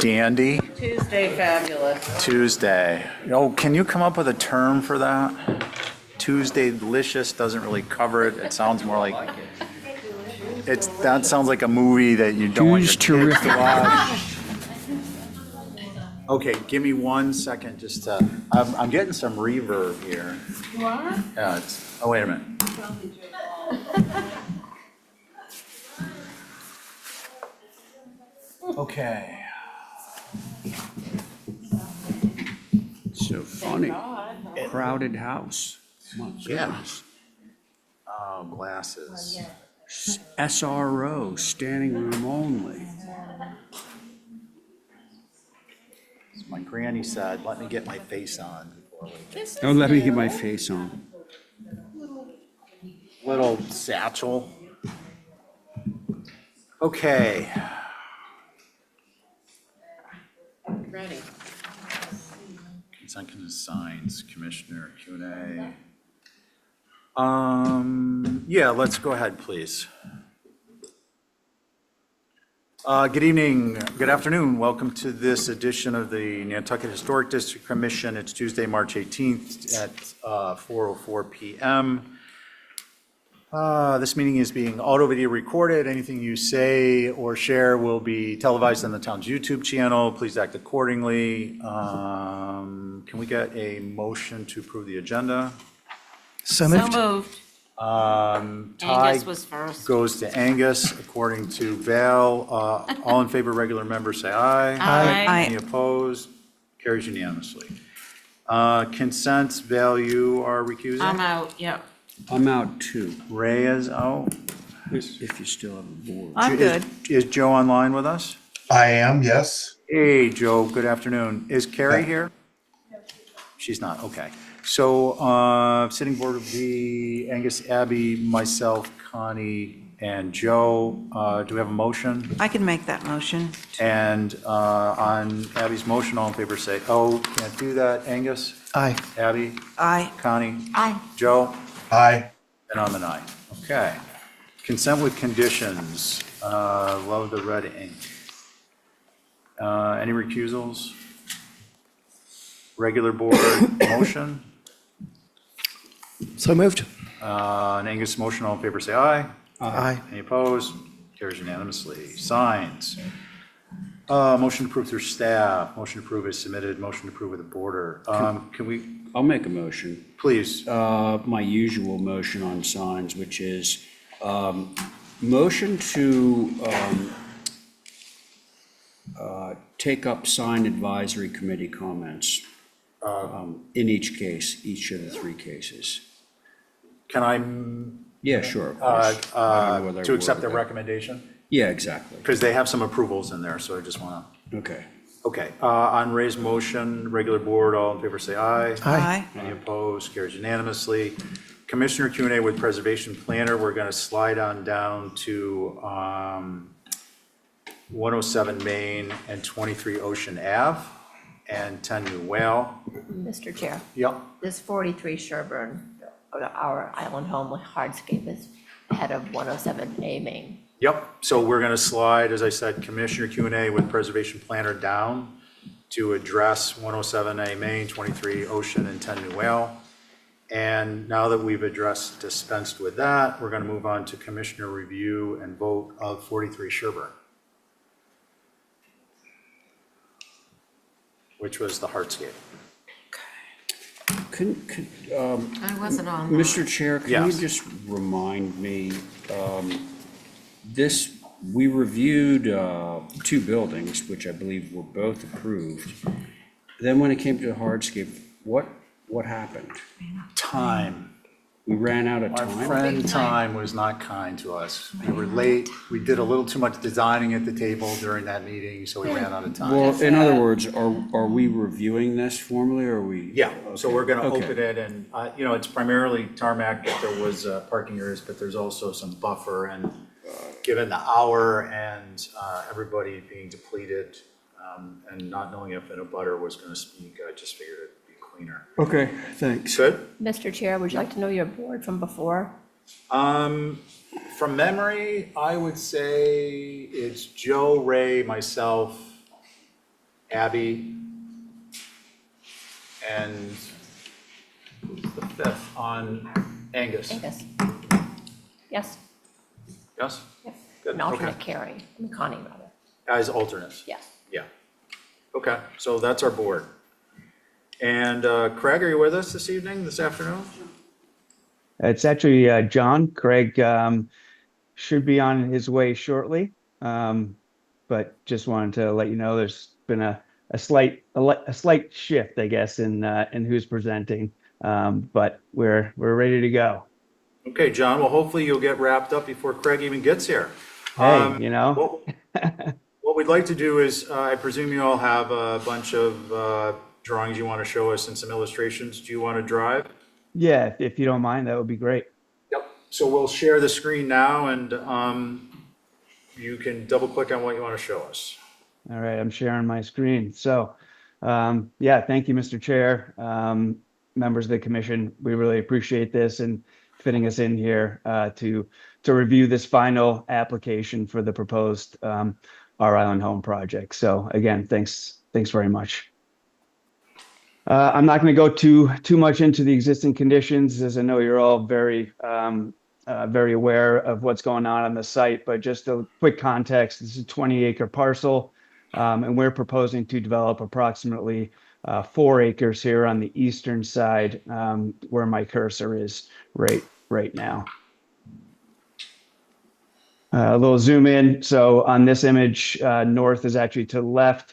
Dandy. Tuesday fabulous. Tuesday. Oh, can you come up with a term for that? Tuesday delicious doesn't really cover it. It sounds more like, that sounds like a movie that you don't want your kids to watch. Okay, give me 1 second just to, I'm getting some reverb here. You are? Yeah, oh, wait a minute. Okay. So funny. Crowded house. My Yeah. goodness. Oh, glasses. SRO, standing room only. My granny said, let me get my face on before we Oh, let me get my face on. little satchel. Okay. Ready. Consent signs, Commissioner Q&A. Yeah, let's go ahead, please. Good evening, good afternoon. Welcome to this edition of the Nantucket Historic District Commission. It's Tuesday, March 18th at 4:04 p.m. This meeting is being audio-video recorded. Anything you say or share will be televised on the town's YouTube channel. Please act accordingly. Can we get a motion to approve the agenda? So So moved. moved. Tie Angus was first. goes to Angus, according to Val. All in favor, regular members, say aye. Aye. Any opposed? Carries unanimously. Consents, Val, you are recusing? I'm out, yep. I'm out too, Ray is out. if you still have a board. I'm good. Is Joe online with us? I am, yes. Hey, Joe, good afternoon. Is Carrie here? She's not, okay. So, sitting board would be Angus, Abby, myself, Connie, and Joe. Do we have a motion? I can make that motion. And on Abby's motion, all in favor say, oh, can't do that. Angus? Aye. Abby? Aye. Connie? Aye. Joe? Aye. And I'm an aye. Okay. Consent with conditions. Love the red ink. Any recusals? Regular board motion? So moved. An Angus motion, all in favor say aye. Aye. Any opposed? Carries unanimously. Signs. Motion to approve through staff. Motion to approve is submitted. Motion to approve with the border. Can we, I'll make a motion. please? My usual motion on signs, which is motion to take up sign advisory committee comments in each case, each of the three cases. Can I, Yeah, sure. of course. I don't know whether I to accept the worded that. recommendation? Yeah, exactly. Because they have some approvals in there, so I just want to. Okay. Okay, on Ray's motion, regular board, all in favor say aye. Aye. Any opposed? Carries unanimously. Commissioner Q&A with preservation planner, we're going to slide on down to 107 Main and 23 Ocean Ave and 10 New Whale. Mr. Chair, Yep, this 43 Sherburn, our island home with hardscape is ahead of 107A Main. yep. So we're going to slide, as I said, Commissioner Q&A with preservation planner down to address 107A Main, 23 Ocean, and 10 New Whale. And now that we've dispensed with that, we're going to move on to Commissioner review and vote of 43 Sherburn, which was the hardscape. I wasn't on. Mr. Chair, can you Yes. just remind me, we reviewed two buildings, which I believe were both approved. Then when it came to hardscape, what happened? Time. We ran out of Our time? friend Time was not kind to us. We were late. We did a little too much designing at the table during that meeting, so we ran out of time. Well, in other words, are we reviewing this formally, or are we? Yeah, so we're going to Okay. open it, and, it's primarily tarmac, but there was parking areas, but there's also some buffer, and given the hour and everybody being depleted, and not knowing if an abutter was going to speak, I just figured it'd be cleaner. Okay, thanks. Good? Mr. Chair, would you like to know your board from before? From memory, I would say it's Joe, Ray, myself, Abby, and who's the fifth on Angus? Angus. Yes. Yes? Yep. Good, An alternate okay. Carrie, I mean Connie rather. As alternates? Yes. Yeah. Okay, so that's our board. And Craig, are you with us this evening, this afternoon? It's actually John. Craig should be on his way shortly. But just wanted to let you know there's been a slight shift, I guess, in who's presenting. But we're ready to go. Okay, John, well, hopefully you'll get wrapped up before Craig even gets here. Hey, you know, What we'd like to do is, I presume you all have a bunch of drawings you want to show us and some illustrations. Do you want to drive? yeah, if you don't mind, that would be great. Yep. So we'll share the screen now and you can double click on what you want to show us. All right, I'm sharing my screen. So, yeah, thank you, Mr. Chair, members of the commission. We really appreciate this and fitting us in here to review this final application for the proposed Our Island Home project. So again, thanks very much. I'm not going to go too much into the existing conditions, as I know you're all very aware of what's going on the site. But just a quick context: this is a 20-acre parcel, and we're proposing to develop approximately 4 acres here on the eastern side, where my cursor is right now. A little zoom in. So on this image, north is actually to the left.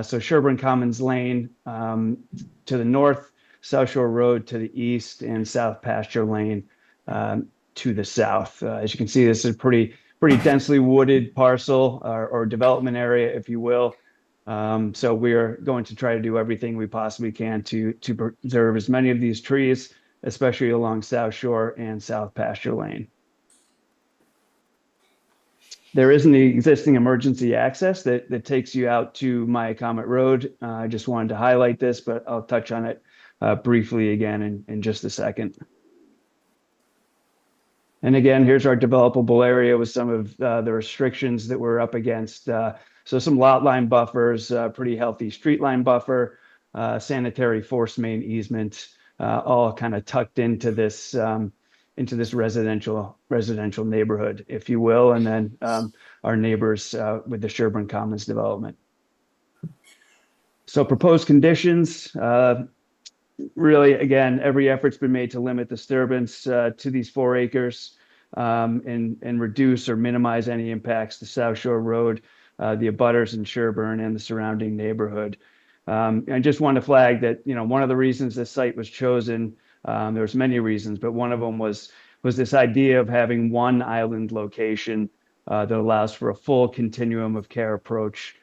So Sherburn Commons Lane to the north, South Shore Road to the east, and South Pasture Lane to the south. As you can see, this is a pretty densely wooded parcel or development area, if you will. So we are going to try to do everything we possibly can to preserve as many of these trees, especially along South Shore and South Pasture Lane. There isn't the existing emergency access that takes you out to Madaket Road. I just wanted to highlight this, but I'll touch on it briefly again in just a second. And again, here's our developable area with some of the restrictions that we're up against. So some lot line buffers, pretty healthy street line buffer, sanitary force main easement, all kind of tucked into this residential neighborhood, if you will, and then our neighbors with the Sherburn Commons development. So proposed conditions, really, again, every effort's been made to limit disturbance to these 4 acres and reduce or minimize any impacts to South Shore Road, the abutters in Sherburn and the surrounding neighborhood. I just want to flag that, one of the reasons this site was chosen, there's many reasons, but one of them was this idea of having one island location that allows for a full continuum of care approach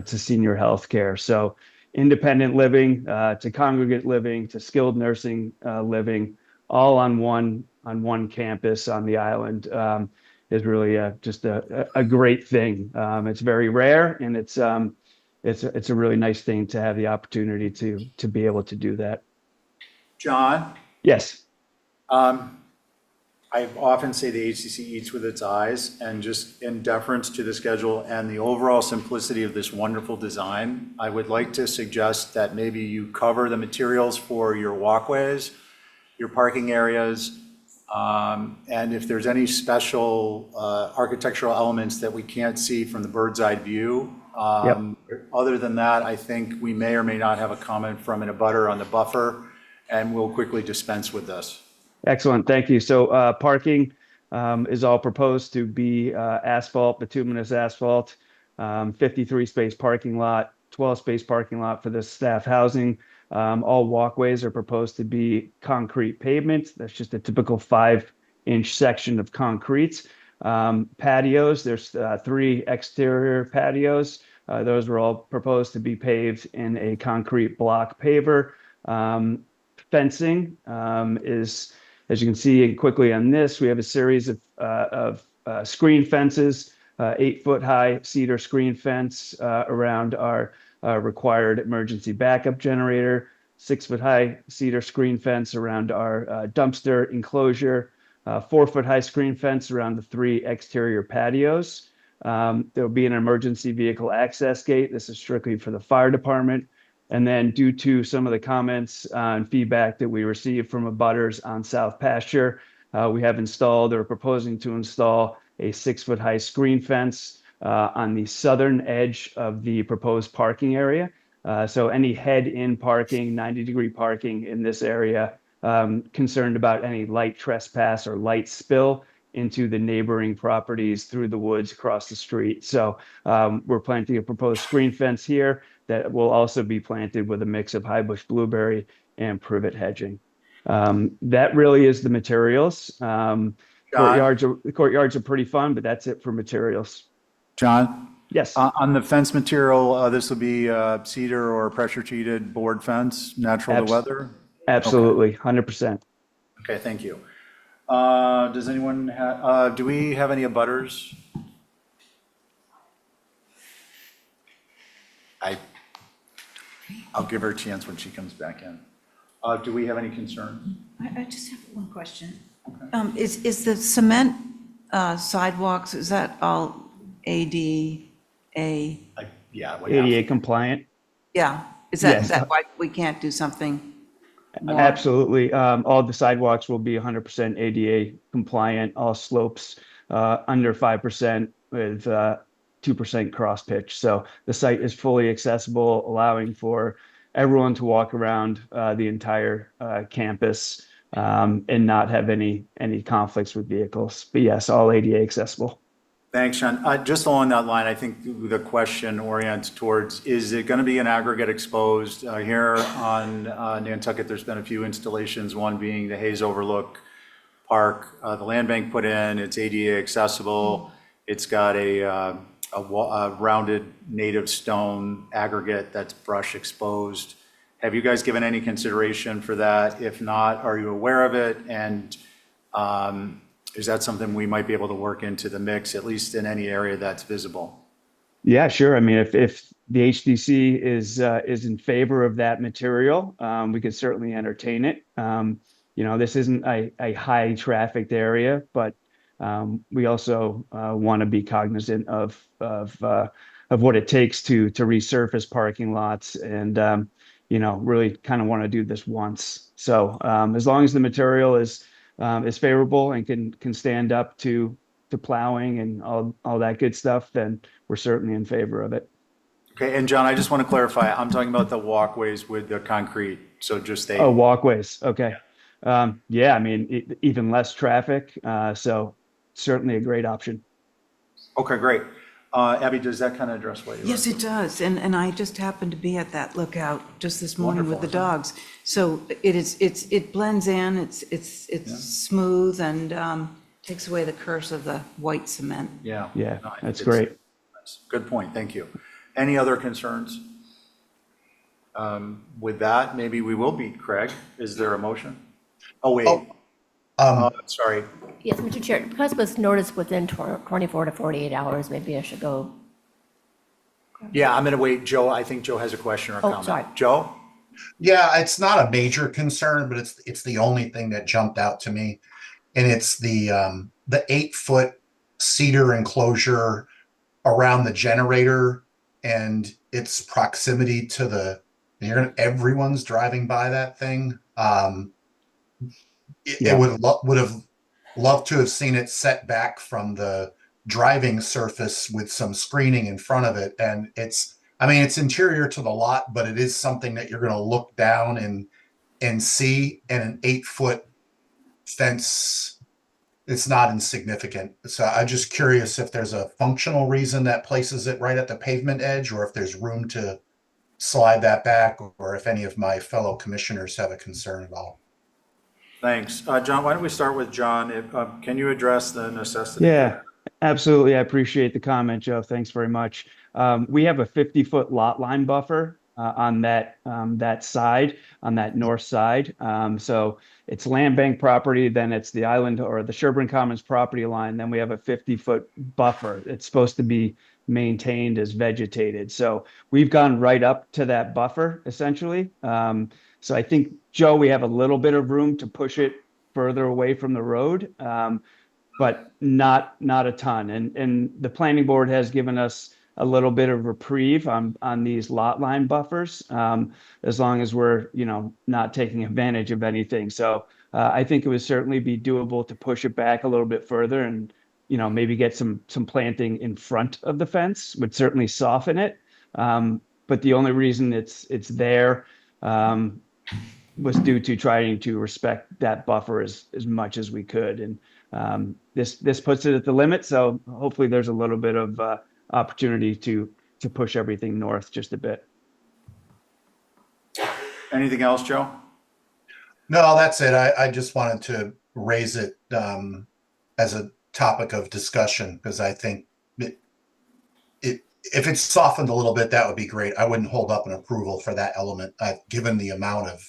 to senior health care. So independent living to congregate living to skilled nursing living, all on one campus on the island, is really just a great thing. It's very rare, and it's a really nice thing to have the opportunity to be able to do that. John, Yes. I often say the HCC eats with its eyes, and just in deference to the schedule and the overall simplicity of this wonderful design, I would like to suggest that maybe you cover the materials for your walkways, your parking areas, and if there's any special architectural elements that we can't see from the bird's eye view. Other than that, I think we may or may not have a comment from an abutter on the buffer, and we'll quickly dispense with this. Excellent. Thank you. So parking is all proposed to be asphalt, bituminous asphalt, 53 space parking lot, 12 space parking lot for the staff housing. All walkways are proposed to be concrete pavement. That's just a typical 5-inch section of concrete. Patios, there's 3 exterior patios. Those were all proposed to be paved in a concrete block paver. Fencing is, as you can see quickly on this, we have a series of screen fences, 8-foot high cedar screen fence around our required emergency backup generator, 6-foot high cedar screen fence around our dumpster enclosure, 4-foot high screen fence around the 3 exterior patios. There'll be an emergency vehicle access gate. This is strictly for the fire department. And then due to some of the comments and feedback that we received from abutters on South Pasture, we have installed or proposing to install a 6-foot high screen fence on the southern edge of the proposed parking area. So any head-in parking, 90-degree parking in this area, concerned about any light trespass or light spill into the neighboring properties through the woods across the street. So we're planting a proposed screen fence here that will also be planted with a mix of high bush blueberry and privet hedging. That really is the materials. The courtyards are pretty fun, but that's it for materials. John? Yes, On the fence material, this will be cedar or pressure treated board fence, natural to weather? absolutely, 100%. Okay, thank you. Does anyone have, do we have any abutters? I'll give her a chance when she comes back in. Do we have any concerns? I just have one question. Is the cement sidewalks, is that all ADA? Yeah. we have- ADA compliant? Yeah, is Yes. that why we can't do something more? Absolutely. All the sidewalks will be 100% ADA compliant, all slopes under 5% with 2% cross pitch. So the site is fully accessible, allowing for everyone to walk around the entire campus and not have any conflicts with vehicles. But yes, all ADA accessible. Thanks, Sean. Just along that line, I think the question orients towards, is it going to be an aggregate exposed? Here on Nantucket, there's been a few installations, one being the Hayes Overlook Park. The land bank put in, it's ADA accessible. It's got a rounded native stone aggregate that's brush exposed. Have you guys given any consideration for that? If not, are you aware of it? And is that something we might be able to work into the mix, at least in any area that's visible? Yeah, sure. I mean, if the HDC is in favor of that material, we could certainly entertain it. This isn't a high trafficked area, but we also want to be cognizant of what it takes to resurface parking lots, and really kind of want to do this once. So as long as the material is favorable and can stand up to plowing and all that good stuff, then we're certainly in favor of it. Okay, and John, I just want to clarify, I'm talking about the walkways with the concrete, so just Oh, walkways. Okay. Yeah, I mean, even less traffic. So certainly a great option. Okay, great. Abby, does that kind of address what you were? Yes, it does. And I just happened to be at that lookout just this morning with the dogs. So it blends in, it's smooth and takes away the curse of the white cement. Yeah. Yeah, No, I think that's it's- great. Good point, thank you. Any other concerns? With that, maybe we will beat Craig. Is there a motion? Oh, wait. Sorry. Yes, Mr. Chair, because it was noticed within 24 to 48 hours, maybe I should go. Yeah, I'm going to wait. Joe, I think Joe has a question or a comment. Sorry. Joe? Yeah, it's not a major concern, but it's the only thing that jumped out to me. And it's the 8-foot cedar enclosure around the generator and its proximity to everyone's driving by that thing. It would have loved to have seen it set back from the driving surface with some screening in front of it. And it's interior to the lot, but it is something that you're going to look down and see. And an 8-foot fence, it's not insignificant. So I'm just curious if there's a functional reason that places it right at the pavement edge, or if there's room to slide that back, or if any of my fellow commissioners have a concern at all. Thanks. John, why don't we start with John? Can you address the necessity? Yeah, absolutely. I appreciate the comment, Joe. Thanks very much. We have a 50-foot lot line buffer on that side, on that north side. So it's land bank property, then it's the island or the Sherburn Commons property line. Then we have a 50-foot buffer. It's supposed to be maintained as vegetated. So we've gone right up to that buffer, essentially. So I think, Joe, we have a little bit of room to push it further away from the road. but not a ton. And the planning board has given us a little bit of reprieve on these lot line buffers, as long as we're, not taking advantage of anything. So I think it would certainly be doable to push it back a little bit further and, maybe get some planting in front of the fence would certainly soften it. But the only reason it's there was due to trying to respect that buffer as much as we could. And this puts it at the limit. So hopefully there's a little bit of opportunity to push everything north just a bit. Anything else, Joe? No, that's it. I just wanted to raise it as a topic of discussion because I think if it's softened a little bit, that would be great. I wouldn't hold up an approval for that element, given the amount of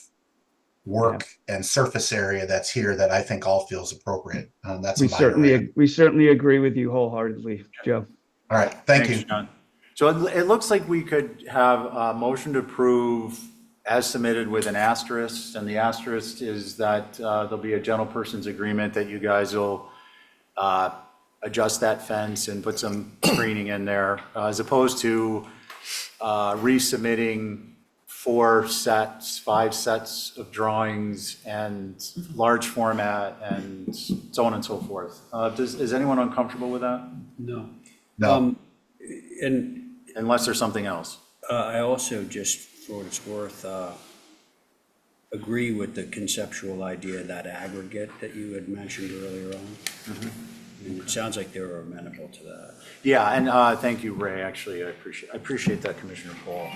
work and surface area that's here that I think all feels appropriate. That's We a minor item. certainly agree with you wholeheartedly, Joe. All right, thank Thanks, you. John. So it looks like we could have a motion to approve as submitted with an asterisk, and the asterisk is that there'll be a general person's agreement that you guys will adjust that fence and put some screening in there, as opposed to resubmitting 5 sets of drawings and large format and so on and so forth. Is anyone uncomfortable with that? No. No. And Unless there's something else. I also, just for what it's worth, agree with the conceptual idea of that aggregate that you had mentioned earlier on. And it sounds like they were amenable to that. Yeah, and thank you, Ray. Actually, I appreciate that, Commissioner Paul.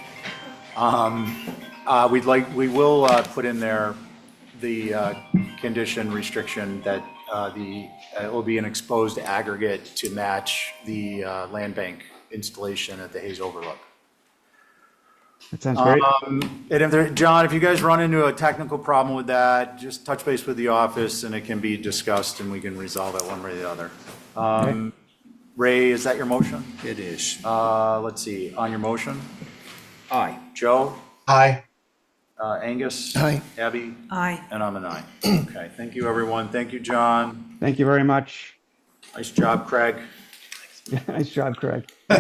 We will put in there the condition restriction that it will be an exposed aggregate to match the land bank installation at the Hayes Overlook. That sounds great. And John, if you guys run into a technical problem with that, just touch base with the office and it can be discussed and we can resolve it one way or the other. Ray, is that your motion? It is. Let's see, on your motion, Aye. Joe, Aye. Angus? Aye. Abby? Aye. And I'm an aye. Okay, thank you, everyone. Thank you, John. Thank you very much. Nice job, Craig. Nice job, Craig. Give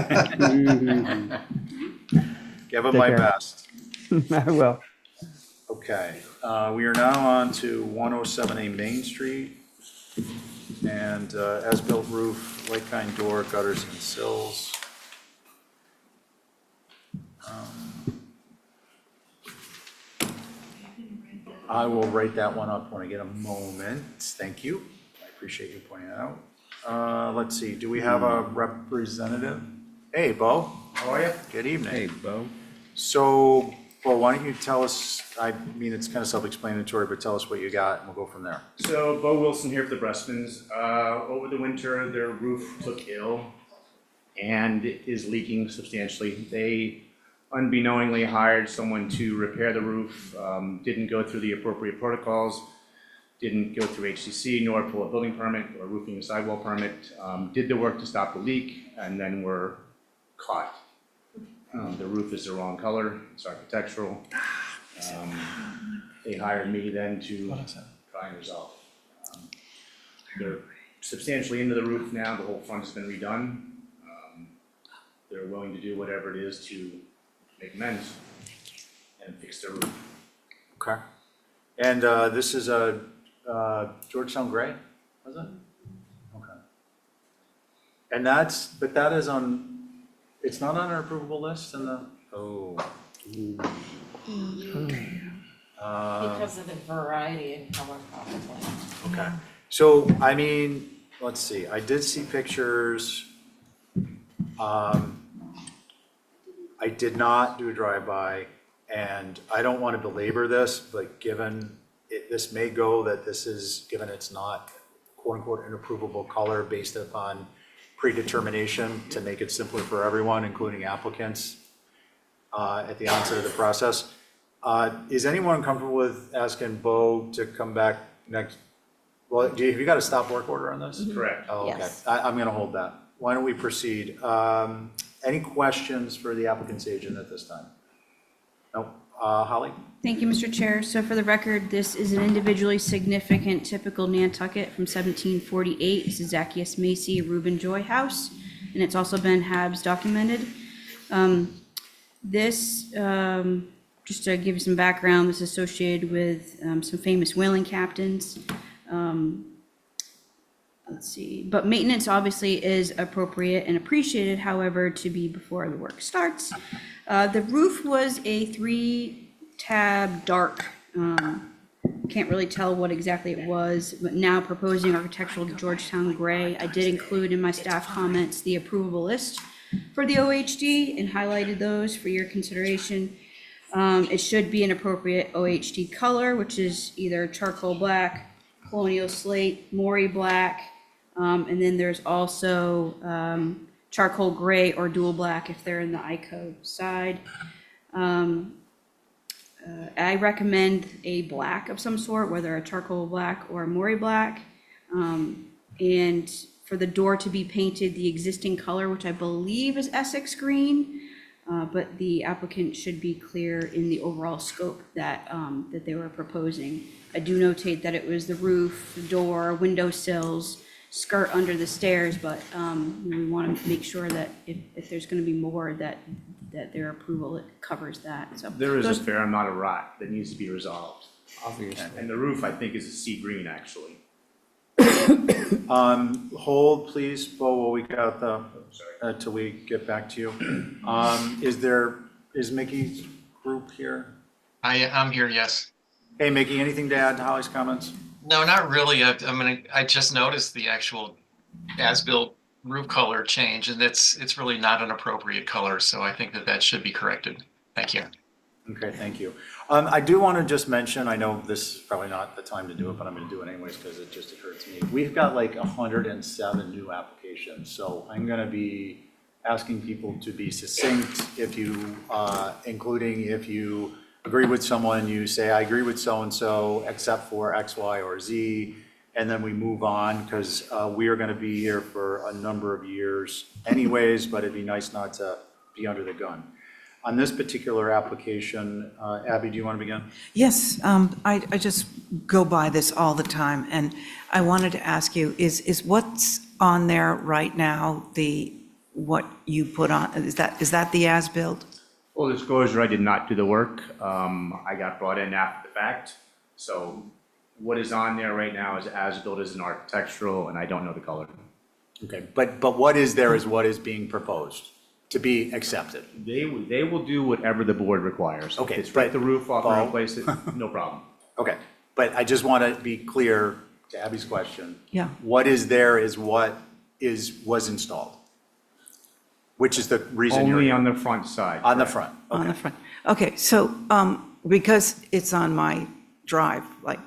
him Take my care. best. I will. Okay, we are now on to 107A Main Street. And as-built roof, like kind door, gutters and sills. I will write that one up when I get a moment. Thank you. I appreciate you pointing that out. Let's see, do we have a representative? Hey, Bo. How are you? Good evening. Hey, Bo. So, Bo, why don't you tell us, I mean, it's kind of self-explanatory, but tell us what you got and we'll go from there. So Bo Wilson here for the Brestmans. Over the winter, their roof took ill and is leaking substantially. They unbeknowingly hired someone to repair the roof, didn't go through the appropriate protocols, didn't go through HCC nor pull a building permit or roofing and sidewall permit, did the work to stop the leak and then were caught. The roof is the wrong color, it's architectural. They hired me then to try and resolve. They're substantially into the roof now, the whole front has been redone. They're willing to do whatever it is to make amends and fix their roof. Okay. And this is a Georgetown Gray, was it? Okay. And but that is on, it's not on our approvable list in the, Because of the variety in color, probably. okay. So, I mean, let's see, I did see pictures. I did not do a drive-by, and I don't want to belabor this, but given this may go that this is, given it's not quote-unquote an approvable color based upon predetermination to make it simpler for everyone, including applicants, at the onset of the process. Is anyone comfortable with asking Bo to come back next? Well, have you got a stop work order on this? Correct. Oh, okay. Yes. I'm gonna hold that. Why don't we proceed? Any questions for the applicant's agent at this time? Nope. Holly? Thank you, Mr. Chair. So for the record, this is an individually significant typical Nantucket from 1748. This is Zacchaeus Macy Reuben Joy House, and it's also been Habs documented. Just to give you some background, this is associated with some famous whaling captains. Let's see, but maintenance obviously is appropriate and appreciated, however, to be before the work starts. The roof was a 3-tab dark. Can't really tell what exactly it was, but now proposing architectural Georgetown gray. I did include in my staff comments the approvable list for the OHD and highlighted those for your consideration. It should be an appropriate OHD color, which is either charcoal black, colonial slate, Maury black, and then there's also charcoal gray or dual black if they're in the ICO side. I recommend a black of some sort, whether a charcoal black or a Maury black. And for the door to be painted the existing color, which I believe is Essex green, but the applicant should be clear in the overall scope that they were proposing. I do notate that it was the roof, the door, window sills, skirt under the stairs, but we want to make sure that if there's going to be more, that their approval it covers that. So There is a fair amount of rot that needs to be resolved. Obviously. And the roof, I think, is a sea green, actually. Hold, please, Bo, while we got the, till we get back to you. Is Mickey's group here? I'm here, yes. Hey, Mickey, anything to add to Holly's comments? No, not really. I just noticed the actual as-built roof color change, and it's really not an appropriate color, so I think that should be corrected. Thank you. Okay, thank you. I do want to just mention, I know this is probably not the time to do it, but I'm going to do it anyways because it just occurred to me. We've got like 107 new applications, so I'm going to be asking people to be succinct if you, including if you agree with someone, you say, I agree with so-and-so, except for X, Y, or Z, and then we move on because we are going to be here for a number of years anyways, but it'd be nice not to be under the gun. On this particular application, Abby, do you want to begin? Yes, I just go by this all the time, and I wanted to ask you, is what's on there right now, what you put on, is that the as-built? Full disclosure, I did not do the work. I got brought in after the fact. So what is on there right now is as-built as an architectural, and I don't know the color. Okay, but what is there is what is being proposed to be accepted. They will do whatever the board requires. Okay, If it's right but- the roof off Paul? and replace it, no problem. Okay, but I just want to be clear to Abby's question. Yeah. What is there is what was installed, which is the reason you're Only on the front side. on the correct. front. On the Okay, front. Okay, so because it's on my drive like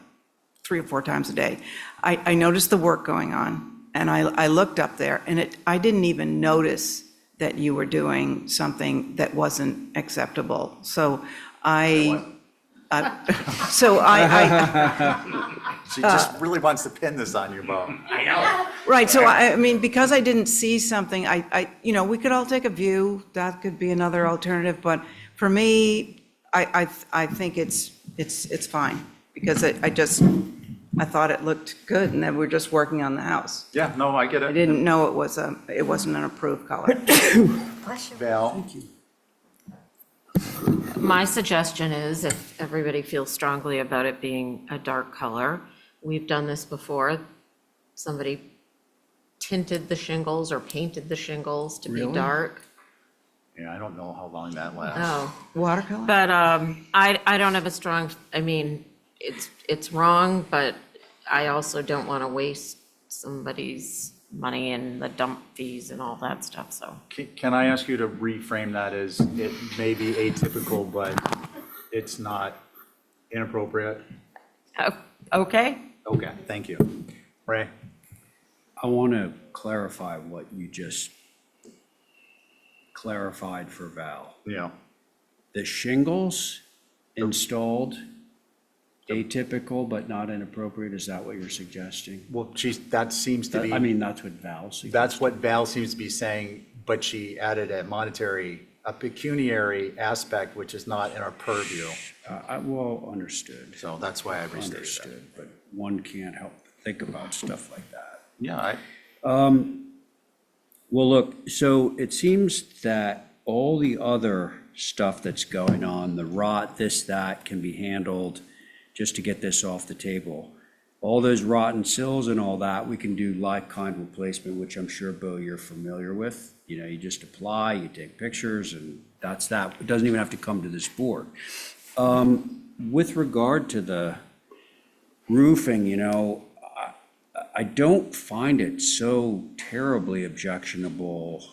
3 or 4 times a day, I noticed the work going on, and I looked up there, and I didn't even notice that you were doing something that wasn't acceptable. So I she just really wants to pin this on you, Bo. I know. right, so I mean, because I didn't see something, we could all take a view, that could be another alternative, but for me, I think it's fine, because I thought it looked good, and then we're just working on the house. Yeah, no, I get I it. didn't know it wasn't an approved color. Val? My suggestion is, if everybody feels strongly about it being a dark color, we've done this before. Somebody tinted the shingles or painted the shingles to be dark. Yeah, I don't know how long that lasts. Oh, Watercolor? but I don't have a strong, I mean, it's wrong, but I also don't want to waste somebody's money and the dump fees and all that stuff, so. Can I ask you to reframe that as it may be atypical, but it's not inappropriate? Okay. Okay, thank you. Ray? I want to clarify what you just clarified for Val. Yeah. The shingles installed, atypical but not inappropriate, is that what you're suggesting? Well, that seems to be. I mean, that's what Val suggested. That's what Val seems to be saying, but she added a monetary a pecuniary aspect which is not in our purview. Well, understood. So that's why I restated that. Understood, but one can't help but think about stuff like that. Yeah, Well, look, so it seems that all the other stuff that's going on, the rot, this, that, can be handled just to get this off the table. All those rotten sills and all that, we can do like-kind replacement, which I'm sure, Bill, you're familiar with. You know, you just apply, you take pictures, and that's that. It doesn't even have to come to this board. With regard to the roofing, you know, I don't find it so terribly objectionable.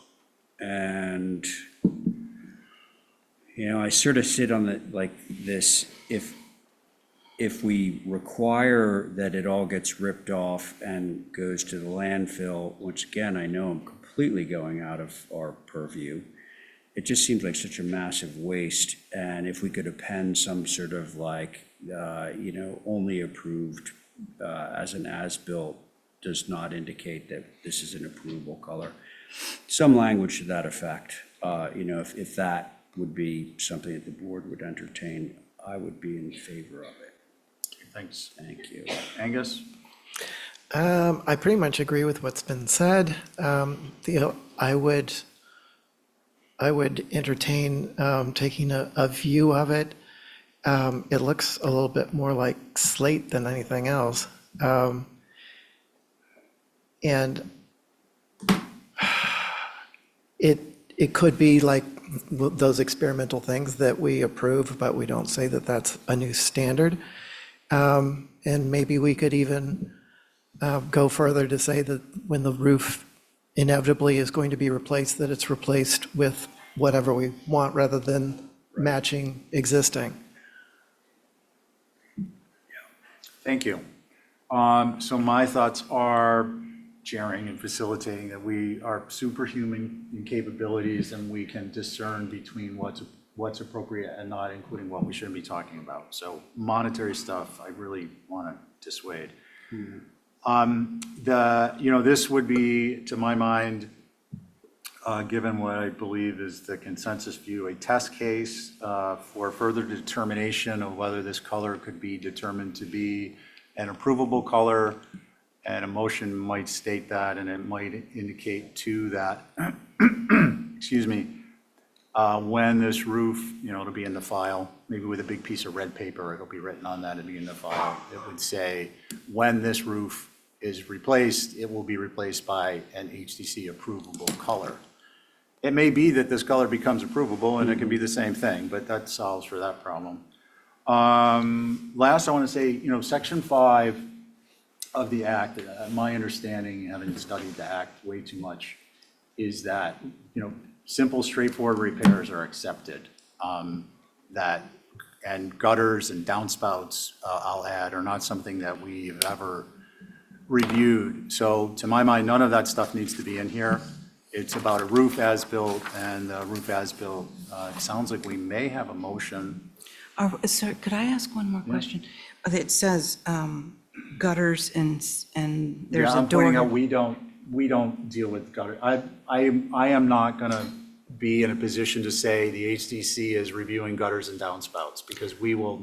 And, you know, I sort of sit on the, like this, if we require that it all gets ripped off and goes to the landfill, which again, I know I'm completely going out of our purview, it just seems like such a massive waste. And if we could append some sort of like, you know, only approved as an as-built does not indicate that this is an approvable color. Some language to that effect, you know, if that would be something that the board would entertain, I would be in favor of it. thanks. Thank you. Angus? I pretty much agree with what's been said. I would entertain taking a view of it. It looks a little bit more like slate than anything else. And it could be like those experimental things that we approve, but we don't say that that's a new standard. And maybe we could even go further to say that when the roof inevitably is going to be replaced, that it's replaced with whatever we want rather than matching existing. Thank you. So my thoughts are sharing and facilitating that we are superhuman in capabilities and we can discern between what's appropriate and not, including what we shouldn't be talking about. So monetary stuff, I really want to dissuade. This would be, to my mind, given what I believe is the consensus view, a test case for further determination of whether this color could be determined to be an approvable color, and a motion might state that, and it might indicate too that, excuse me, when this roof, it'll be in the file, maybe with a big piece of red paper, it'll be written on that, it'll be in the file. It would say, when this roof is replaced, it will be replaced by an HDC approvable color. It may be that this color becomes approvable and it can be the same thing, but that solves for that problem. Last, I want to say, Section 5 of the Act, my understanding, having studied the Act way too much, is that, simple, straightforward repairs are accepted. And gutters and downspouts, I'll add, are not something that we've ever reviewed. So to my mind, none of that stuff needs to be in here. It's about a roof as-built, and the roof as-built, it sounds like we may have a motion. Sir, could I ask one more question? It says gutters and there's Yeah, a I'm pointing out, door. we don't deal with gutter. I am not gonna be in a position to say the HDC is reviewing gutters and downspouts, because we will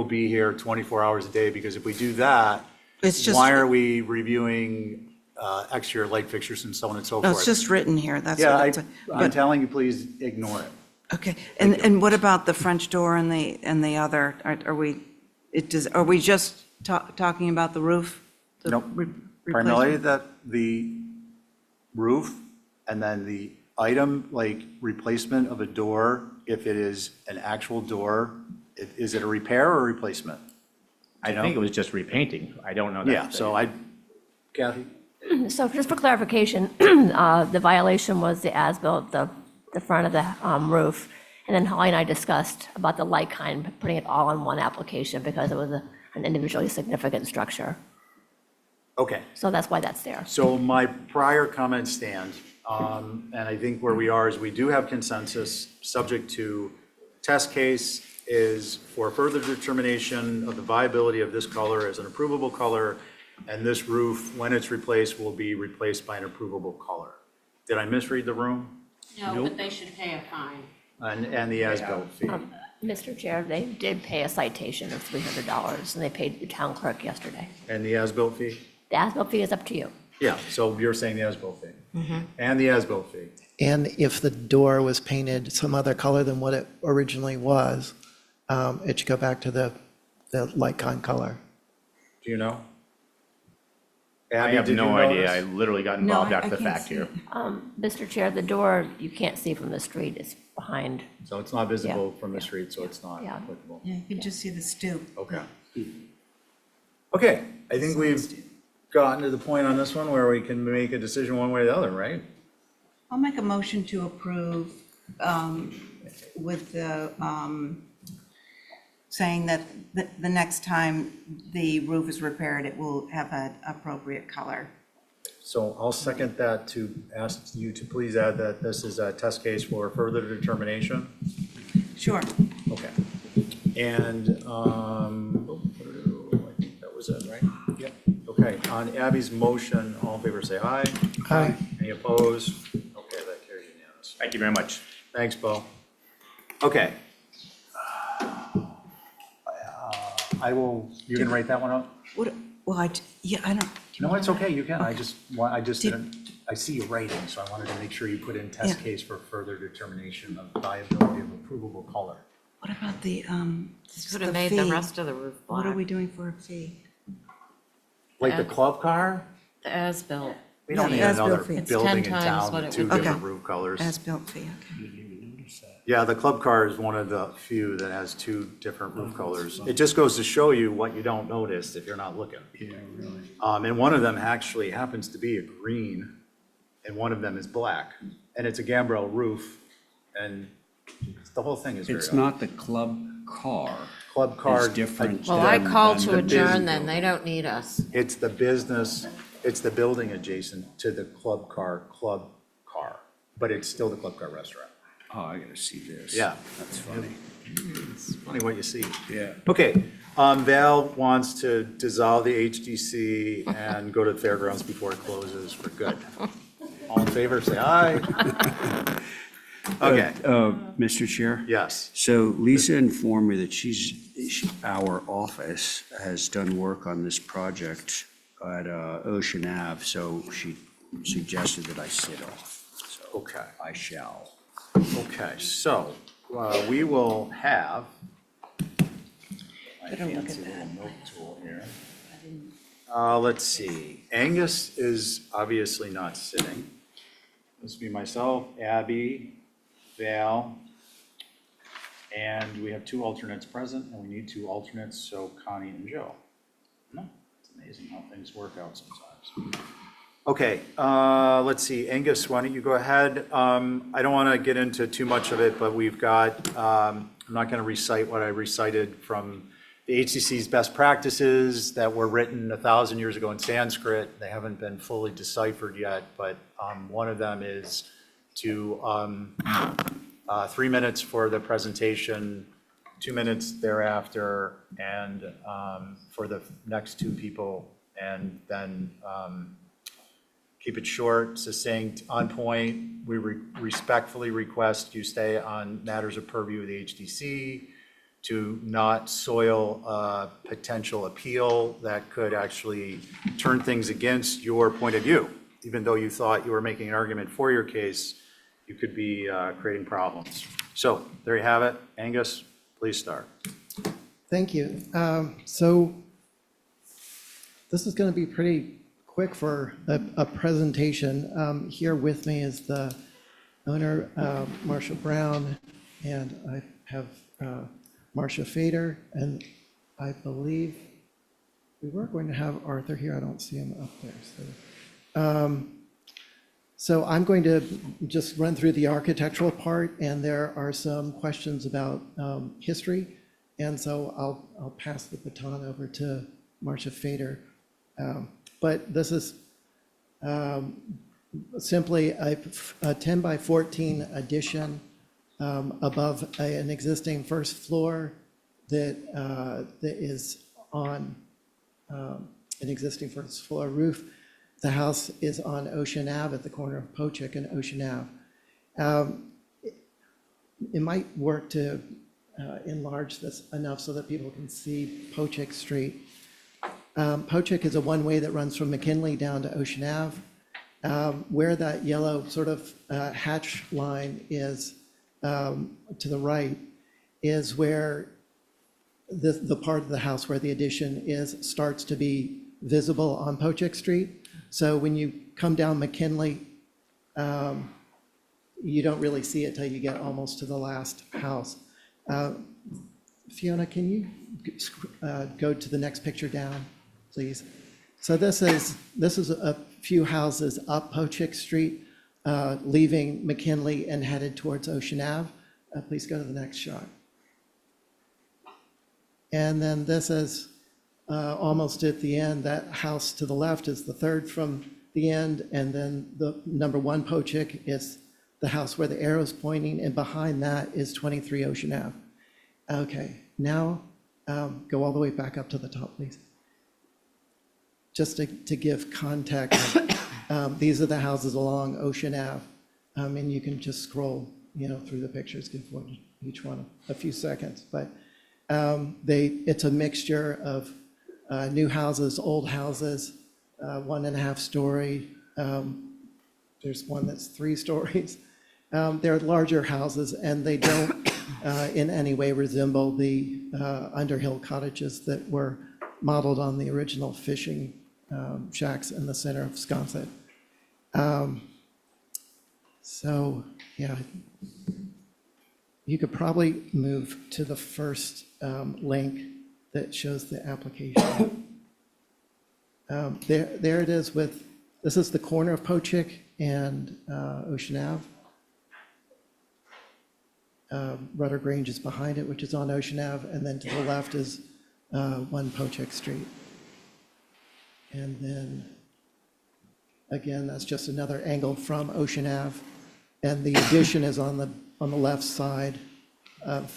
be here 24 hours a day, because if we do that, It's just- why are we reviewing exterior light fixtures and so on and so No, forth? it's just written here, that's Yeah, what it's. I'm telling you, please ignore it. Okay, and what about the French door and the other, are we just talking about the roof? The Nope. Primarily the roof, and then the item, like replacement of a door, if it is an actual door, is it a repair or a replacement? I think it was just repainting. I don't know that. Yeah, so Kathy? So just for clarification, the violation was the as-built, the front of the roof. And then Holly and I discussed about the like kind, putting it all in one application because it was an individually significant structure. Okay. So that's why that's there. So my prior comments stand, and I think where we are is we do have consensus, subject to test case is for further determination of the viability of this color as an approvable color, and this roof, when it's replaced, will be replaced by an approvable color. Did I misread the room? No, but they should pay a fine. And the as-built fee. Mr. Chair, they did pay a citation of $300, and they paid the town clerk yesterday. And the as-built fee? The as-built fee is up to you. Yeah, so you're saying the as-built fee? And the as-built fee? And if the door was painted some other color than what it originally was, it should go back to the like-kind color. Do you know? I Abby, have did you no idea. I notice? literally got No, involved I after the can't fact see here. it. Mr. Chair, the door, you can't see from the street, it's behind. So it's not visible from the street, so it's not Yeah. applicable. Yeah, you can just see the stoop. Okay. Okay, I think we've gotten to the point on this one where we can make a decision one way or the other, right? I'll make a motion to approve with the, saying that the next time the roof is repaired, it will have an appropriate color. So I'll second that to ask you to please add that this is a test case for further determination. Sure. Okay. And, I think that was it, right? Yep. Okay, on Abby's motion, all in favor say aye. Aye. Any opposed? Okay, that carries unanimous. Thank you very much. Thanks, Bo. Okay. I will, you can write that one up? What, well, yeah, I don't. No, it's okay, you can. I just want, I just Did- didn't, I see you writing, so I wanted to make sure you put in test Yeah. case for further determination of viability of approvable color. What about the, Could have made the fee? rest of the roof What are black. we doing for a fee? Like the Yeah. club car? The as-built. We don't Yeah, need the as-built another fee. It's building in 10 times town what with it two would be. different Okay. roof colors. As-built fee, okay. Yeah, the club car is one of the few that has two different roof colors. It just goes to show you what you don't notice if you're not looking. Yeah, really. And one of them actually happens to be a green, and one of them is black. And it's a gambrel roof, and the whole thing is very It's odd. not the club car. Club car. It's different. Well, I than- call than to the adjourn business then, they don't need us. It's the business, it's the building adjacent to the club car, but it's still the club car restaurant. Oh, I gotta see this. Yeah. That's funny. It's funny what you see. Yeah. Okay, Val wants to dissolve the HDC and go to the fairgrounds before it closes for good. All in favor, say aye. Okay, Mr. Chair? yes. So Lisa informed me that our office has done work on this project at Ocean Ave, so she suggested that I sit off. So Okay. I shall. Okay, so we will have. My Better look at fancy little that. note tool here. Let's see, Angus is obviously not sitting. This would be myself, Abby, Val, and we have two alternates present, and we need two alternates, so Connie and Joe. No, it's amazing how things work out sometimes. Okay, let's see, Angus, why don't you go ahead? I don't want to get into too much of it, but we've got, I'm not going to recite what I recited from the HCC's best practices that were written 1,000 years ago in Sanskrit. They haven't been fully deciphered yet, but one of them is to 3 minutes for the presentation, 2 minutes thereafter, and for the next two people, and then keep it short, succinct, on point. We respectfully request you stay on matters of purview of the HDC, to not soil a potential appeal that could actually turn things against your point of view. Even though you thought you were making an argument for your case, you could be creating problems. So there you have it. Angus, please start. Thank you. So this is going to be pretty quick for a presentation. Here with me is the owner, Marcia Brown, and I have Marcia Fader, and I believe we were going to have Arthur here. I don't see him up there. So I'm going to just run through the architectural part, and there are some questions about history. And so I'll pass the baton over to Marcia Fader. But this is simply a 10 by 14 addition above an existing first floor that is on an existing first floor roof. The house is on Ocean Ave at the corner of Pochick and Ocean Ave. It might work to enlarge this enough so that people can see Pochick Street. Pochick is a one-way that runs from McKinley down to Ocean Ave. Where that yellow sort of hatch line is to the right is where the part of the house where the addition is starts to be visible on Pochick Street. So when you come down McKinley, you don't really see it till you get almost to the last house. Fiona, can you go to the next picture down, please? So this is a few houses up Pochick Street, leaving McKinley and headed towards Ocean Ave. Please go to the next shot. And then this is almost at the end. That house to the left is the third from the end, and then the number 1 Pochick is the house where the arrow's pointing, and behind that is 23 Ocean Ave. Okay, now go all the way back up to the top, please. Just to give context, these are the houses along Ocean Ave, and you can just scroll, through the pictures, give each one a few seconds. But it's a mixture of new houses, old houses, 1.5 story. There's one that's 3 stories. They're larger houses, and they don't in any way resemble the Underhill cottages that were modeled on the original fishing shacks in the center of Sconset. So, yeah, you could probably move to the first link that shows the application. There it is this is the corner of Pochick and Ocean Ave. Rudder Grange is behind it, which is on Ocean Ave, and then to the left is 1 Pochick Street. And then, again, that's just another angle from Ocean Ave, and the addition is on the left side of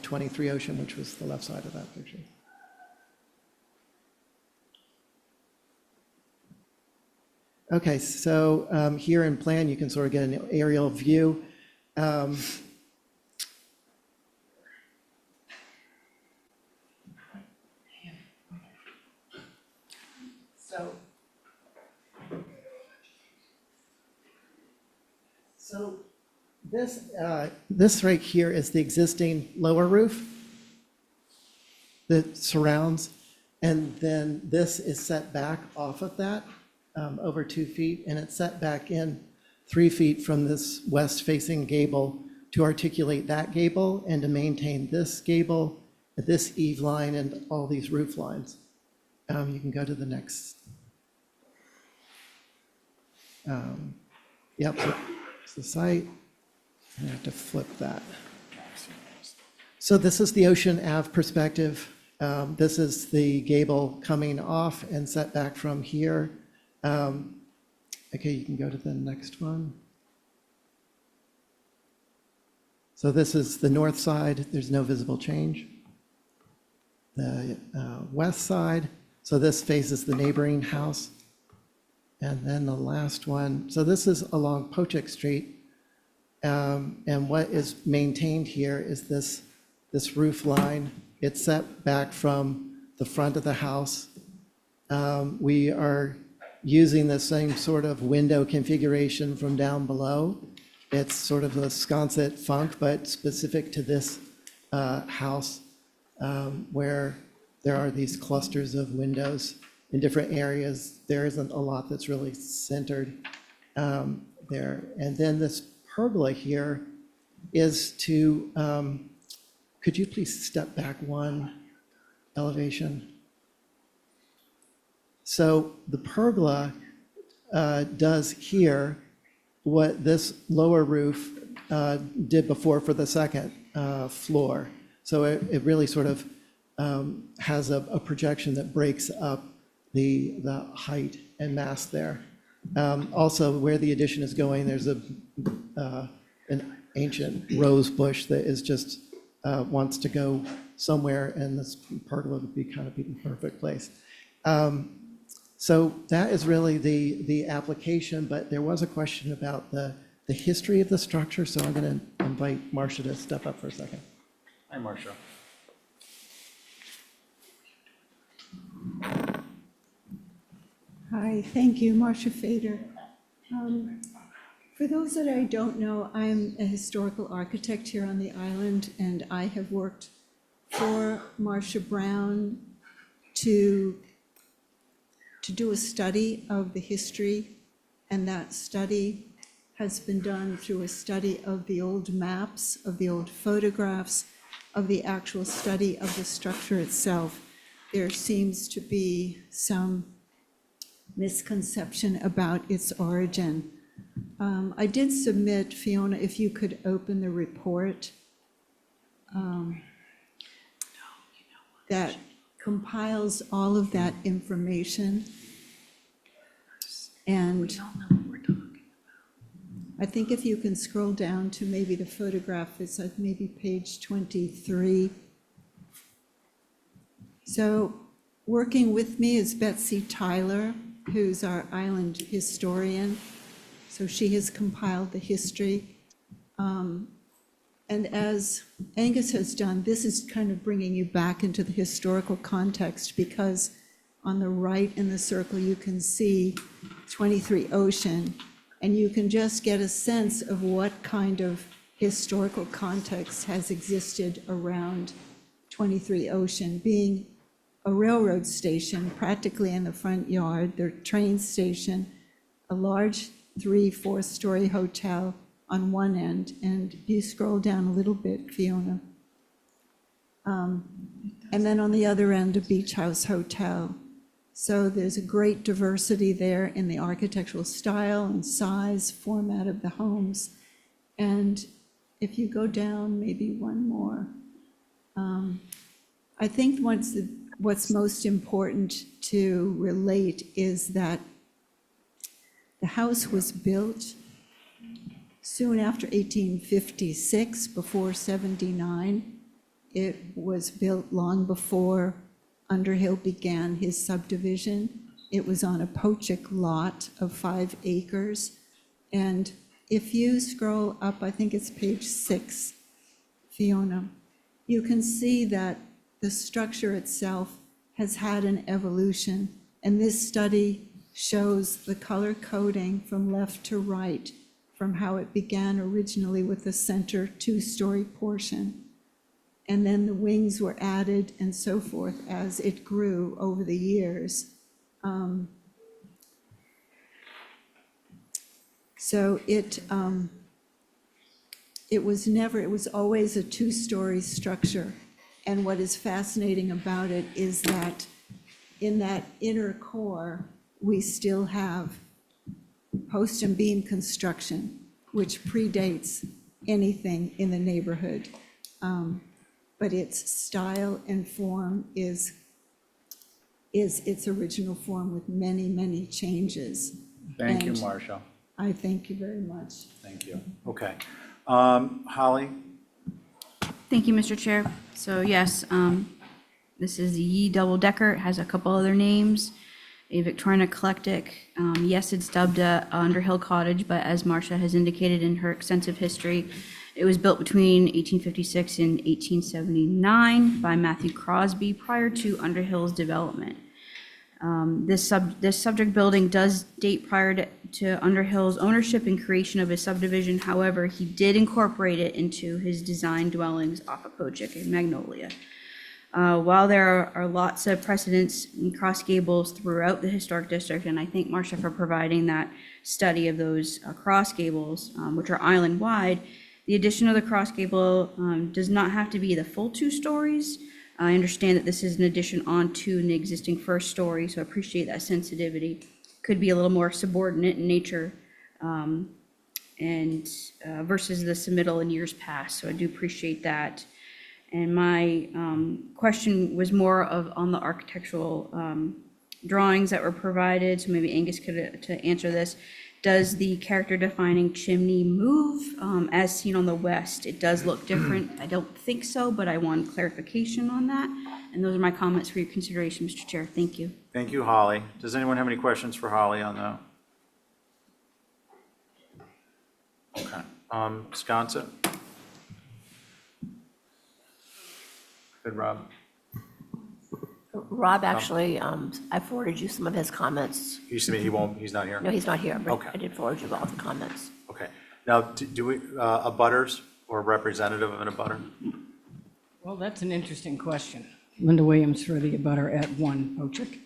23 Ocean, which was the left side of that picture. Okay, so here in plan, you can sort of get an aerial view. So this right here is the existing lower roof that surrounds, and then this is set back off of that over 2 feet, and it's set back in 3 feet from this west-facing gable to articulate that gable and to maintain this gable, this eave line, and all these roof lines. You can go to the next. Yep, so it's the site. I have to flip that. So this is the Ocean Ave perspective. This is the gable coming off and set back from here. Okay, you can go to the next one. So this is the north side. There's no visible change. The west side. So this faces the neighboring house. And then the last one. So this is along Pochick Street. And what is maintained here is this roof line. It's set back from the front of the house. We are using the same sort of window configuration from down below. It's sort of a Sconset funk, but specific to this house, where there are these clusters of windows in different areas. There isn't a lot that's really centered there. And then this pergola here is to, could you please step back one elevation? So the pergola does here what this lower roof did before for the second floor. So it really sort of has a projection that breaks up the height and mass there. Also, where the addition is going, there's an ancient rose bush that is just wants to go somewhere, and this pergola would be kind of the perfect place. So that is really the application, but there was a question about the the history of the structure, so I'm going to invite Marcia to step up for a second. Hi, Marcia. Hi, thank you, Marcia Fader. For those that I don't know, I'm a historical architect here on the island, and I have worked for Marcia Brown to do a study of the history, and that study has been done through a study of the old maps, of the old photographs, of the actual study of the structure itself. There seems to be some misconception about its origin. I did submit, Fiona, if you could open the report that compiles all of that information. And I think if you can scroll down to maybe the photograph, it's at maybe page 23. So working with me is Betsy Tyler, who's our island historian. So she has compiled the history. And as Angus has done, this is kind of bringing you back into the historical context, because on the right in the circle, you can see 23 Ocean, and you can just get a sense of what kind of historical context has existed around 23 Ocean, being a railroad station practically in the front yard, their train station, a large 3-4-story hotel on one end, and you scroll down a little bit, Fiona. And then on the other end, a beach house hotel. So there's a great diversity there in the architectural style and size, format of the homes. And if you go down maybe one more, I think what's most important to relate is that the house was built soon after 1856, before 79. It was built long before Underhill began his subdivision. It was on a Pochik lot of 5 acres. And if you scroll up, I think it's page 6, Fiona, you can see that the structure itself has had an evolution. And this study shows the color coding from left to right, from how it began originally with the center 2-story portion. And then the wings were added and so forth as it grew over the years. So it was always a 2-story structure. And what is fascinating about it is that in that inner core, we still have post and beam construction, which predates anything in the neighborhood. But its style and form is its original form with many, many changes. Thank you, And Marcia. I thank you very much. Thank you. Okay. Holly? Thank you, Mr. Chair. So yes, this is the Yee Double Decker. It has a couple other names. A Victorian eclectic. Yes, it's dubbed a Underhill Cottage, but as Marcia has indicated in her extensive history, it was built between 1856 and 1879 by Matthew Crosby prior to Underhill's development. This subject building does date prior to Underhill's ownership and creation of his subdivision. However, he did incorporate it into his design dwellings off of Pochik and Magnolia. While there are lots of precedents and cross gables throughout the historic district, and I thank Marcia for providing that study of those cross gables, which are island-wide, the addition of the cross gable does not have to be the full 2 stories. I understand that this is an addition onto an existing 1st story, so I appreciate that sensitivity. Could be a little more subordinate in nature and versus the submittal in years past, so I do appreciate that. And my question was more on the architectural drawings that were provided, so maybe Angus could to answer this. Does the character defining chimney move as seen on the west? It does look different. I don't think so, but I want clarification on that. And those are my comments for your consideration, Mr. Chair. Thank you. Thank you, Holly. Does anyone have any questions for Holly on that? Okay. Wisconsin? Good, Rob? Rob, actually, I forwarded you some of his comments. You said he's not here? No, he's not here, but Okay. I did forward you all the comments. Okay. Now, do we, abutters or representative of an abutter? Well, that's an interesting question. Linda Williams for the abutter at 1 Pochik.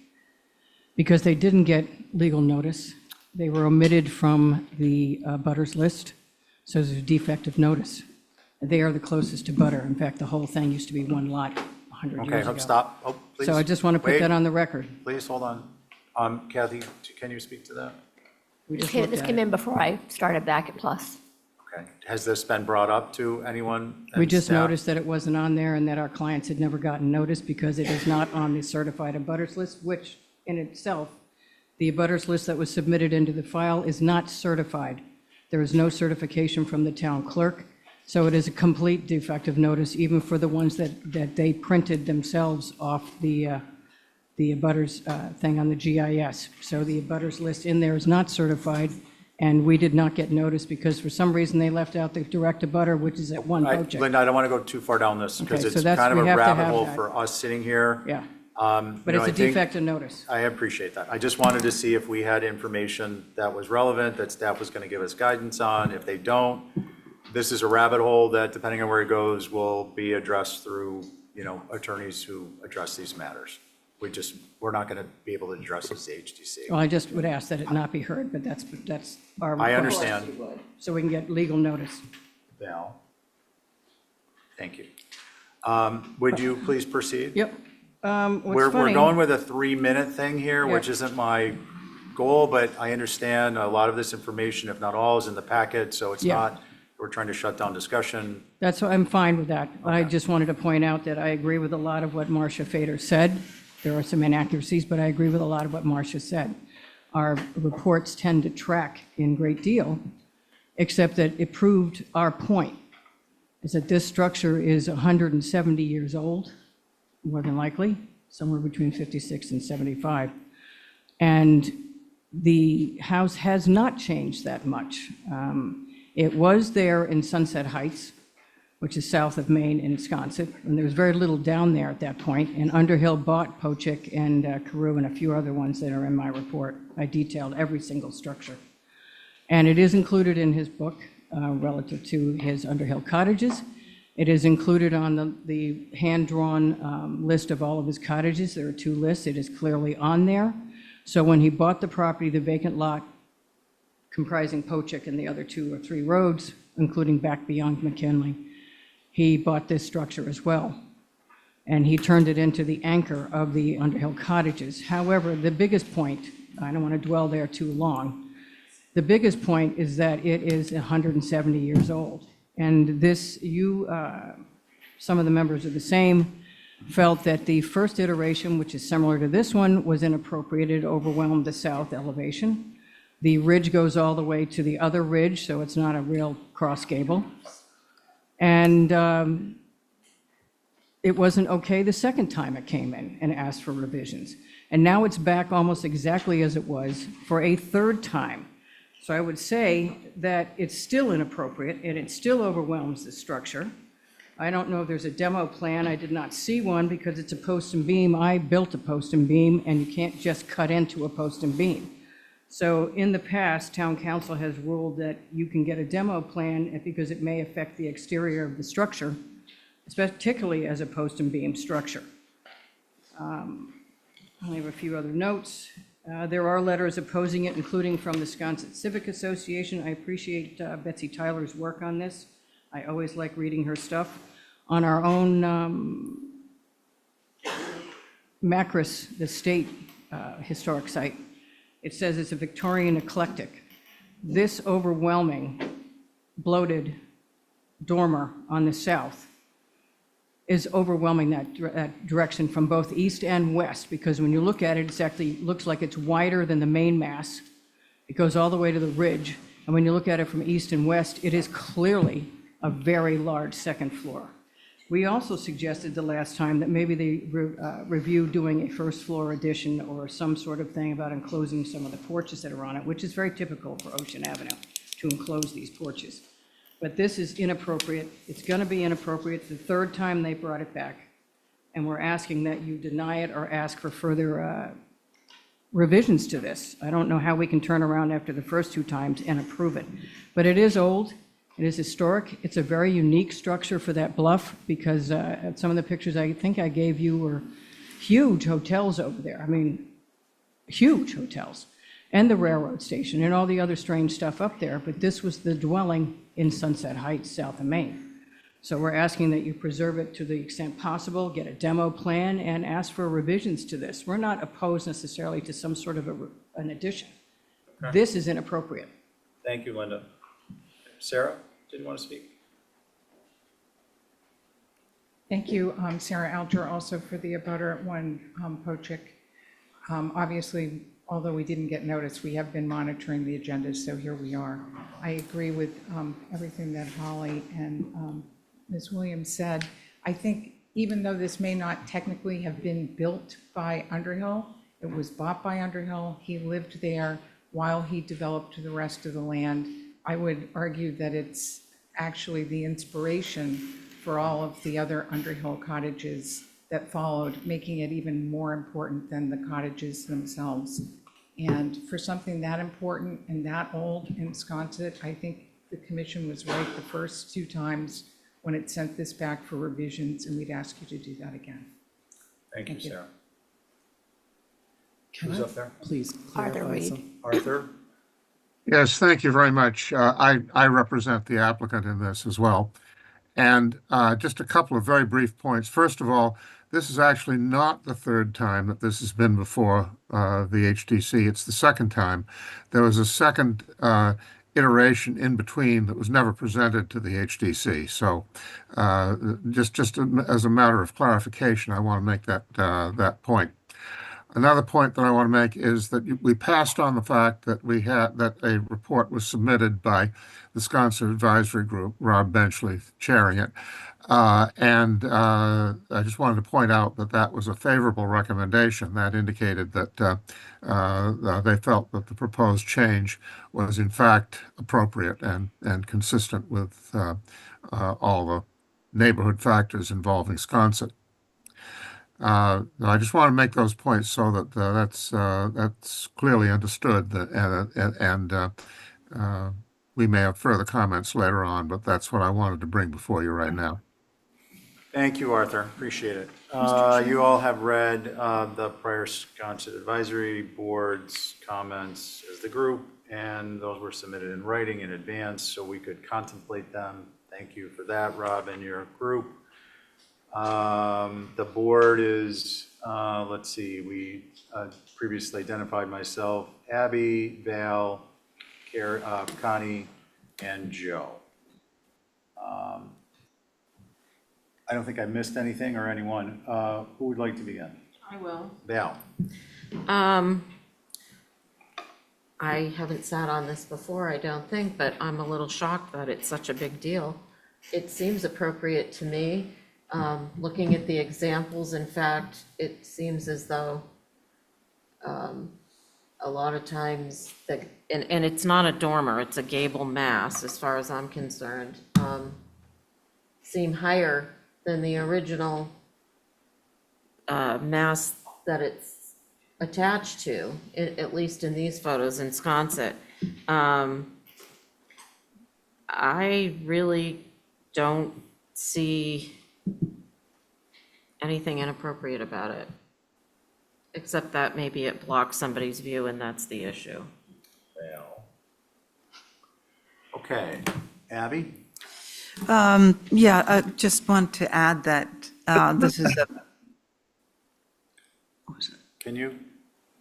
Because they didn't get legal notice, they were omitted from the abutters list, so there's a defective notice. They are the closest to butter. In fact, the whole thing used to be one lot 100 Okay, years ago. stop. Oh, please. So I just want to put Wait. that on the record. Please, hold on. Kathy, can you speak to that? We just This looked at came it. in before I started back at Plus. Okay. Has this been brought up to anyone? We and just staff? noticed that it wasn't on there and that our clients had never gotten notice because it is not on the certified abutters list, which in itself, the abutters list that was submitted into the file is not certified. There is no certification from the town clerk, so it is a complete defective notice, even for the ones that they printed themselves off the abutters thing on the GIS. So the abutters list in there is not certified, and we did not get notice because for some reason they left out the direct abutter, which is at 1 Pochik. Linda, I don't want to go too far down this because Okay, it's so that's- kind of we a have to rabbit have hole that. for us sitting here. Yeah, You but know, it's I a think- defective notice. I appreciate that. I just wanted to see if we had information that was relevant, that staff was going to give us guidance on. If they don't, this is a rabbit hole that, depending on where it goes, will be addressed through, attorneys who address these matters. We're not going to be able to address this HDC. Well, I just would ask that it not be heard, but that's our request. I understand, So we can get legal notice. Val. Thank you. Would you please proceed? Yep. What's We're funny, going with a 3-minute thing here, Yeah. which isn't my goal, but I understand a lot of this information, if not all, is in the packet, so it's Yeah. not, we're trying to shut down discussion. that's, I'm fine with that. I Okay. just wanted to point out that I agree with a lot of what Marcia Fader said. There are some inaccuracies, but I agree with a lot of what Marcia said. Our reports tend to track in great deal, except that it proved our point, is that this structure is 170 years old, more than likely, somewhere between 56 and 75. And the house has not changed that much. It was there in Sunset Heights, which is south of Maine in Wisconsin, and there was very little down there at that point. And Underhill bought Pochik and Carew and a few other ones that are in my report. I detailed every single structure. And it is included in his book relative to his Underhill cottages. It is included on the hand-drawn list of all of his cottages. There are 2 lists. It is clearly on there. So when he bought the property, the vacant lot comprising Pochik and the other 2 or 3 roads, including back beyond McKinley, he bought this structure as well. And he turned it into the anchor of the Underhill cottages. However, the biggest point, I don't want to dwell there too long, the biggest point is that it is 170 years old. And this, some of the members are the same, felt that the first iteration, which is similar to this one, was inappropriate. It overwhelmed the south elevation. The ridge goes all the way to the other ridge, so it's not a real cross gable. And it wasn't okay the second time it came in and asked for revisions. And now it's back almost exactly as it was for a third time. So I would say that it's still inappropriate and it still overwhelms the structure. I don't know if there's a demo plan. I did not see one because it's a post and beam. I built a post and beam and you can't just cut into a post and beam. So in the past, town council has ruled that you can get a demo plan because it may affect the exterior of the structure, particularly as a post and beam structure. I have a few other notes. There are letters opposing it, including from the Wisconsin Civic Association. I appreciate Betsy Tyler's work on this. I always like reading her stuff. On our own Macris, the state historic site, it says it's a Victorian eclectic. This overwhelming bloated dormer on the south is overwhelming that direction from both east and west, because when you look at it, it actually looks like it's wider than the main mass. It goes all the way to the ridge, and when you look at it from east and west, it is clearly a very large second floor. We also suggested the last time that maybe they review doing a first floor addition or some sort of thing about enclosing some of the porches that are on it, which is very typical for Ocean Avenue. to enclose these porches. But this is inappropriate. It's going to be inappropriate the third time they brought it back. And we're asking that you deny it or ask for further revisions to this. I don't know how we can turn around after the first two times and approve it. But it is old, it is historic, it's a very unique structure for that bluff, because some of the pictures I think I gave you were huge hotels over there. I mean, huge hotels, and the railroad station, and all the other strange stuff up there, but this was the dwelling in Sunset Heights, south of Maine. So we're asking that you preserve it to the extent possible, get a demo plan, and ask for revisions to this. We're not opposed necessarily to some sort of an addition. This is inappropriate. Thank you, Linda. Sarah, did you want to speak? Thank you, Sarah Alger, also for the abutter at 1 Pochick. Obviously, although we didn't get notice, we have been monitoring the agendas, so here we are. I agree with everything that Holly and Ms. Williams said. I think even though this may not technically have been built by Underhill, it was bought by Underhill. He lived there while he developed the rest of the land. I would argue that it's actually the inspiration for all of the other Underhill cottages that followed, making it even more important than the cottages themselves. And for something that important and that old in Sconset, I think the commission was right the first two times when it sent this back for revisions, and we'd ask you to do that again. Thank you, Sarah. Can Who's I up there? please Arthur clarify Reed. some? Arthur? Yes, thank you very much. I represent the applicant in this as well. And just a couple of very brief points. First of all, this is actually not the third time that this has been before the HDC. It's the second time. There was a second iteration in between that was never presented to the HDC. So just as a matter of clarification, I want to make that point. Another point that I want to make is that we passed on the fact that that a report was submitted by the Sconset Advisory Group, Rob Benchley chairing it. And I just wanted to point out that that was a favorable recommendation. That indicated that they felt that the proposed change was in fact appropriate and consistent with all the neighborhood factors involving Sconset. I just want to make those points so that that's clearly understood, and we may have further comments later on, but that's what I wanted to bring before you right now. Thank you, Arthur. Appreciate it. You all have read the prior Sconset Advisory Board's comments as the group, and those were submitted in writing in advance so we could contemplate them. Thank you for that, Rob, and your group. The board is, let's see, we previously identified myself, Abby, Val, Connie, and Joe. I don't think I missed anything or anyone. Who would like to begin? I will. Val. I haven't sat on this before, I don't think, but I'm a little shocked that it's such a big deal. It seems appropriate to me. Looking at the examples, in fact, it seems as though a lot of times, and it's not a dormer, it's a gable mass, as far as I'm concerned, seem higher than the original mass that it's attached to, at least in these photos in Sconset. I really don't see anything inappropriate about it, except that maybe it blocks somebody's view and that's the issue. Val. Okay. Abby? Yeah, I just want to add that this is a, what was it?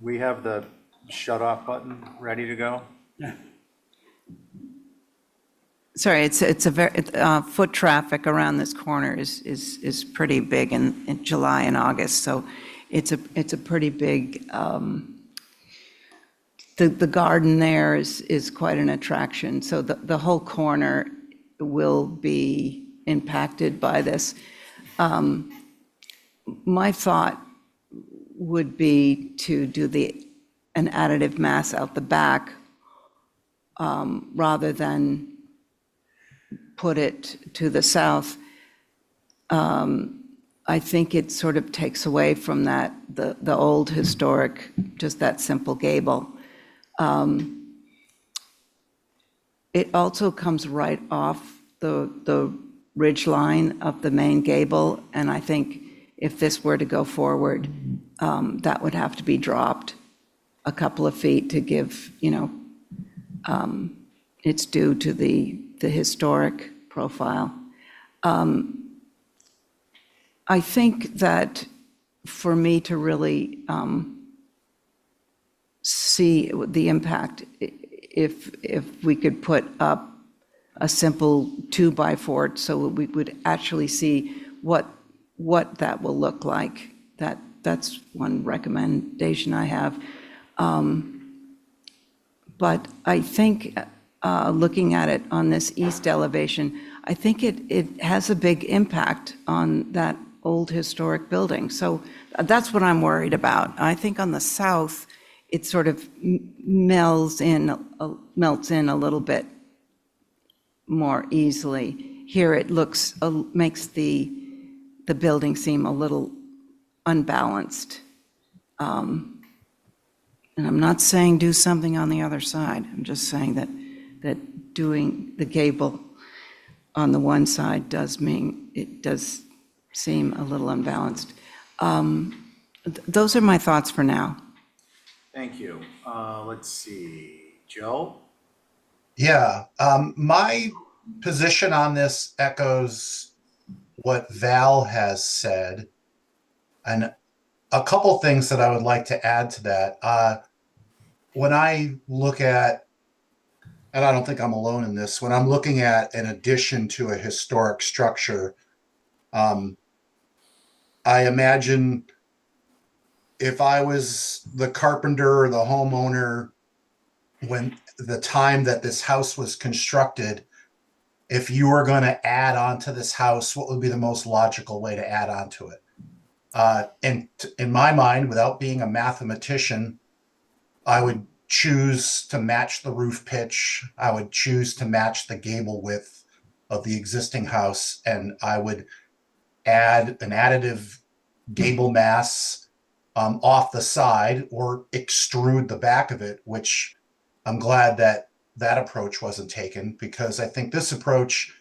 We have the shut off button ready to go? Sorry, it's a very, foot traffic around this corner is pretty big in July and August, so it's a pretty big, the garden there is quite an attraction, so the whole corner will be impacted by this. My thought would be to do an additive mass out the back, rather than put it to the south, I think it sort of takes away from that, the old historic, just that simple gable. It also comes right off the ridge line of the main gable, and I think if this were to go forward, that would have to be dropped a couple of feet to give, its due to the historic profile. I think that for me to really see the impact, if we could put up a simple 2x4, so we would actually see what that will look like. That's one recommendation I have. But I think, looking at it on this east elevation, I think it has a big impact on that old historic building. So that's what I'm worried about. I think on the south, it sort of melts in a little bit more easily. Here it makes the building seem a little unbalanced. And I'm not saying do something on the other side. I'm just saying that doing the gable on the one side does seem a little unbalanced. Those are my thoughts for now. Thank you. Let's see, Joe? Yeah, my position on this echoes what Val has said, and a couple things that I would like to add to that. When I look at, and I don't think I'm alone in this, when I'm looking at an addition to a historic structure, I imagine if I was the carpenter or the homeowner when the time that this house was constructed, if you were going to add on to this house, what would be the most logical way to add on to it? And in my mind, without being a mathematician, I would choose to match the roof pitch. I would choose to match the gable width of the existing house, and I would add an additive gable mass off the side or extrude the back of it, which I'm glad that approach wasn't taken, because I think this approach,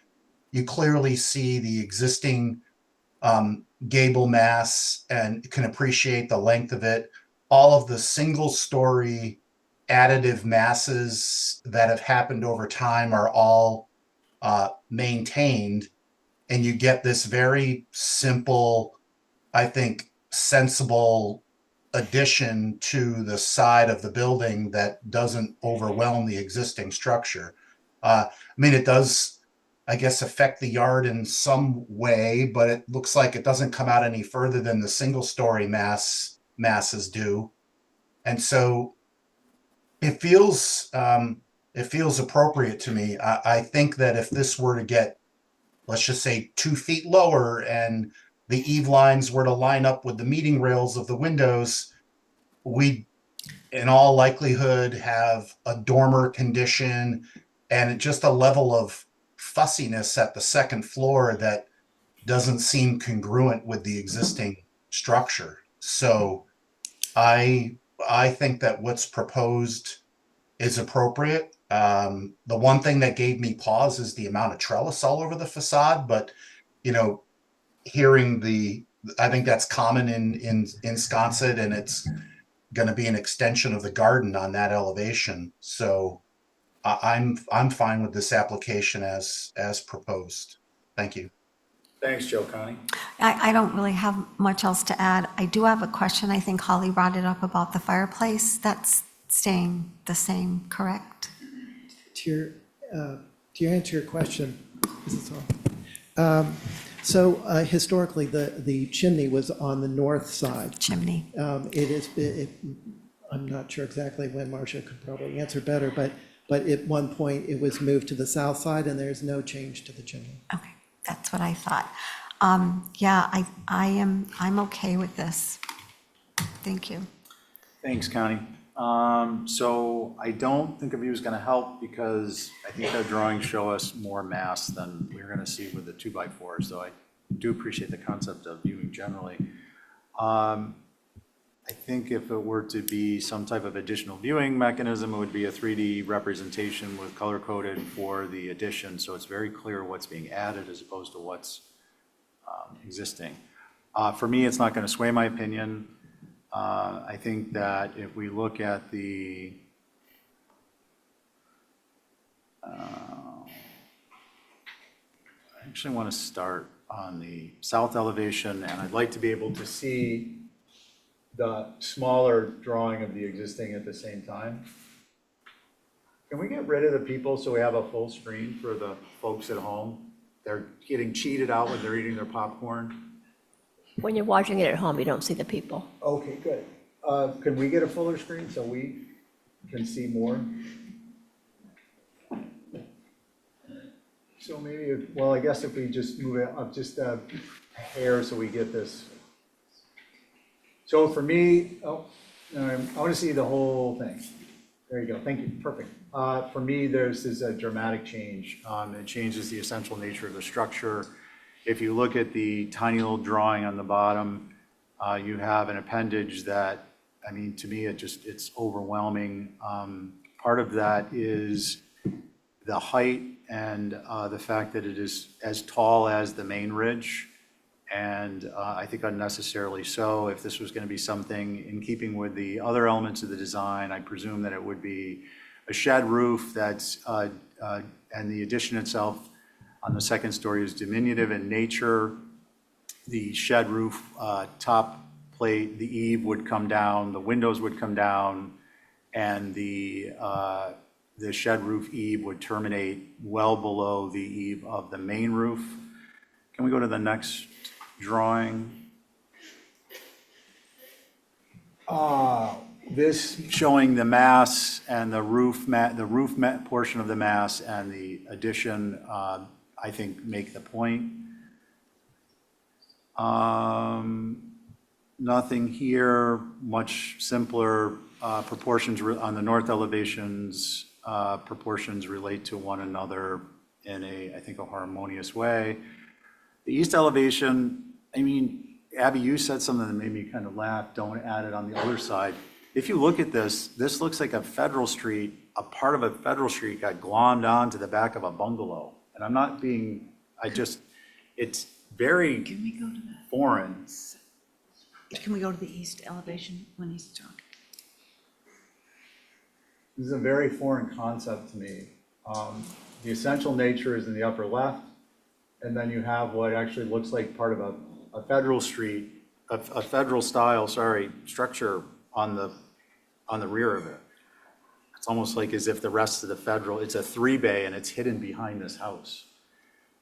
you clearly see the existing gable mass and can appreciate the length of it. All of the single story additive masses that have happened over time are all maintained, and you get this very simple, I think, sensible addition to the side of the building that doesn't overwhelm the existing structure. I mean, it does, I guess, affect the yard in some way, but it looks like it doesn't come out any further than the single story masses do. And so it feels appropriate to me. I think that if this were to get, let's just say, 2 feet lower and the eave lines were to line up with the meeting rails of the windows, we in all likelihood have a dormer condition and just a level of fussiness at the second floor that doesn't seem congruent with the existing structure. So I think that what's proposed is appropriate. The one thing that gave me pause is the amount of trellis all over the facade, but hearing I think that's common in Sconset, and it's going to be an extension of the garden on that elevation. So I'm fine with this application as proposed. Thank you. Thanks, Joe. Connie? I don't really have much else to add. I do have a question. I think Holly brought it up about the fireplace. That's staying the same, correct? To answer your question, is this on? So historically, the chimney was on the north side. Chimney. I'm not sure exactly when, Marcia could probably answer better, but at one point it was moved to the south side and there's no change to the chimney. Okay, that's what I thought. Yeah, I'm okay with this. Thank you. Thanks, Connie. So I don't think a view is going to help because I think our drawings show us more mass than we're going to see with the 2x4. So I do appreciate the concept of viewing generally. I think if it were to be some type of additional viewing mechanism, it would be a 3D representation with color coded for the addition. So it's very clear what's being added as opposed to what's existing. For me, it's not going to sway my opinion. I think that if we look at the I actually want to start on the south elevation, and I'd like to be able to see the smaller drawing of the existing at the same time. Can we get rid of the people so we have a full screen for the folks at home? They're getting cheated out when they're eating their popcorn. When you're watching it at home, you don't see the people. Okay, good. Can we get a fuller screen so we can see more? So maybe, well, I guess if we just move it up just a hair so we get this. So for me, I want to see the whole thing. There you go. Thank you. Perfect. For me, this is a dramatic change. It changes the essential nature of the structure. If you look at the tiny little drawing on the bottom, you have an appendage that, I mean, to me, it's overwhelming. Part of that is the height and the fact that it is as tall as the main ridge, and I think unnecessarily so. If this was going to be something in keeping with the other elements of the design, I presume that it would be a shed roof that's, and the addition itself on the second story is diminutive in nature. The shed roof top plate, the eave would come down, the windows would come down, and the shed roof eave would terminate well below the eave of the main roof. Can we go to the next drawing? This showing the mass and the roof portion of the mass and the addition, I think make the point. Nothing here, much simpler proportions on the north elevations. Proportions relate to one another in I think, a harmonious way. The east elevation, I mean, Abby, you said something that made me kind of laugh. Don't add it on the other side. If you look at this looks like a Federal Street, a part of a Federal Street got glommed onto the back of a bungalow. And I'm not being, it's very Can we go to the, foreign. can we go to the east elevation when he's talking? This is a very foreign concept to me. The essential nature is in the upper left, and then you have what actually looks like part of a Federal Street, a Federal style, structure on the rear of it. It's almost like as if the rest of the Federal, it's a 3-bay and it's hidden behind this house.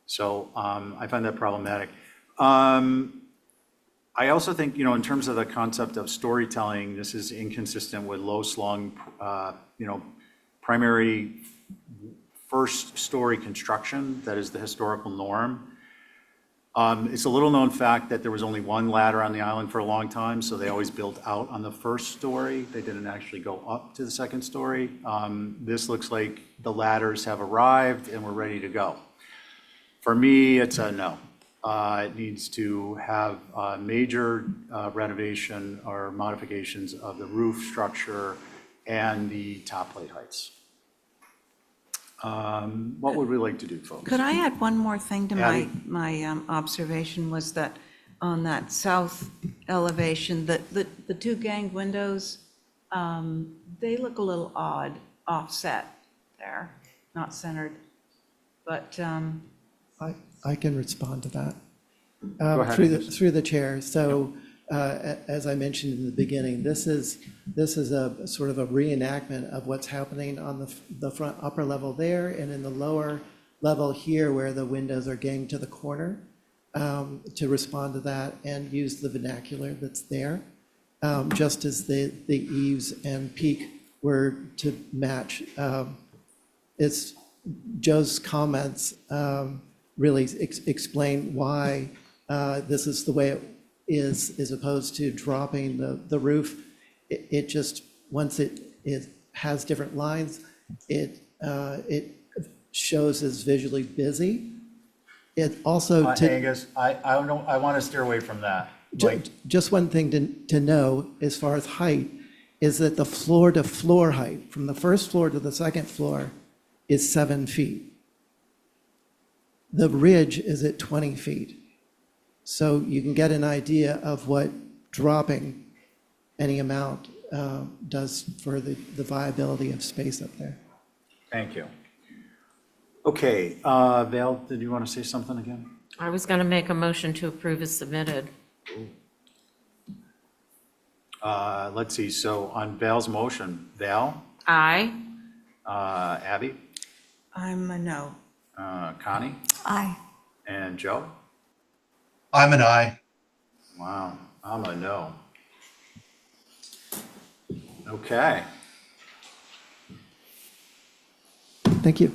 So I find that problematic. I also think, in terms of the concept of storytelling, this is inconsistent with low-slung, primary first story construction that is the historical norm. It's a little known fact that there was only one ladder on the island for a long time, so they always built out on the first story. They didn't actually go up to the second story. This looks like the ladders have arrived and we're ready to go. For me, it's a no. It needs to have major renovation or modifications of the roof structure and the top plate heights. What would we like to do, folks? Could I add one more thing to Addie? my observation was that on that south elevation, the two ganged windows, they look a little odd, offset there, not centered. But I can respond to that. Go ahead. Through the chair. So as I mentioned in the beginning, this is a sort of a reenactment of what's happening on the front upper level there and in the lower level here where the windows are ganged to the corner, to respond to that and use the vernacular that's there, just as the eaves and peak were to match. It's Joe's comments really explain why this is the way it is, as opposed to dropping the roof. It just once it has different lines, it shows as visually busy. It also, Angus, I don't know, I want to steer away from that. Like, just one thing to know as far as height is that the floor to floor height from the first floor to the second floor is 7 feet. The ridge is at 20 feet. So you can get an idea of what dropping any amount does for the viability of space up there. thank you. Okay, Val, did you want to say something again? I was going to make a motion to approve as submitted. Let's see, so on Val's motion, Val, Aye. Abby, I'm a no. Connie, Aye. and Joe? I'm an I. Wow, I'm a no. Okay, Thank you.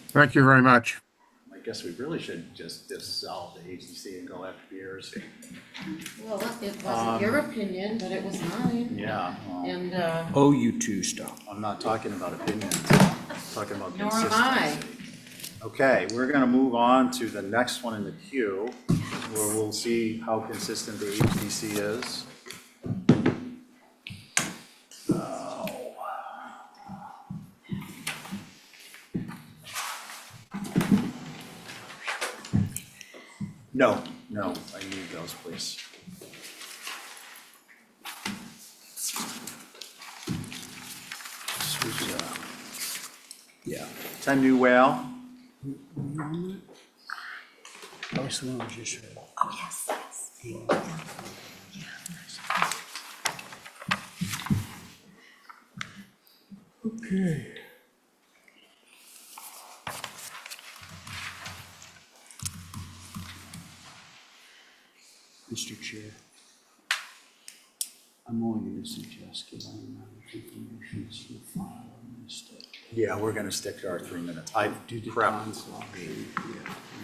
Thank you very much. I guess we really should just dissolve the agency and go after beers. Well, it wasn't your opinion, but it was mine. Yeah, well, And Oh, you two stop. I'm not talking about opinions, I'm talking about nor am I. consistency. Okay, we're gonna move on to the next one in the queue, where we'll see how consistent the HDC is. No, no, I need those, please. This was, Yeah. 10 New Whale. That was the one we just heard. Oh, yes, yes. Okay. Mr. Chair, I'm only going to suggest giving conditions to file on this day. Yeah, we're gonna stick to our 3 minutes. I Do the prepped consult. Yeah,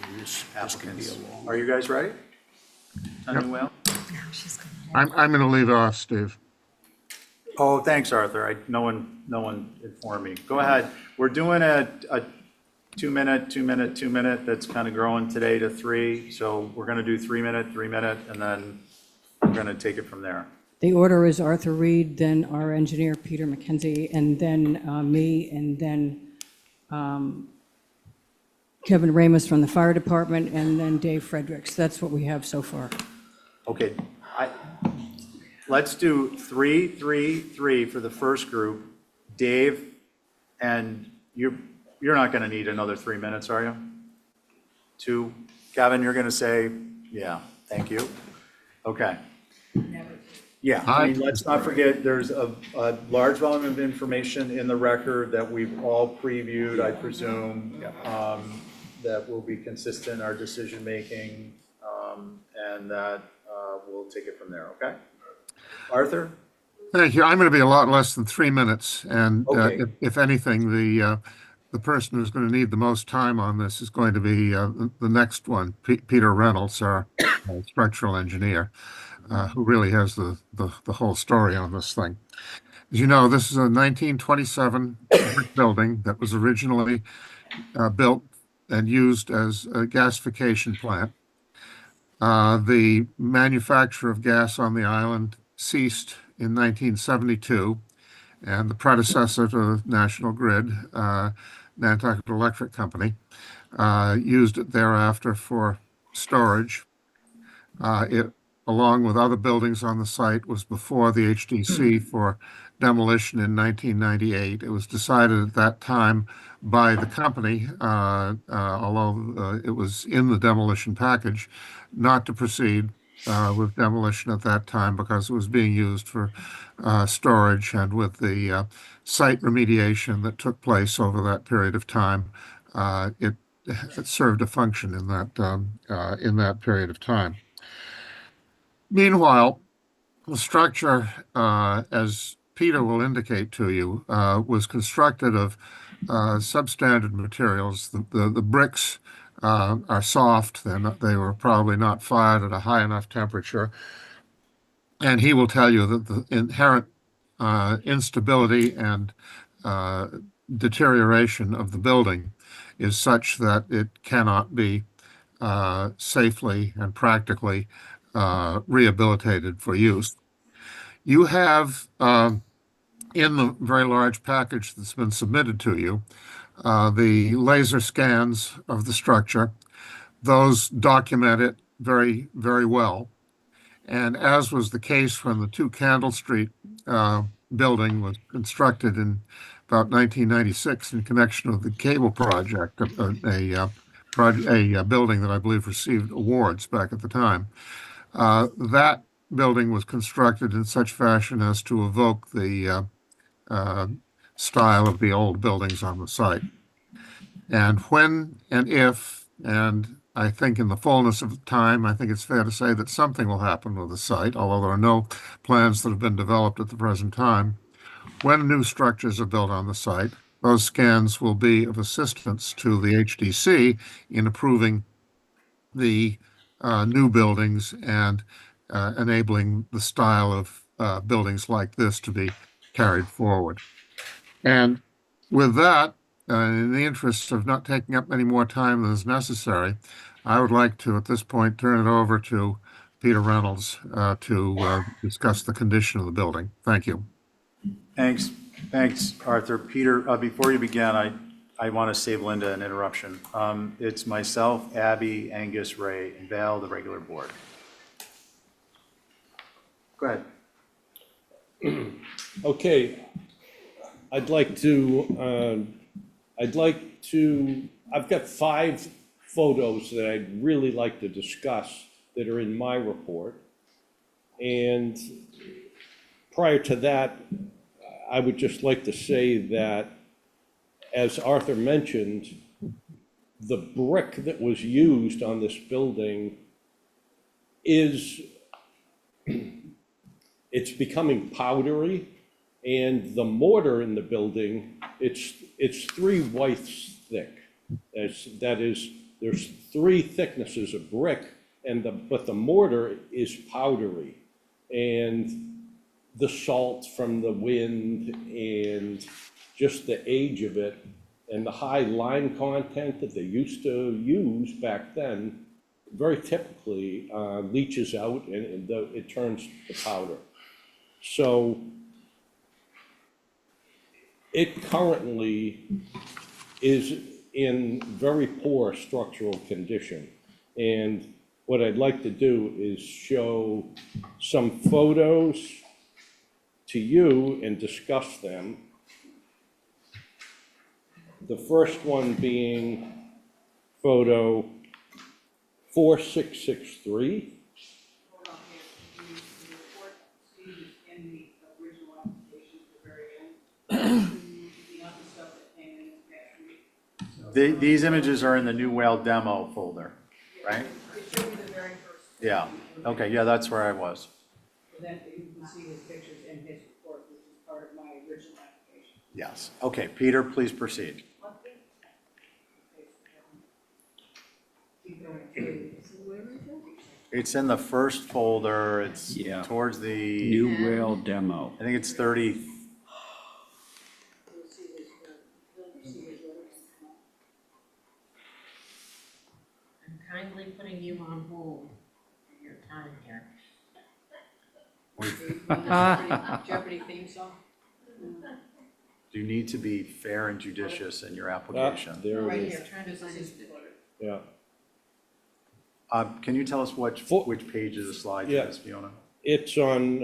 I mean, this could be applicants. a long. Are you guys ready? 10 New Whale? Now she's gonna. I'm going to leave off, Steve. Oh, thanks, Arthur. No one informed me. Go ahead. We're doing a 2 minute, 2 minute, 2 minute. That's kind of growing today to 3. So we're gonna do 3 minute, 3 minute, and then we're gonna take it from there. The order is Arthur Reed, then our engineer, Peter McKenzie, and then me, and then Kevin Ramos from the fire department, and then Dave Fredericks. That's what we have so far. Okay, let's do 3, 3, 3 for the first group. Dave, and you're not gonna need another 3 minutes, are you? 2. Kevin, you're gonna say, yeah, thank you. Okay. Yeah, I mean, let's not forget, there's a large volume of information in the record that we've all previewed, I presume, that will be consistent in our decision-making, and that we'll take it from there, okay? Arthur? Thank you. I'm going to be a lot less than 3 minutes, and Okay. if anything, the person who's going to need the most time on this is going to be the next one, Peter Reynolds, our structural engineer, who really has the whole story on this thing. As you know, this is a 1927 brick building that was originally built and used as a gasification plant. The manufacture of gas on the island ceased in 1972, and the predecessor to National Grid, Nantucket Electric Company, used it thereafter for storage. It, along with other buildings on the site, was before the HDC for demolition in 1998. It was decided at that time by the company, although it was in the demolition package, not to proceed with demolition at that time because it was being used for storage, and with the site remediation that took place over that period of time, it served a function in that period of time. Meanwhile, the structure, as Peter will indicate to you, was constructed of substandard materials. The bricks are soft. They were probably not fired at a high enough temperature. And he will tell you that the inherent instability and deterioration of the building is such that it cannot be safely and practically rehabilitated for use. You have, in the very large package that's been submitted to you, the laser scans of the structure. Those document it very, very well. And as was the case when the 2 Candle Street building was constructed in about 1996 in connection with the cable project, a building that I believe received awards back at the time. That building was constructed in such fashion as to evoke the style of the old buildings on the site. And when and if, and I think in the fullness of time, I think it's fair to say that something will happen with the site, although there are no plans that have been developed at the present time. When new structures are built on the site, those scans will be of assistance to the HDC in approving the new buildings and enabling the style of buildings like this to be carried forward. And with that, in the interest of not taking up any more time than is necessary, I would like to, at this point, turn it over to Peter Reynolds to discuss the condition of the building. Thank you. Thanks, Arthur. Peter, before you begin, I want to save Linda an interruption. It's myself, Abby, Angus, Ray, and Val, the regular board. Go ahead. Okay, I've got 5 photos that I'd really like to discuss that are in my report. And prior to that, I would just like to say that, as Arthur mentioned, the brick that was used on this building it's becoming powdery. And the mortar in the building, it's 3 weights thick. That is, there's 3 thicknesses of brick, but the mortar is powdery. And the salt from the wind and just the age of it and the high lime content that they used to use back then, very typically leaches out and it turns to powder. So it currently is in very poor structural condition. And what I'd like to do is show some photos to you and discuss them. The first one being photo 4663. These images are in the New Whale demo folder, right? It should be the very first. Yeah, okay, yeah, that's where I was. Then you can see his pictures in his report, which is part of my original application. Yes, okay, Peter, please proceed. It's in the first folder, it's towards the. New Whale demo. I think it's 30. I'm kindly putting you on hold for your time here. Jeopardy theme song? You need to be fair and judicious in your application. There Right it here, is. trying to find his picture. Yeah. Can you tell us which page of the slide Yeah. it is, Fiona? It's on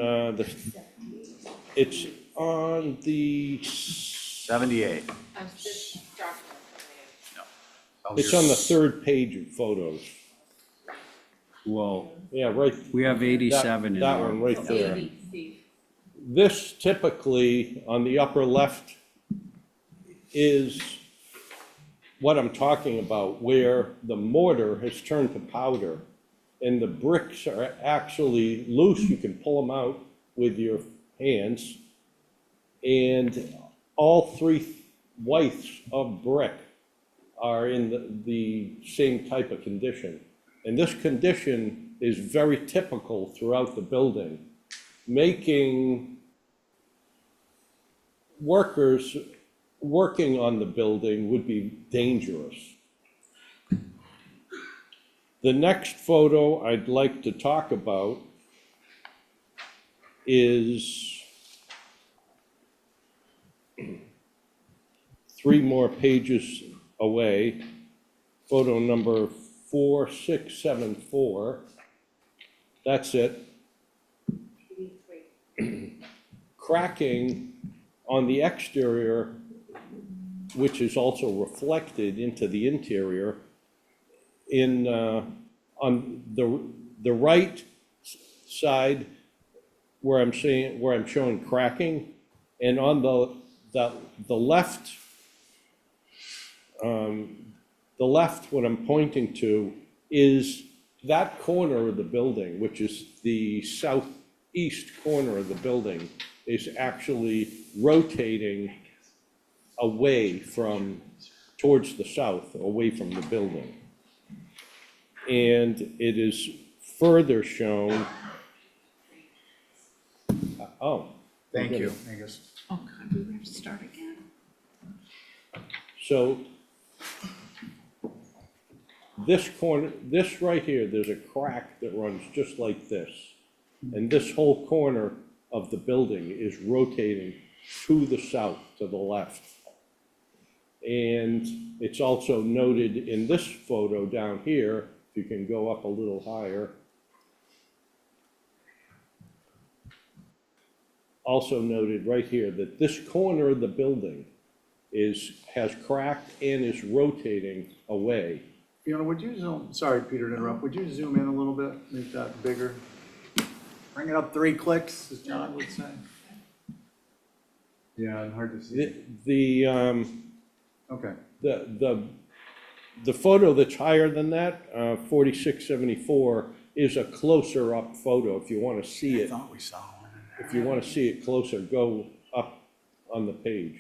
the 78. No. It's on the 3rd page of photos. Well, Yeah, right. we have 87 in That our. one right there. This typically, on the upper left, is what I'm talking about, where the mortar has turned to powder and the bricks are actually loose. You can pull them out with your hands. And all 3 weights of brick are in the same type of condition. And this condition is very typical throughout the building, making workers working on the building would be dangerous. The next photo I'd like to talk about is 3 more pages away, photo number 4674. That's it. Cracking on the exterior, which is also reflected into the interior, on the right side where I'm showing cracking, and on the left, what I'm pointing to is that corner of the building, which is the southeast corner of the building, is actually rotating away towards the south, away from the building. And it is further shown, Thank you, Angus. Oh, God, we have to start again. So this corner, this right here, there's a crack that runs just like this. And this whole corner of the building is rotating to the south, to the left. And it's also noted in this photo down here, if you can go up a little higher. Also noted right here that this corner of the building has cracked and is rotating away. Fiona, would you zoom, sorry, Peter, to interrupt, would you zoom in a little bit, make that bigger? Bring it up 3 clicks, as John would say. Yeah, and hard to see. Okay. The photo that's higher than that, 4674, is a closer up photo. If you want to see it, I thought we saw one in there. if you want to see it closer, go up on the page.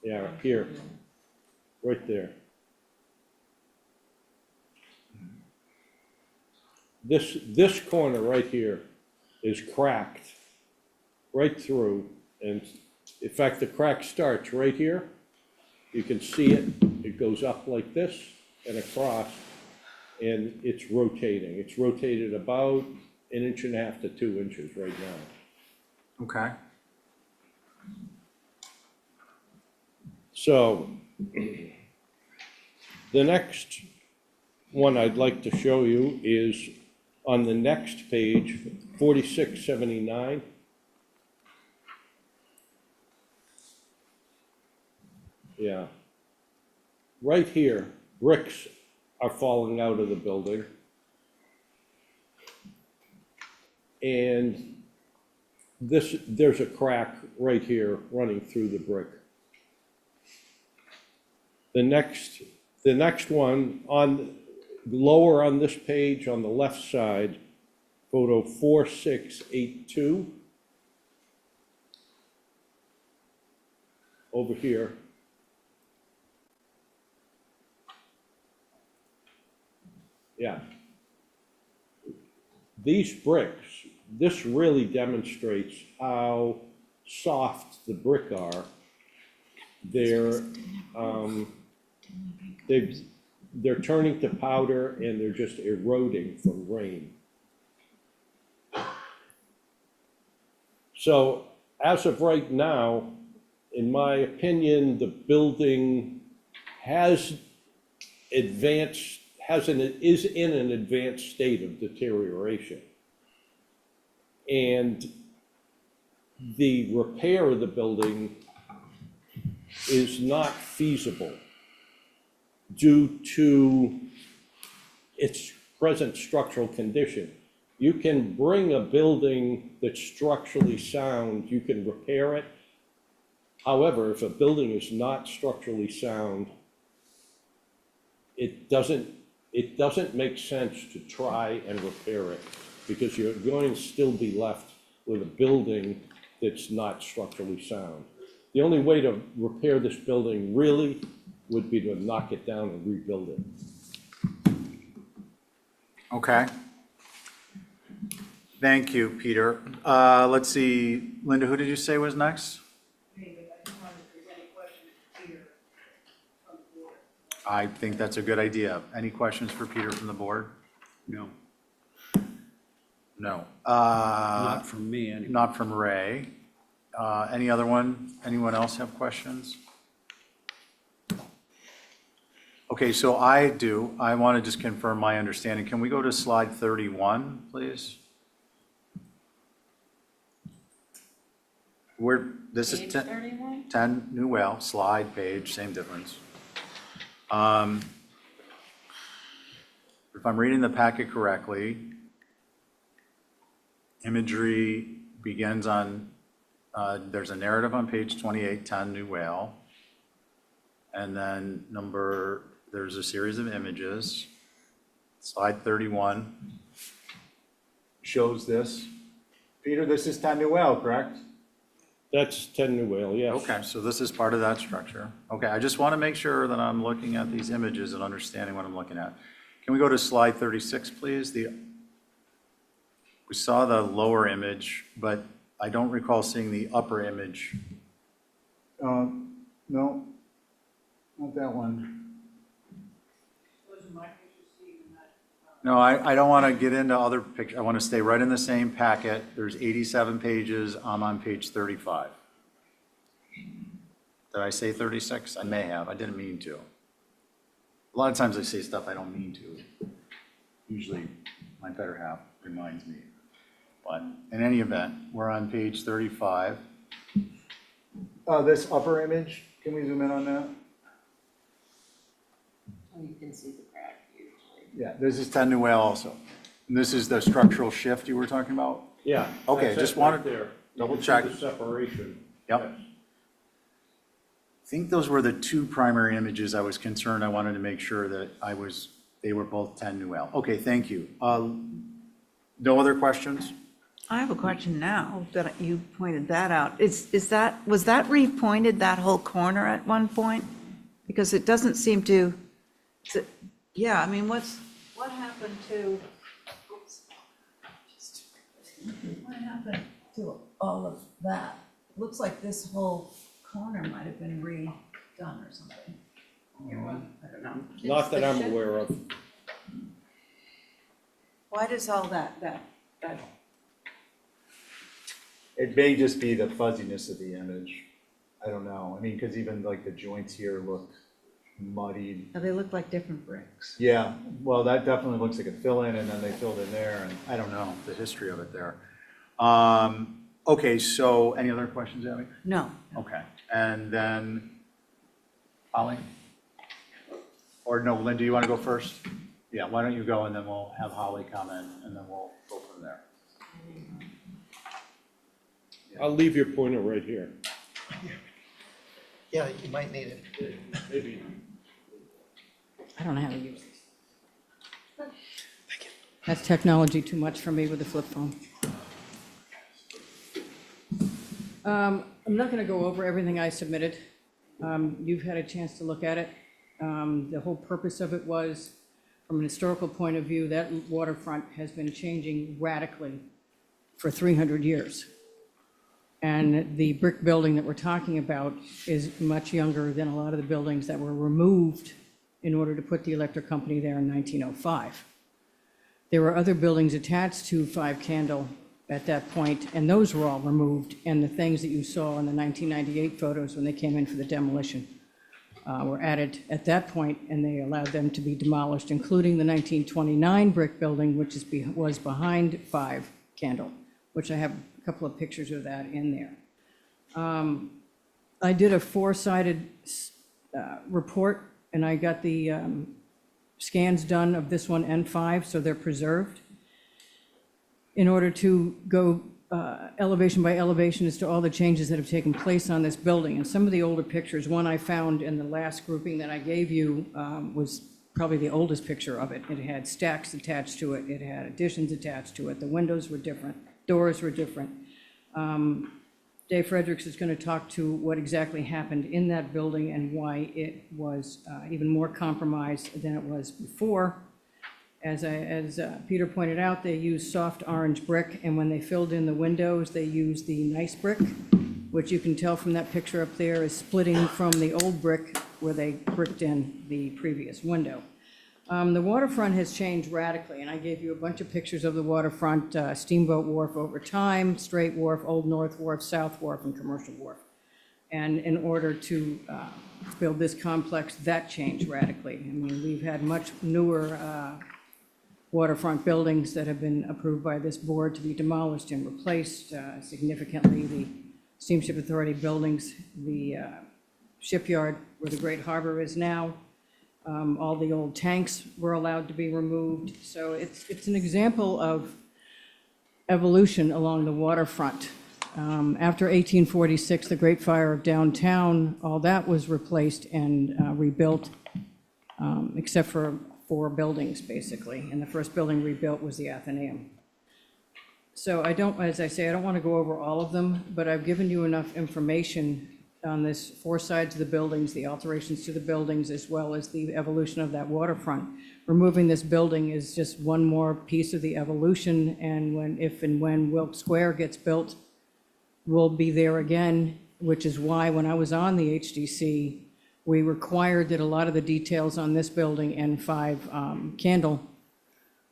Yeah, here, right there. This corner right here is cracked right through, and in fact, the crack starts right here. You can see it. It goes up like this and across, and it's rotating. It's rotated about 1.5 to 2 inches right now. Okay. So the next one I'd like to show you is on the next page, 4679. Yeah. Right here, bricks are falling out of the building. And there's a crack right here running through the brick. The next one lower on this page on the left side, photo 4682. Over here. Yeah. These bricks, this really demonstrates how soft the brick are. They're turning to powder and they're just eroding from rain. So as of right now, in my opinion, the building is in an advanced state of deterioration. And the repair of the building is not feasible due to its present structural condition. You can bring a building that's structurally sound, you can repair it. However, if a building is not structurally sound, it doesn't make sense to try and repair it, because you're going to still be left with a building that's not structurally sound. The only way to repair this building really would be to knock it down and rebuild it. Okay. Thank you, Peter. Let's see, Linda, who did you say was next? I think that's a good idea. Any questions for Peter from the board? No, No. not from me, anyway. Not from Ray. Any other one? Anyone else have questions? Okay, so I do. I want to just confirm my understanding. Can we go to slide 31, please? This is 10 New Well, slide page, same difference. If I'm reading the packet correctly, imagery begins on, there's a narrative on page 28, 10 New Whale. And then there's a series of images. Slide 31 shows this. Peter, this is 10 New Whale, correct? That's 10 New Whale, yes. Okay, so this is part of that structure. Okay, I just want to make sure that I'm looking at these images and understanding what I'm looking at. Can we go to slide 36, please? We saw the lower image, but I don't recall seeing the upper image. No, not that one. No, I don't want to get into other pictures. I want to stay right in the same packet. There's 87 pages. I'm on page 35. Did I say 36? I may have. I didn't mean to. A lot of times I say stuff I don't mean to. Usually my better half reminds me. But in any event, we're on page 35. This upper image, can we zoom in on that? You can see the crack usually. Yeah, this is 10 New Whale also. And this is the structural shift you were talking about? Yeah. Okay, that's just it wanted right there. You double can see check. the separation. Yep. Yes. I think those were the two primary images I was concerned. I wanted to make sure that they were both 10 New Whale. Okay, thank you. No other questions? I have a question now that you pointed that out. Was that repointed, that whole corner at one point? Because it doesn't seem to, yeah, I mean, what happened to, what happened to all of that? Looks like this whole corner might have been redone or something. I don't know. Not that I'm aware of. Why does all that It may just be the fuzziness of the image. I don't know. I mean, because even like the joints here look muddied. they look like different bricks? Yeah, well, that definitely looks like a fill-in, and then they filled in there, and I don't know the history of it there. Okay, so any other questions, Abby? No. Okay, and then Holly? Or no, Lynn, do you want to go first? Yeah, why don't you go, and then we'll have Holly comment, and then we'll go from there. I'll leave your pointer right here. Yeah, you might need it. Maybe. I don't know how to use this. That's technology too much for me with the flip phone. I'm not going to go over everything I submitted. You've had a chance to look at it. The whole purpose of it was, from an historical point of view, that waterfront has been changing radically for 300 years. And the brick building that we're talking about is much younger than a lot of the buildings that were removed in order to put the electric company there in 1905. There were other buildings attached to Five Candle at that point, and those were all removed. And the things that you saw in the 1998 photos when they came in for the demolition were added at that point, and they allowed them to be demolished, including the 1929 brick building, which was behind Five Candle, which I have a couple of pictures of that in there. I did a four-sided report, and I got the scans done of this one and 5, so they're preserved, in order to go elevation by elevation as to all the changes that have taken place on this building. And some of the older pictures, one I found in the last grouping that I gave you was probably the oldest picture of it. It had stacks attached to it. It had additions attached to it. The windows were different. Doors were different. Dave Fredericks is going to talk to what exactly happened in that building and why it was even more compromised than it was before. As Peter pointed out, they used soft orange brick, and when they filled in the windows, they used the nice brick, which you can tell from that picture up there is splitting from the old brick where they bricked in the previous window. The waterfront has changed radically, and I gave you a bunch of pictures of the waterfront, Steamboat Wharf over time, Straight Wharf, Old North Wharf, South Wharf, and Commercial Wharf. And in order to build this complex, that changed radically. I mean, we've had much newer waterfront buildings that have been approved by this board to be demolished and replaced significantly. The Steamship Authority buildings, the shipyard where the Great Harbor is now, all the old tanks were allowed to be removed. So it's an example of evolution along the waterfront. After 1846, the Great Fire of Downtown, all that was replaced and rebuilt, except for 4 buildings, basically. And the first building rebuilt was the Athenaeum. So as I say, I don't want to go over all of them, but I've given you enough information on this 4 sides of the buildings, the alterations to the buildings, as well as the evolution of that waterfront. Removing this building is just one more piece of the evolution, and if and when Wilk Square gets built, we'll be there again, which is why when I was on the HDC, we required that a lot of the details on this building and 5 Candle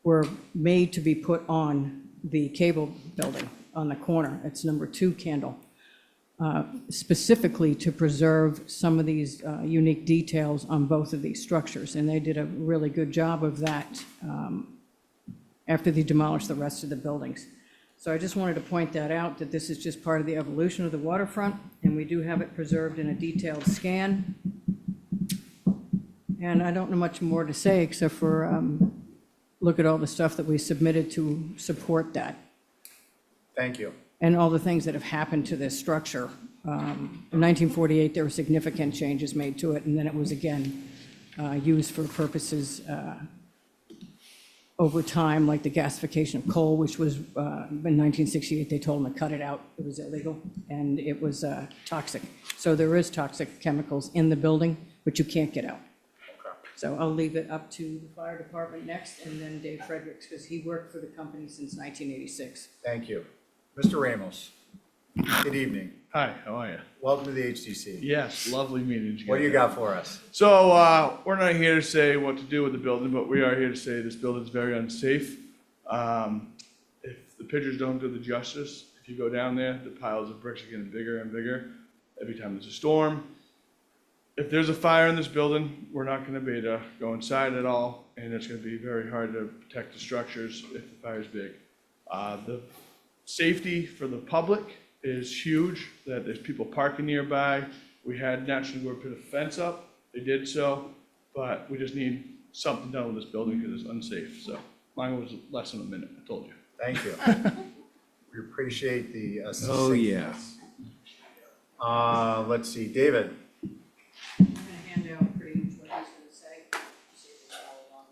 were made to be put on the cable building on the corner. It's number 2 Candle. Specifically to preserve some of these unique details on both of these structures. And they did a really good job of that after they demolished the rest of the buildings. So I just wanted to point that out, that this is just part of the evolution of the waterfront, and we do have it preserved in a detailed scan. And I don't know much more to say except for look at all the stuff that we submitted to support that. Thank you. And all the things that have happened to this structure. In 1948, there were significant changes made to it, and then it was again used for purposes over time, like the gasification of coal, which was in 1968, they told them to cut it out. It was illegal, and it was toxic. So there is toxic chemicals in the building, but you can't get out. So I'll leave it up to the fire department next, and then Dave Fredericks, because he worked for the company since 1986. Thank you. Mr. Ramos, good evening. Hi, how are you? Welcome to the HDC. Yes, lovely meeting you. What do you got for us? So, we're not here to say what to do with the building, but we are here to say this building's very unsafe. If the pictures don't do the justice, if you go down there, the piles of bricks are getting bigger and bigger every time there's a storm. If there's a fire in this building, we're not gonna be able to go inside at all, and it's gonna be very hard to protect the structures if the fire's big. The safety for the public is huge, that there's people parking nearby. We had National Guard put a fence up, they did so, but we just need something done with this building because it's unsafe, so mine was less than a minute, I told you. Thank you. We appreciate the Oh, yeah. Let's see, David. I'm gonna hand out pretty much what he's gonna say. See if it's all along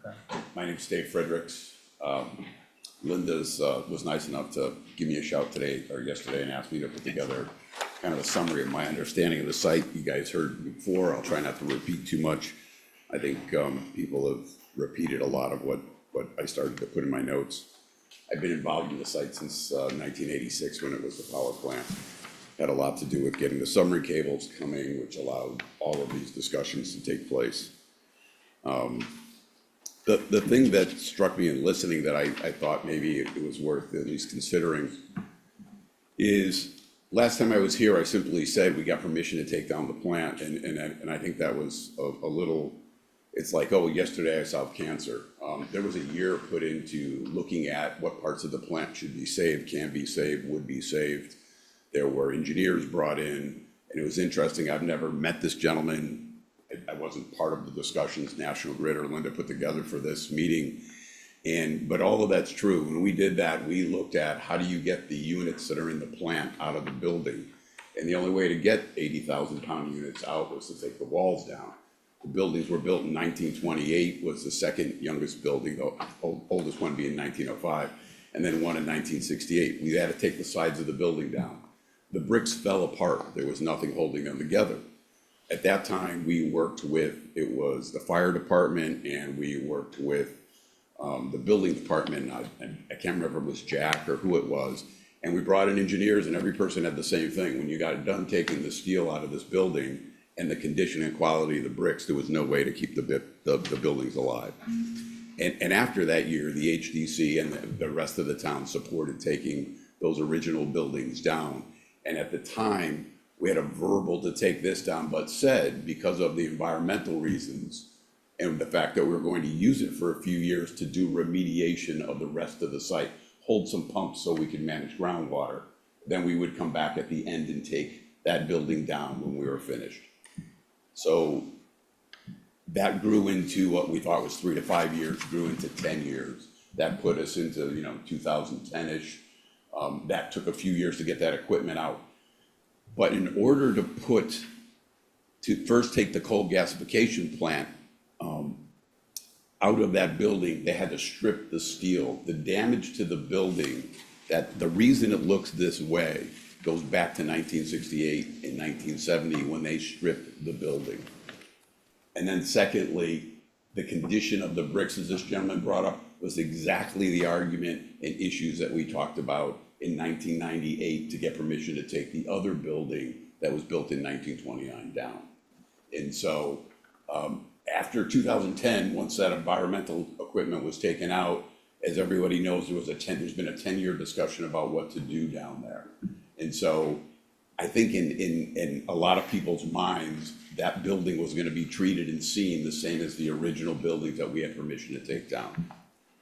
there. My name's Dave Fredericks. Linda's was nice enough to give me a shout today or yesterday and asked me to put together kind of a summary of my understanding of the site. You guys heard before. I'll try not to repeat too much. I think people have repeated a lot of what I started to put in my notes. I've been involved in the site since 1986 when it was the power plant. Had a lot to do with getting the submarine cables coming, which allowed all of these discussions to take place. The thing that struck me in listening that I thought maybe it was worth at least considering is last time I was here, I simply said we got permission to take down the plant, and I think that was a little. It's like, oh, yesterday I solved cancer. There was a year put into looking at what parts of the plant should be saved, can be saved, would be saved. There were engineers brought in, and it was interesting. I've never met this gentleman. I wasn't part of the discussions National Grid or Linda put together for this meeting. But all of that's true. When we did that, we looked at how do you get the units that are in the plant out of the building. And the only way to get 80,000 pound units out was to take the walls down. The buildings were built in 1928, was the second youngest building, the oldest one being 1905, and then one in 1968. We had to take the sides of the building down. The bricks fell apart. There was nothing holding them together. At that time, we worked with, it was the fire department, and we worked with the building department, I can't remember if it was Jack or who it was, and we brought in engineers, and every person had the same thing. When you got done taking the steel out of this building and the condition and quality of the bricks, there was no way to keep the buildings alive. And after that year, the HDC and the rest of the town supported taking those original buildings down. And at the time, we had a verbal to take this down, but said, because of the environmental reasons and the fact that we were going to use it for a few years to do remediation of the rest of the site, hold some pumps so we could manage groundwater, then we would come back at the end and take that building down when we were finished. So that grew into what we thought was 3 to 5 years, grew into 10 years. That put us into, 2010-ish. That took a few years to get that equipment out. But in order to first take the coal gasification plant out of that building, they had to strip the steel. The damage to the building, that the reason it looks this way goes back to 1968 and 1970 when they stripped the building. And then secondly, the condition of the bricks, as this gentleman brought up, was exactly the argument and issues that we talked about in 1998 to get permission to take the other building that was built in 1929 down. And so after 2010, once that environmental equipment was taken out, as everybody knows, there's been a 10-year discussion about what to do down there. And so I think in a lot of people's minds, that building was going to be treated and seen the same as the original buildings that we had permission to take down.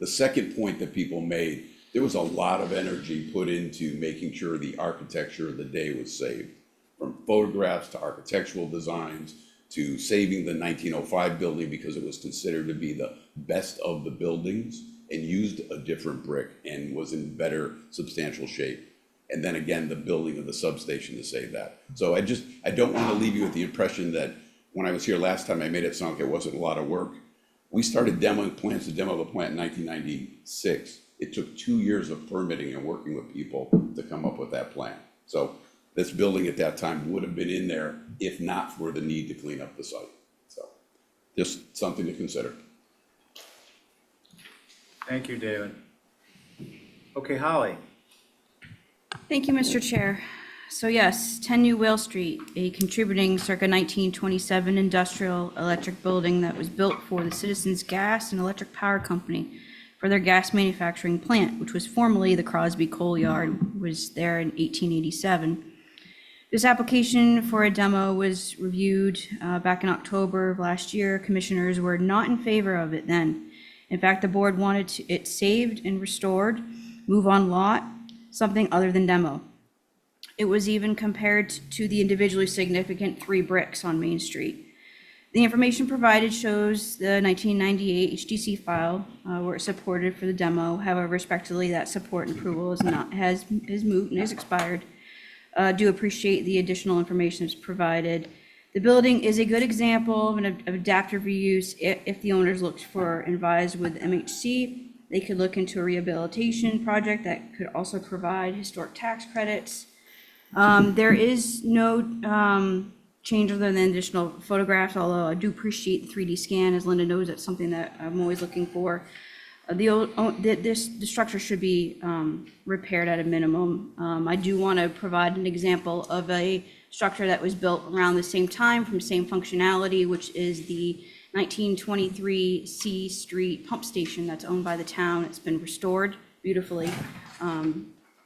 The second point that people made, there was a lot of energy put into making sure the architecture of the day was saved, from photographs to architectural designs to saving the 1905 building because it was considered to be the best of the buildings and used a different brick and was in better substantial shape. And then again, the building of the substation to save that. So I don't want to leave you with the impression that when I was here last time, I made it sound like it wasn't a lot of work. We started demoing plans to demo the plant in 1996. It took 2 years of permitting and working with people to come up with that plan. So this building at that time would have been in there if not for the need to clean up the site. So just something to consider. Thank you, David. Okay, Holly. Thank you, Mr. Chair. So yes, 10 New Whale Street, a contributing circa 1927 industrial electric building that was built for the Citizens Gas and Electric Power Company for their gas manufacturing plant, which was formerly the Crosby Coal Yard, was there in 1887. This application for a demo was reviewed back in October of last year. Commissioners were not in favor of it then. In fact, the board wanted it saved and restored, move on lot, something other than demo. It was even compared to the individually significant 3 bricks on Main Street. The information provided shows the 1998 HDC file where it supported for the demo. However, respectively, that support and approval is moot and is expired. Do appreciate the additional information that's provided. The building is a good example of an adaptive reuse. If the owners looked for and advised with MHC, they could look into a rehabilitation project that could also provide historic tax credits. There is no change other than additional photographs, although I do appreciate the 3D scan. As Linda knows, that's something that I'm always looking for. The structure should be repaired at a minimum. I do want to provide an example of a structure that was built around the same time from same functionality, which is the 1923 C Street pump station that's owned by the town. It's been restored beautifully,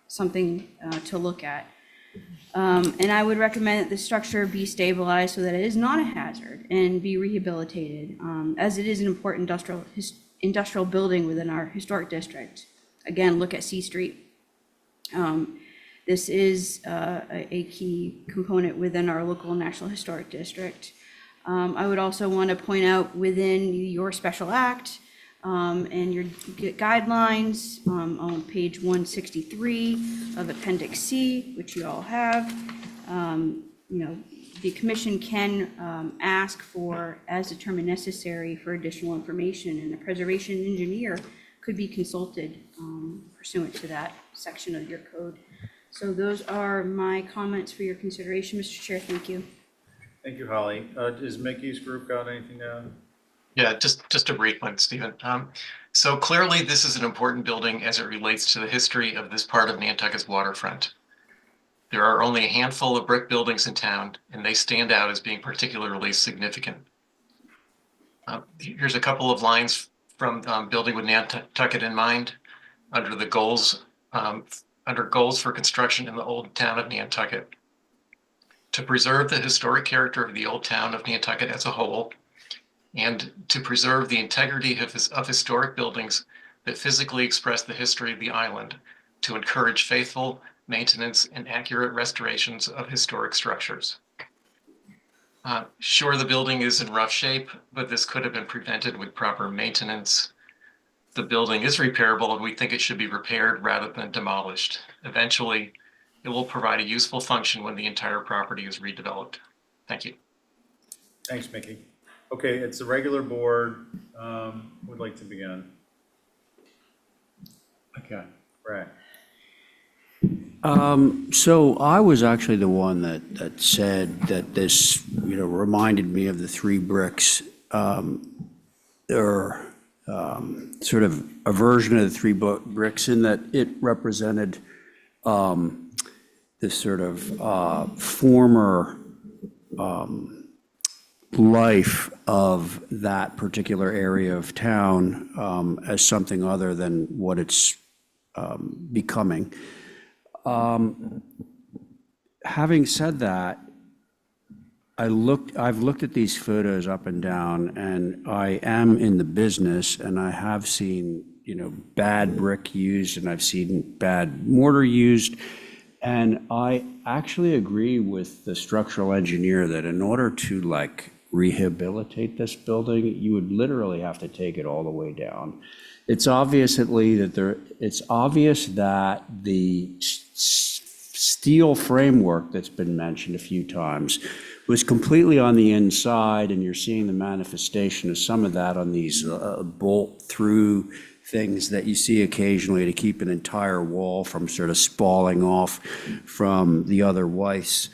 something to look at. And I would recommend that the structure be stabilized so that it is not a hazard and be rehabilitated, as it is an important industrial building within our historic district. Again, look at C Street. This is a key component within our local and national historic district. I would also want to point out within your special act and your guidelines on page 163 of Appendix C, which you all have, the commission can ask for, as determined necessary, for additional information, and the preservation engineer could be consulted pursuant to that section of your code. So those are my comments for your consideration, Mr. Chair. Thank you. Thank you, Holly. Does Mickey's group got anything to add? Yeah, just a brief one, Stephen. So clearly, this is an important building as it relates to the history of this part of Nantucket's waterfront. There are only a handful of brick buildings in town, and they stand out as being particularly significant. Here's a couple of lines from Building with Nantucket in Mind, under the goals, under goals for construction in the old town of Nantucket. To preserve the historic character of the old town of Nantucket as a whole, and to preserve the integrity of historic buildings that physically express the history of the island, to encourage faithful maintenance and accurate restorations of historic structures. Sure, the building is in rough shape, but this could have been prevented with proper maintenance. The building is repairable, and we think it should be repaired rather than demolished. Eventually, it will provide a useful function when the entire property is redeveloped. Thank you. Thanks, Mickey. Okay, it's the regular board. Who would like to begin? Okay, Brad. So I was actually the one that said that this, reminded me of the three bricks, or sort of a version of the three bricks, in that it represented this sort of former life of that particular area of town as something other than what it's becoming. Having said that, I've looked at these photos up and down, and I am in the business, and I have seen, bad brick used, and I've seen bad mortar used. And I actually agree with the structural engineer that in order to rehabilitate this building, you would literally have to take it all the way down. It's obvious that the steel framework that's been mentioned a few times was completely on the inside, and you're seeing the manifestation of some of that on these bolt-through things that you see occasionally to keep an entire wall from sort of spalling off from the other withes.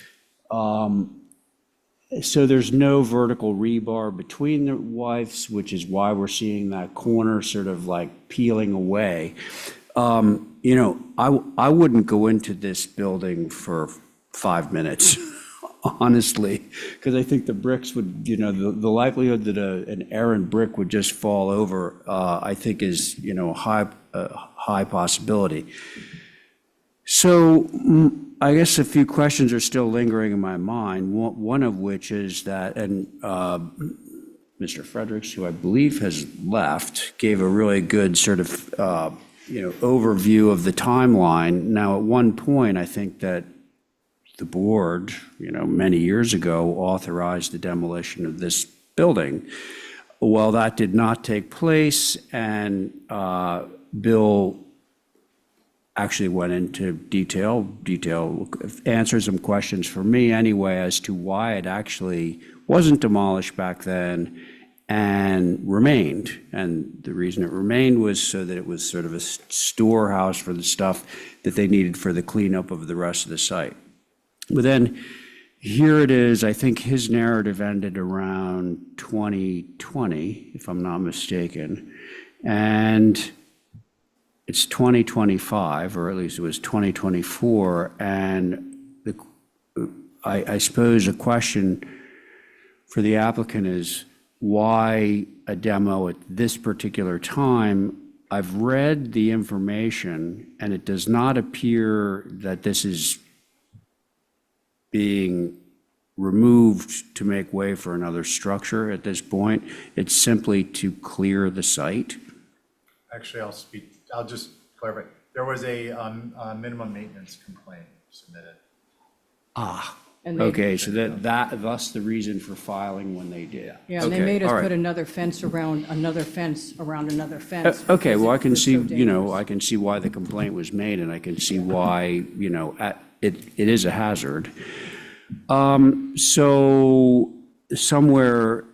So there's no vertical rebar between the withes, which is why we're seeing that corner sort of peeling away. I wouldn't go into this building for 5 minutes, honestly, because I think the bricks would, the likelihood that an errant brick would just fall over, I think is, a high possibility. So I guess a few questions are still lingering in my mind, one of which is that, and Mr. Fredericks, who I believe has left, gave a really good sort of, overview of the timeline. Now, at one point, I think that the board, many years ago, authorized the demolition of this building. Well, that did not take place, and Bill actually went into detail, answered some questions for me anyway as to why it actually wasn't demolished back then and remained. And the reason it remained was so that it was sort of a storehouse for the stuff that they needed for the cleanup of the rest of the site. But then here it is, I think his narrative ended around 2020, if I'm not mistaken. And it's 2025, or at least it was 2024, and I suppose a question for the applicant is why a demo at this particular time? I've read the information, and it does not appear that this is being removed to make way for another structure at this point. It's simply to clear the site. Actually, I'll just clarify. There was a minimum maintenance complaint submitted. Okay, so thus the reason for filing when they did. Yeah, and they made us put another fence around another fence around another fence. Okay, well, I can see, dangerous. I can see why the complaint was made, and I can see why, it is a hazard. So somewhere,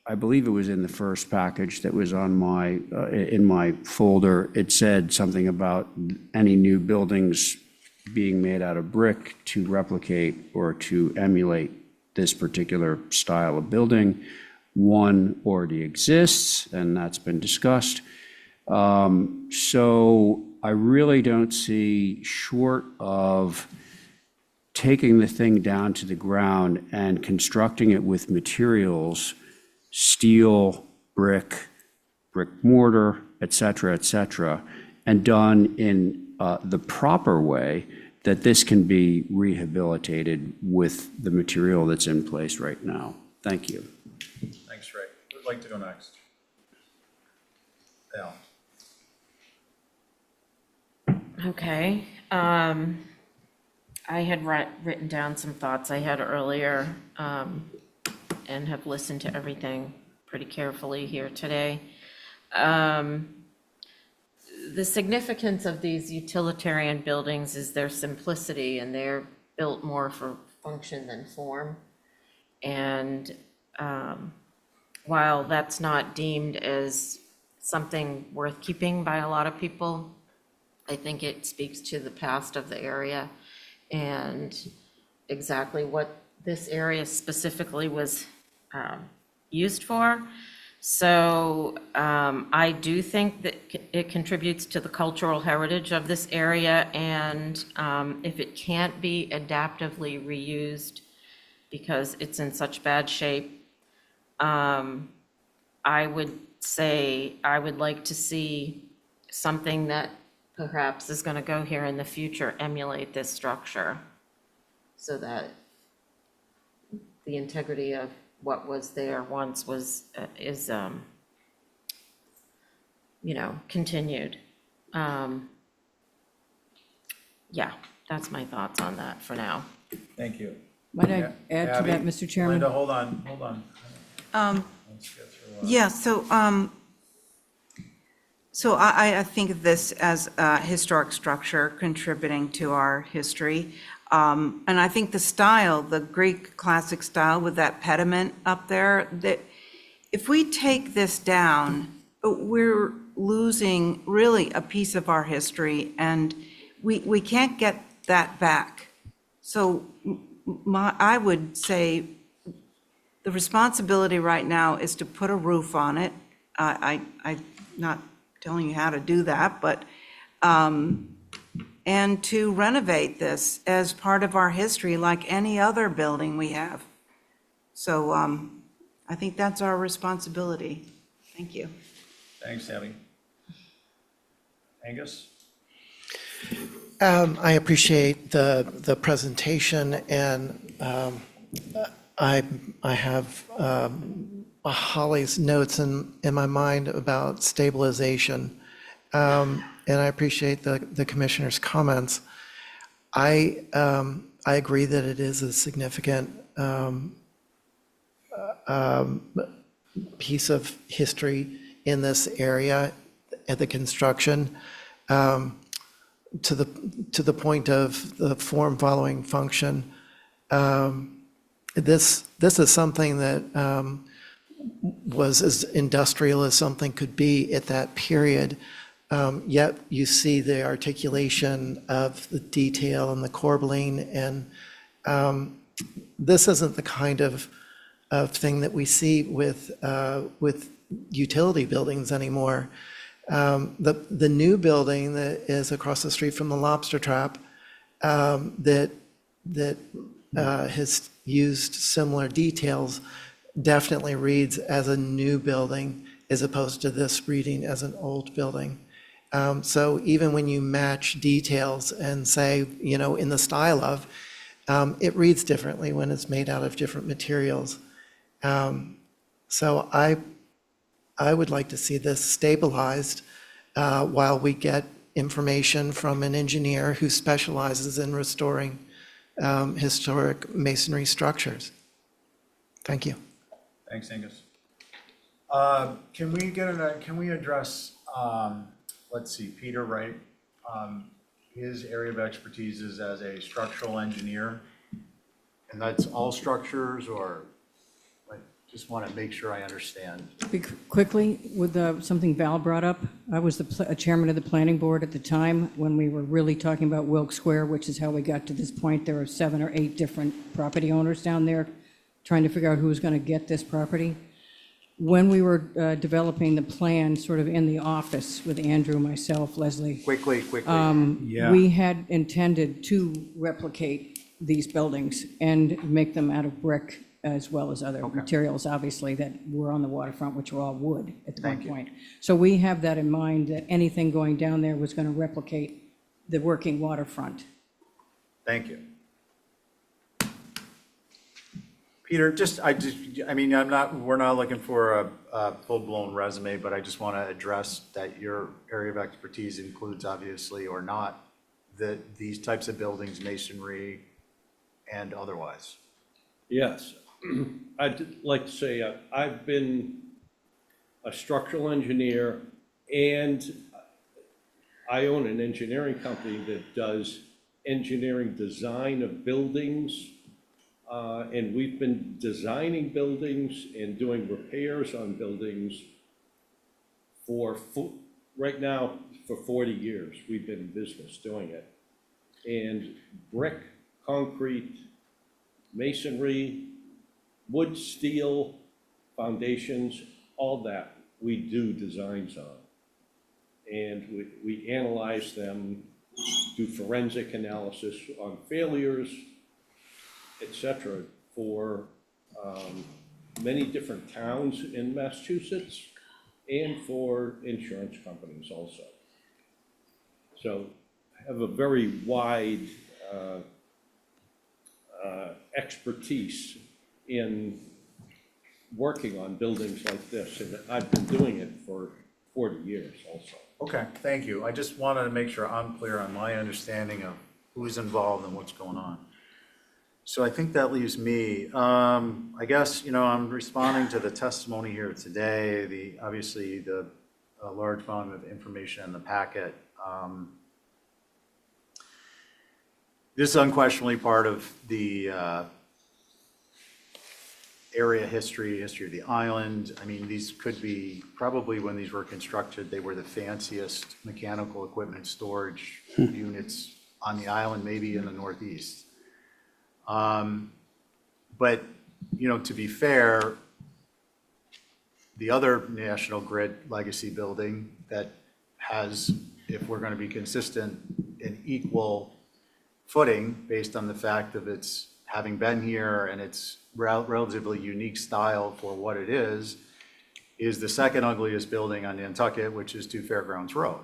I believe it was in the first package that was on in my folder, it said something about any new buildings being made out of brick to replicate or to emulate this particular style of building. One already exists, and that's been discussed. So I really don't see, short of taking the thing down to the ground and constructing it with materials, steel, brick mortar, et cetera, and done in the proper way, that this can be rehabilitated with the material that's in place right now. Thank you. Thanks, Ray. Who'd like to go next? Al. Okay. I had written down some thoughts I had earlier, and have listened to everything pretty carefully here today. The significance of these utilitarian buildings is their simplicity, and they're built more for function than form. And while that's not deemed as something worth keeping by a lot of people, I think it speaks to the past of the area and exactly what this area specifically was used for. So I do think that it contributes to the cultural heritage of this area, and if it can't be adaptively reused because it's in such bad shape, I would say I would like to see something that perhaps is going to go here in the future emulate this structure, so that the integrity of what was there once is continued. Yeah, that's my thoughts on that for now. Thank you. Might I add to that, Mr. Chairman? Linda, hold on. Let's get through, Yeah, so I think of this as a historic structure contributing to our history. And I think the style, the Greek classic style with that pediment up there, that if we take this down, we're losing really a piece of our history, and we can't get that back. So I would say the responsibility right now is to put a roof on it. I'm not telling you how to do that, but and to renovate this as part of our history like any other building we have. So I think that's our responsibility. Thank you. Thanks, Abby. Angus? I appreciate the presentation, and I have Holly's notes in my mind about stabilization, and I appreciate the commissioner's comments. I agree that it is a significant piece of history in this area at the construction, to the point of the form following function. This is something that was as industrial as something could be at that period. Yet you see the articulation of the detail and the corbelling, and this isn't the kind of thing that we see with utility buildings anymore. The new building that is across the street from the Lobster Trap, that has used similar details, definitely reads as a new building as opposed to this reading as an old building. So even when you match details and say, in the style of, it reads differently when it's made out of different materials. So I would like to see this stabilized while we get information from an engineer who specializes in restoring historic masonry structures. Thank you. Thanks, Angus. Can we address, let's see, Peter Wright? His area of expertise is as a structural engineer, and that's all structures, or I just want to make sure I understand. Speak quickly with something Val brought up. I was the chairman of the planning board at the time when we were really talking about Wilk Square, which is how we got to this point. There are 7 or 8 different property owners down there trying to figure out who was going to get this property. when we were developing the plan, sort of in the office with Andrew, myself, Leslie, Quickly. we had intended to replicate these buildings and make them out of brick as well as other materials, obviously, that were on the waterfront, which were all wood at the one point. So we have that in mind, that anything going down there was going to replicate the working waterfront. Thank you. Peter, we're not looking for a full-blown resume, but I just want to address that your area of expertise includes, obviously, or not, these types of buildings, masonry and otherwise. Yes. I'd like to say I've been a structural engineer, and I own an engineering company that does engineering design of buildings. And we've been designing buildings and doing repairs on buildings right now for 40 years. We've been in business doing it. And brick, concrete, masonry, wood, steel, foundations, all that we do designs on. And we analyze them, do forensic analysis on failures, etc., for many different towns in Massachusetts and for insurance companies also. So I have a very wide expertise in working on buildings like this, and I've been doing it for 40 years also. Okay, thank you. I just wanted to make sure I'm clear on my understanding of who's involved and what's going on. So I think that leaves me. I guess, I'm responding to the testimony here today, obviously the large volume of information in the packet. This is unquestionably part of the area history of the island. I mean, these could be, probably when these were constructed, they were the fanciest mechanical equipment storage units on the island, maybe in the Northeast. But, to be fair, the other National Grid legacy building that has, if we're going to be consistent, an equal footing based on the fact of its having been here and its relatively unique style for what it is the second ugliest building on Nantucket, which is 2 Fairgrounds Road.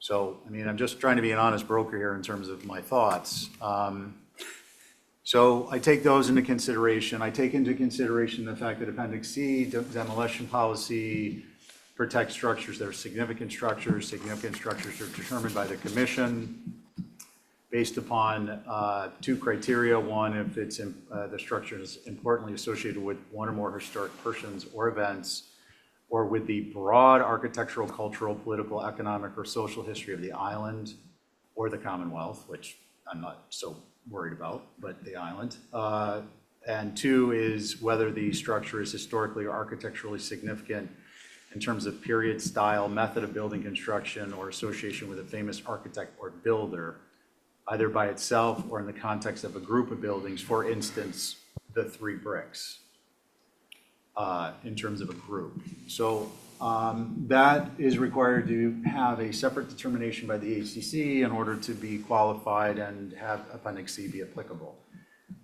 So, I'm just trying to be an honest broker here in terms of my thoughts. So I take those into consideration. I take into consideration the fact that Appendix C, demolition policy, protects structures that are significant structures. Significant structures are determined by the commission based upon 2 criteria. One, if it's the structure is importantly associated with one or more historic persons or events, or with the broad architectural, cultural, political, economic, or social history of the island or the Commonwealth, which I'm not so worried about, but the island. And 2 is whether the structure is historically or architecturally significant in terms of period, style, method of building construction, or association with a famous architect or builder, either by itself or in the context of a group of buildings, for instance, the 3 bricks, in terms of a group. So that is required to have a separate determination by the HCC in order to be qualified and have Appendix C be applicable.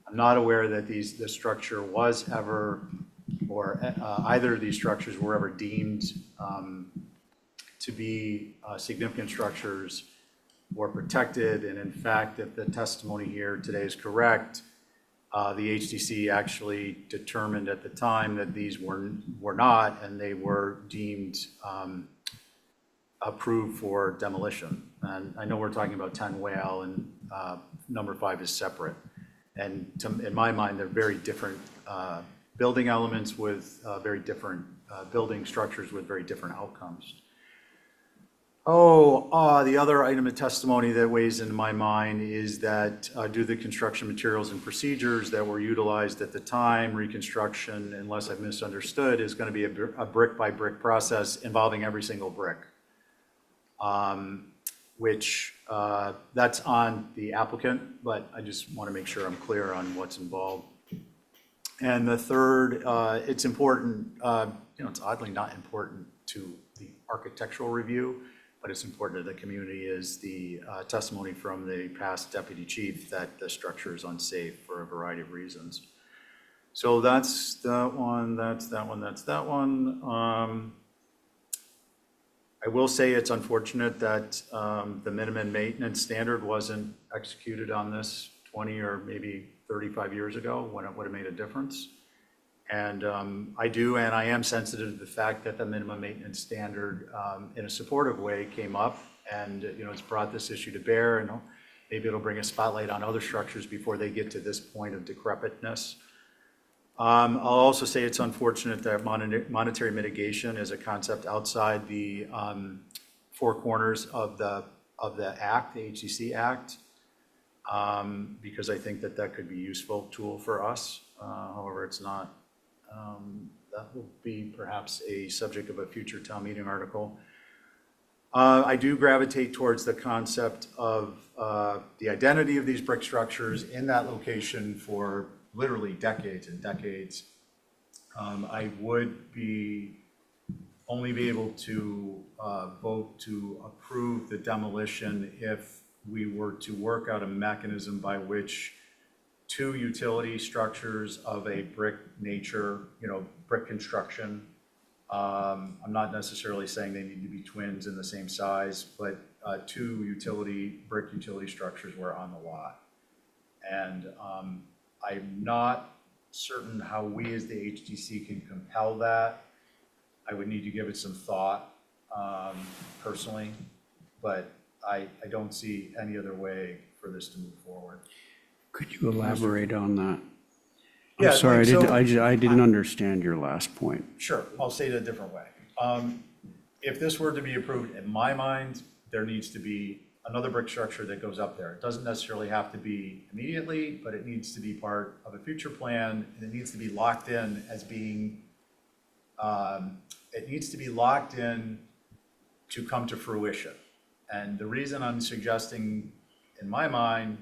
I'm not aware that the structure was ever, or either of these structures were ever deemed to be significant structures or protected. And in fact, if the testimony here today is correct, the HDC actually determined at the time that these were not, and they were deemed approved for demolition. And I know we're talking about 10 Whale, and number 5 is separate. And in my mind, they're very different building elements with very different building structures with very different outcomes. The other item of testimony that weighs into my mind is that due to the construction materials and procedures that were utilized at the time, reconstruction, unless I've misunderstood, is going to be a brick-by-brick process involving every single brick, which that's on the applicant, but I just want to make sure I'm clear on what's involved. And the third, it's important, it's oddly not important to the architectural review, but it's important to the community, is the testimony from the past deputy chief that the structure is unsafe for a variety of reasons. So that's that one, that's that one, that's that one. I will say it's unfortunate that the minimum maintenance standard wasn't executed on this 20 or maybe 35 years ago, when it would have made a difference. And I am sensitive to the fact that the minimum maintenance standard, in a supportive way, came up, and it's brought this issue to bear, and maybe it'll bring a spotlight on other structures before they get to this point of decrepitness. I'll also say it's unfortunate that monetary mitigation is a concept outside the four corners of the Act, the HCC Act, because I think that could be a useful tool for us. However, it's not. That will be perhaps a subject of a future town meeting article. I do gravitate towards the concept of the identity of these brick structures in that location for literally decades and decades. I would only be able to vote to approve the demolition if we were to work out a mechanism by which two utility structures of a brick nature, brick construction. I'm not necessarily saying they need to be twins in the same size, but two brick utility structures were on the lot. And I'm not certain how we as the HDC can compel that. I would need to give it some thought personally, but I don't see any other way for this to move forward. Could you elaborate on that? Yeah, I'm sorry, like, I didn't understand your last point. Sure, I'll say it a different way. If this were to be approved, in my mind, there needs to be another brick structure that goes up there. It doesn't necessarily have to be immediately, but it needs to be part of a future plan, and it needs to be locked in as being, it needs to be locked in to come to fruition. And the reason I'm suggesting, in my mind,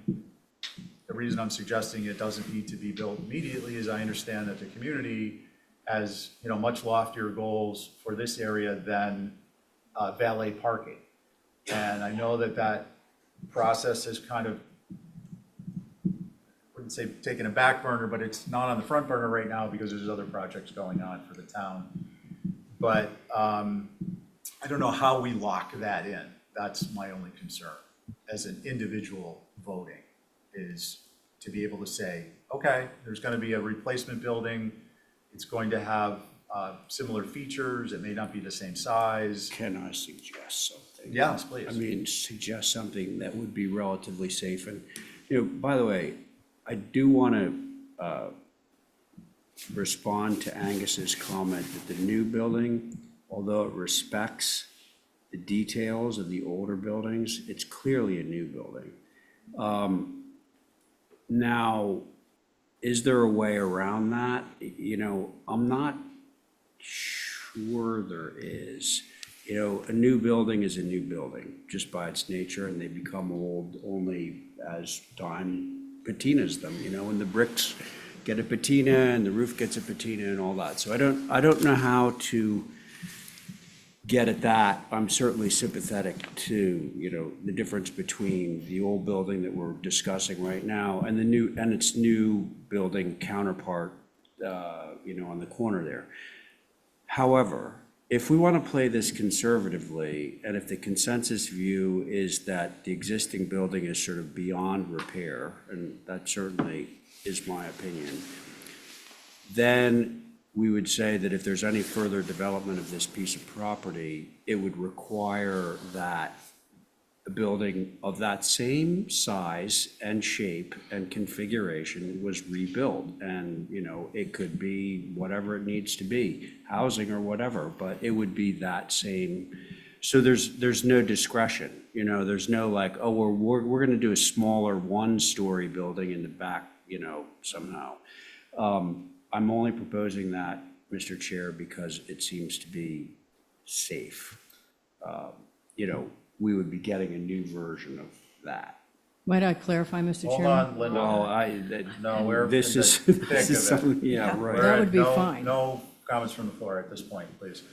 the reason I'm suggesting it doesn't need to be built immediately is I understand that the community has, much loftier goals for this area than valet parking. And I know that process has kind of, I wouldn't say taken a back burner, but it's not on the front burner right now because there's other projects going on for the town. But I don't know how we lock that in. That's my only concern as an individual voting, is to be able to say, okay, there's going to be a replacement building. It's going to have similar features. It may not be the same size. Can I suggest something? Yes, please. I mean, suggest something that would be relatively safe. And, by the way, I do want to respond to Angus's comment that the new building, although it respects the details of the older buildings, it's clearly a new building. Now, is there a way around that? I'm not sure there is. A new building is a new building just by its nature, and they become old only as time patinas them, and the bricks get a patina and the roof gets a patina and all that. So I don't know how to get at that. I'm certainly sympathetic to, the difference between the old building that we're discussing right now and its new building counterpart, on the corner there. However, if we want to play this conservatively, and if the consensus view is that the existing building is sort of beyond repair, and that certainly is my opinion, then we would say that if there's any further development of this piece of property, it would require that a building of that same size and shape and configuration was rebuilt. And, it could be whatever it needs to be, housing or whatever, but it would be that same. So there's no discretion, there's no like, oh, we're going to do a smaller one-story building in the back, somehow. I'm only proposing that, Mr. Chair, because it seems to be safe. We would be getting a new version of that. Might I clarify, Mr. Hold Chairman? on, Linda. No, No, we're this in is, the this thick is of it. something, yeah, right. That would be No- fine. No comments from the floor at this point, please.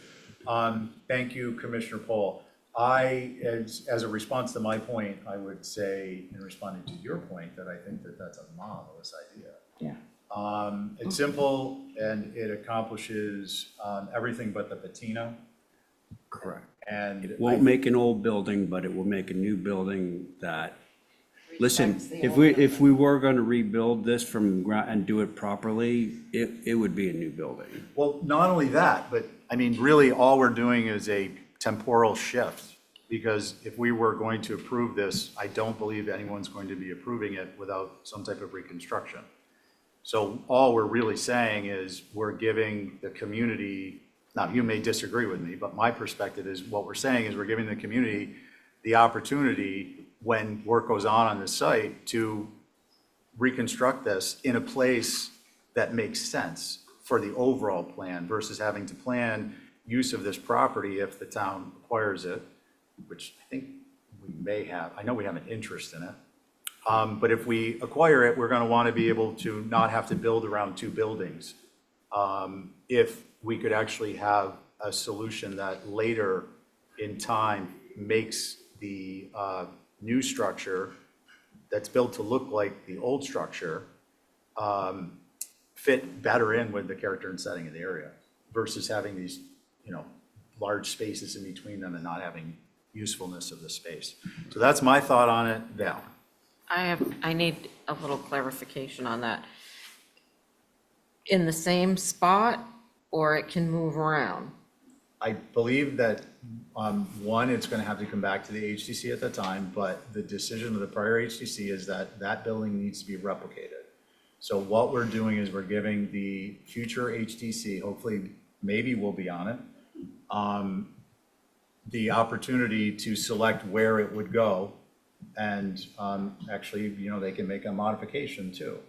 Thank you, Commissioner Pohl. As a response to my point, I would say, in responding to your point, that I think that that's a marvelous idea. Yeah. It's simple and it accomplishes everything but the patina. Correct. And It won't make an old building, but it will make a new building that, listen, if we were going to rebuild this from ground and do it properly, it would be a new building. Well, not only that, but I mean, really, all we're doing is a temporal shift. Because if we were going to approve this, I don't believe anyone's going to be approving it without some type of reconstruction. So all we're really saying is we're giving the community, now you may disagree with me, but my perspective is what we're saying is we're giving the community the opportunity when work goes on this site to reconstruct this in a place that makes sense for the overall plan versus having to plan use of this property if the town acquires it, which I think we may have. I know we have an interest in it. But if we acquire it, we're going to want to be able to not have to build around two buildings. If we could actually have a solution that later in time makes the new structure that's built to look like the old structure fit better in with the character and setting of the area versus having these, large spaces in between them and not having usefulness of the space. So that's my thought on it. Val. I need a little clarification on that. In the same spot, or it can move around? I believe that, one, it's going to have to come back to the HTC at the time, but the decision of the prior HTC is that that building needs to be replicated. So what we're doing is we're giving the future HTC, hopefully, maybe we'll be on it, the opportunity to select where it would go. And actually, they can make a modification too.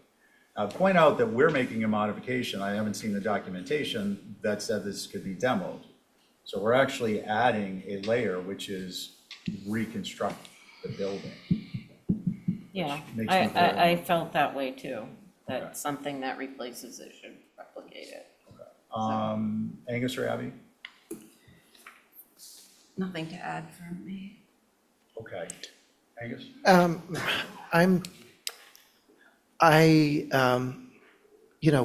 I'll point out that we're making a modification. I haven't seen the documentation that said this could be demoed. So we're actually adding a layer, which is reconstruct the building. Yeah, Makes me feel- I felt that way too, that something that replaces it should replicate it. Angus or Abby? Nothing to add from me. Okay. Angus?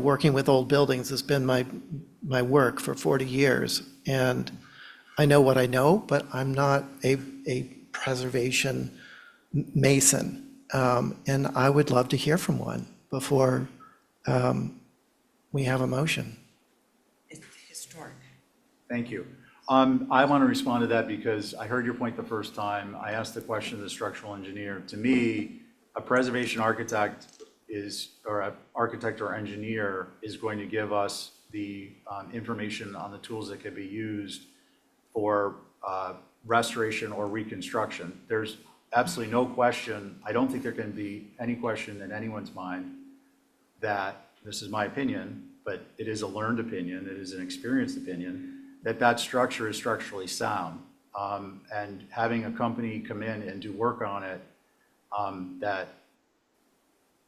Working with old buildings has been my work for 40 years. And I know what I know, but I'm not a preservation mason. And I would love to hear from one before we have a motion. It's historic. Thank you. I want to respond to that because I heard your point the first time. I asked the question of the structural engineer. To me, a preservation architect or an architect or engineer is going to give us the information on the tools that could be used for restoration or reconstruction. There's absolutely no question. I don't think there can be any question in anyone's mind that, this is my opinion, but it is a learned opinion, it is an experienced opinion, that structure is structurally sound. And having a company come in and do work on it, that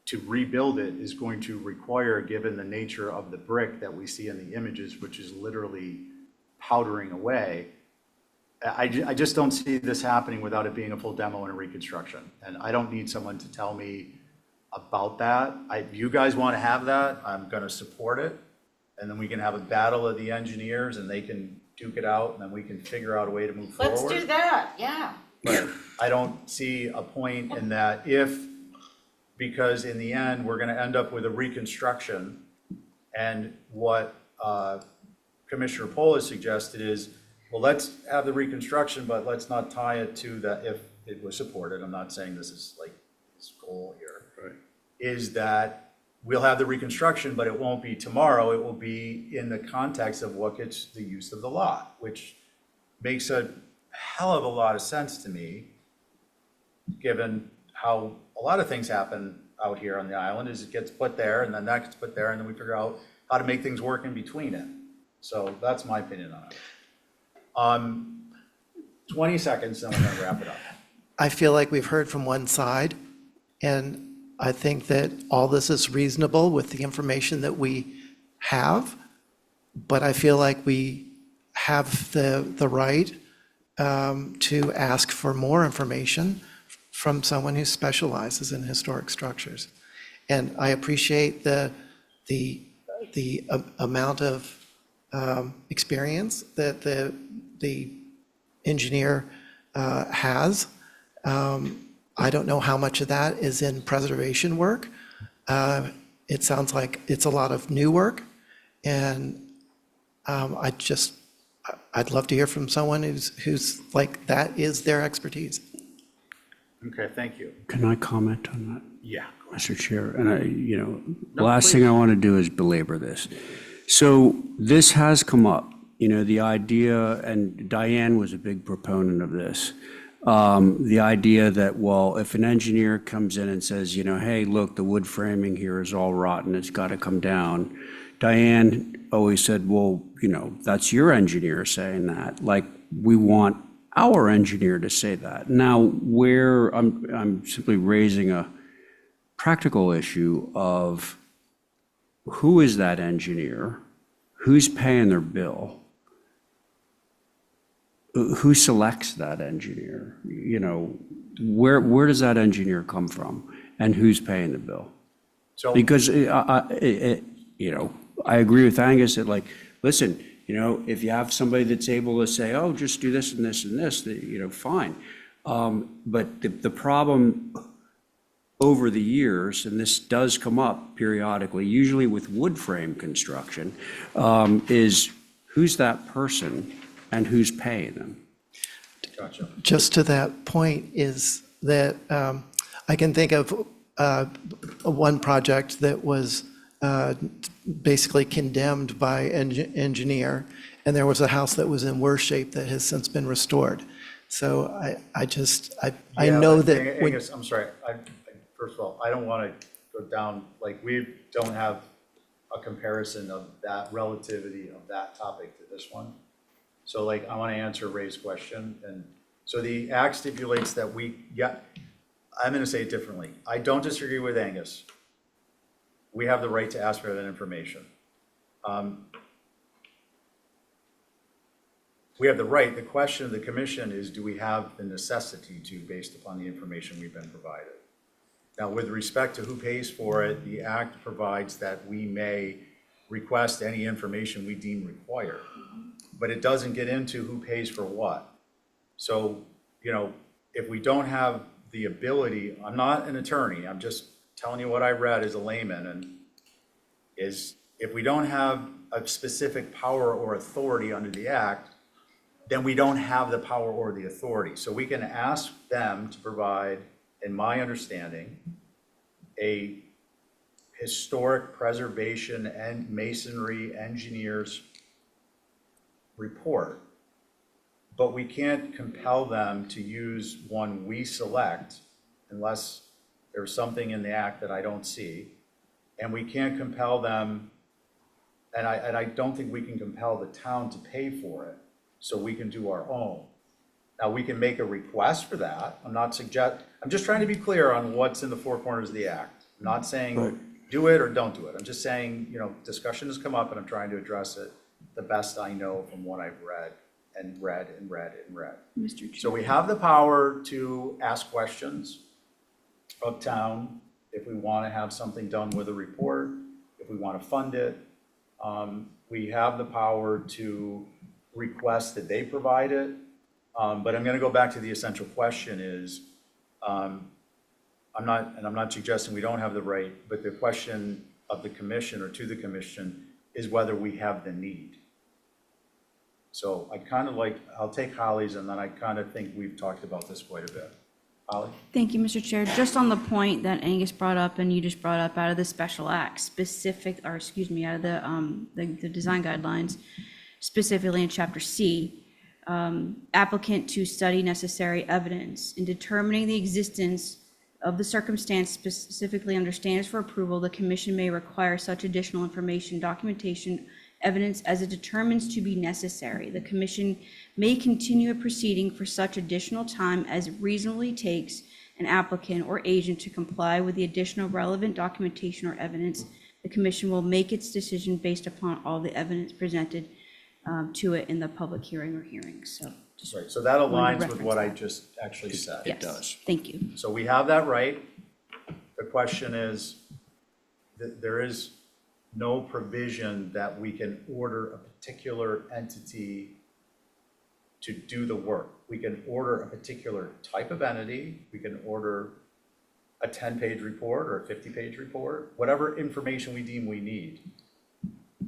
to rebuild it is going to require, given the nature of the brick that we see in the images, which is literally powdering away, I just don't see this happening without it being a full demo and a reconstruction. And I don't need someone to tell me about that. You guys want to have that, I'm going to support it. And then we can have a battle of the engineers and they can duke it out and then we can figure out a way to move forward. Let's do that, yeah. But I don't see a point in that because in the end, we're going to end up with a reconstruction. And what Commissioner Pohl has suggested is, well, let's have the reconstruction, but let's not tie it to that if it was supported. I'm not saying this is like his goal here. Right. Is that we'll have the reconstruction, but it won't be tomorrow. It will be in the context of what gets the use of the lot, which makes a hell of a lot of sense to me, given how a lot of things happen out here on the island. Is it gets put there and then that gets put there and then we figure out how to make things work in between it. So that's my opinion on it. 20 seconds, then we're gonna wrap it up. I feel like we've heard from one side, And I think that all this is reasonable with the information that we have, but I feel like we have the right to ask for more information from someone who specializes in historic structures. And I appreciate the amount of experience that the engineer has. I don't know how much of that is in preservation work. It sounds like it's a lot of new work, and I'd love to hear from someone who's like, that is their expertise. Okay, thank you. Can I comment on that? Yeah. Mr. Chair, and No, last thing I want to do is belabor this. So this has come up, the idea, and Diane was a big proponent of this, the idea that, well, if an engineer comes in and says, hey, look, the wood framing here is all rotten, it's got to come down. Diane always said, well, that's your engineer saying that. Like, we want our engineer to say that. Now, where I'm simply raising a practical issue of who is that engineer, who's paying their bill, who selects that engineer, where does that engineer come from, and who's paying the bill? So, Because I agree with Angus that, like, listen, if you have somebody that's able to say, oh, just do this and this and this, fine. But the problem over the years, and this does come up periodically, usually with wood frame construction, is who's that person and who's paying them? gotcha. Just to that point is that I can think of one project that was basically condemned by engineer, and there was a house that was in worse shape that has since been restored. So I know that. Angus, I'm sorry. First of all, I don't want to go down, like, we don't have a comparison of that relativity of that topic to this one. So, like, I want to answer Ray's question. And so the act stipulates that I'm going to say it differently. I don't disagree with Angus. We have the right to ask for that information. We have the right. The question of the commission is, do we have the necessity to, based upon the information we've been provided? Now, with respect to who pays for it, the act provides that we may request any information we deem required, but it doesn't get into who pays for what. So, if we don't have the ability, I'm not an attorney, I'm just telling you what I read as a layman, and is if we don't have a specific power or authority under the act, then we don't have the power or the authority. So we can ask them to provide, in my understanding, a historic preservation and masonry engineer's report, but we can't compel them to use one we select unless there's something in the act that I don't see. And we can't compel them, and I don't think we can compel the town to pay for it, so we can do our own. Now, we can make a request for that. I'm just trying to be clear on what's in the four corners of the act. I'm not saying do it or don't do it. I'm just saying, discussion has come up and I'm trying to address it the best I know from what I've read. Mr. Chair. So we have the power to ask questions of town if we want to have something done with a report, if we want to fund it. We have the power to request that they provide it. But I'm going to go back to the essential question is, I'm not suggesting we don't have the right, but the question of the commission or to the commission is whether we have the need. So I'll take Holly's, and then I kind of think we've talked about this quite a bit. Holly? Thank you, Mr. Chair. Just on the point that Angus brought up and you just brought up out of the special act, out of the design guidelines, specifically in chapter C, applicant to study necessary evidence in determining the existence of the circumstance specifically under standards for approval, the commission may require such additional information, documentation, evidence as it determines to be necessary. The commission may continue a proceeding for such additional time as reasonably takes an applicant or agent to comply with the additional relevant documentation or evidence, the commission will make its decision based upon all the evidence presented to it in the public hearing or hearings. So just Right, so that wanted to aligns with what I reference just actually said. that. Yes, thank you. So we have that right. The question is, there is no provision that we can order a particular entity to do the work. We can order a particular type of entity, we can order a 10-page report or a 50-page report, whatever information we deem we need.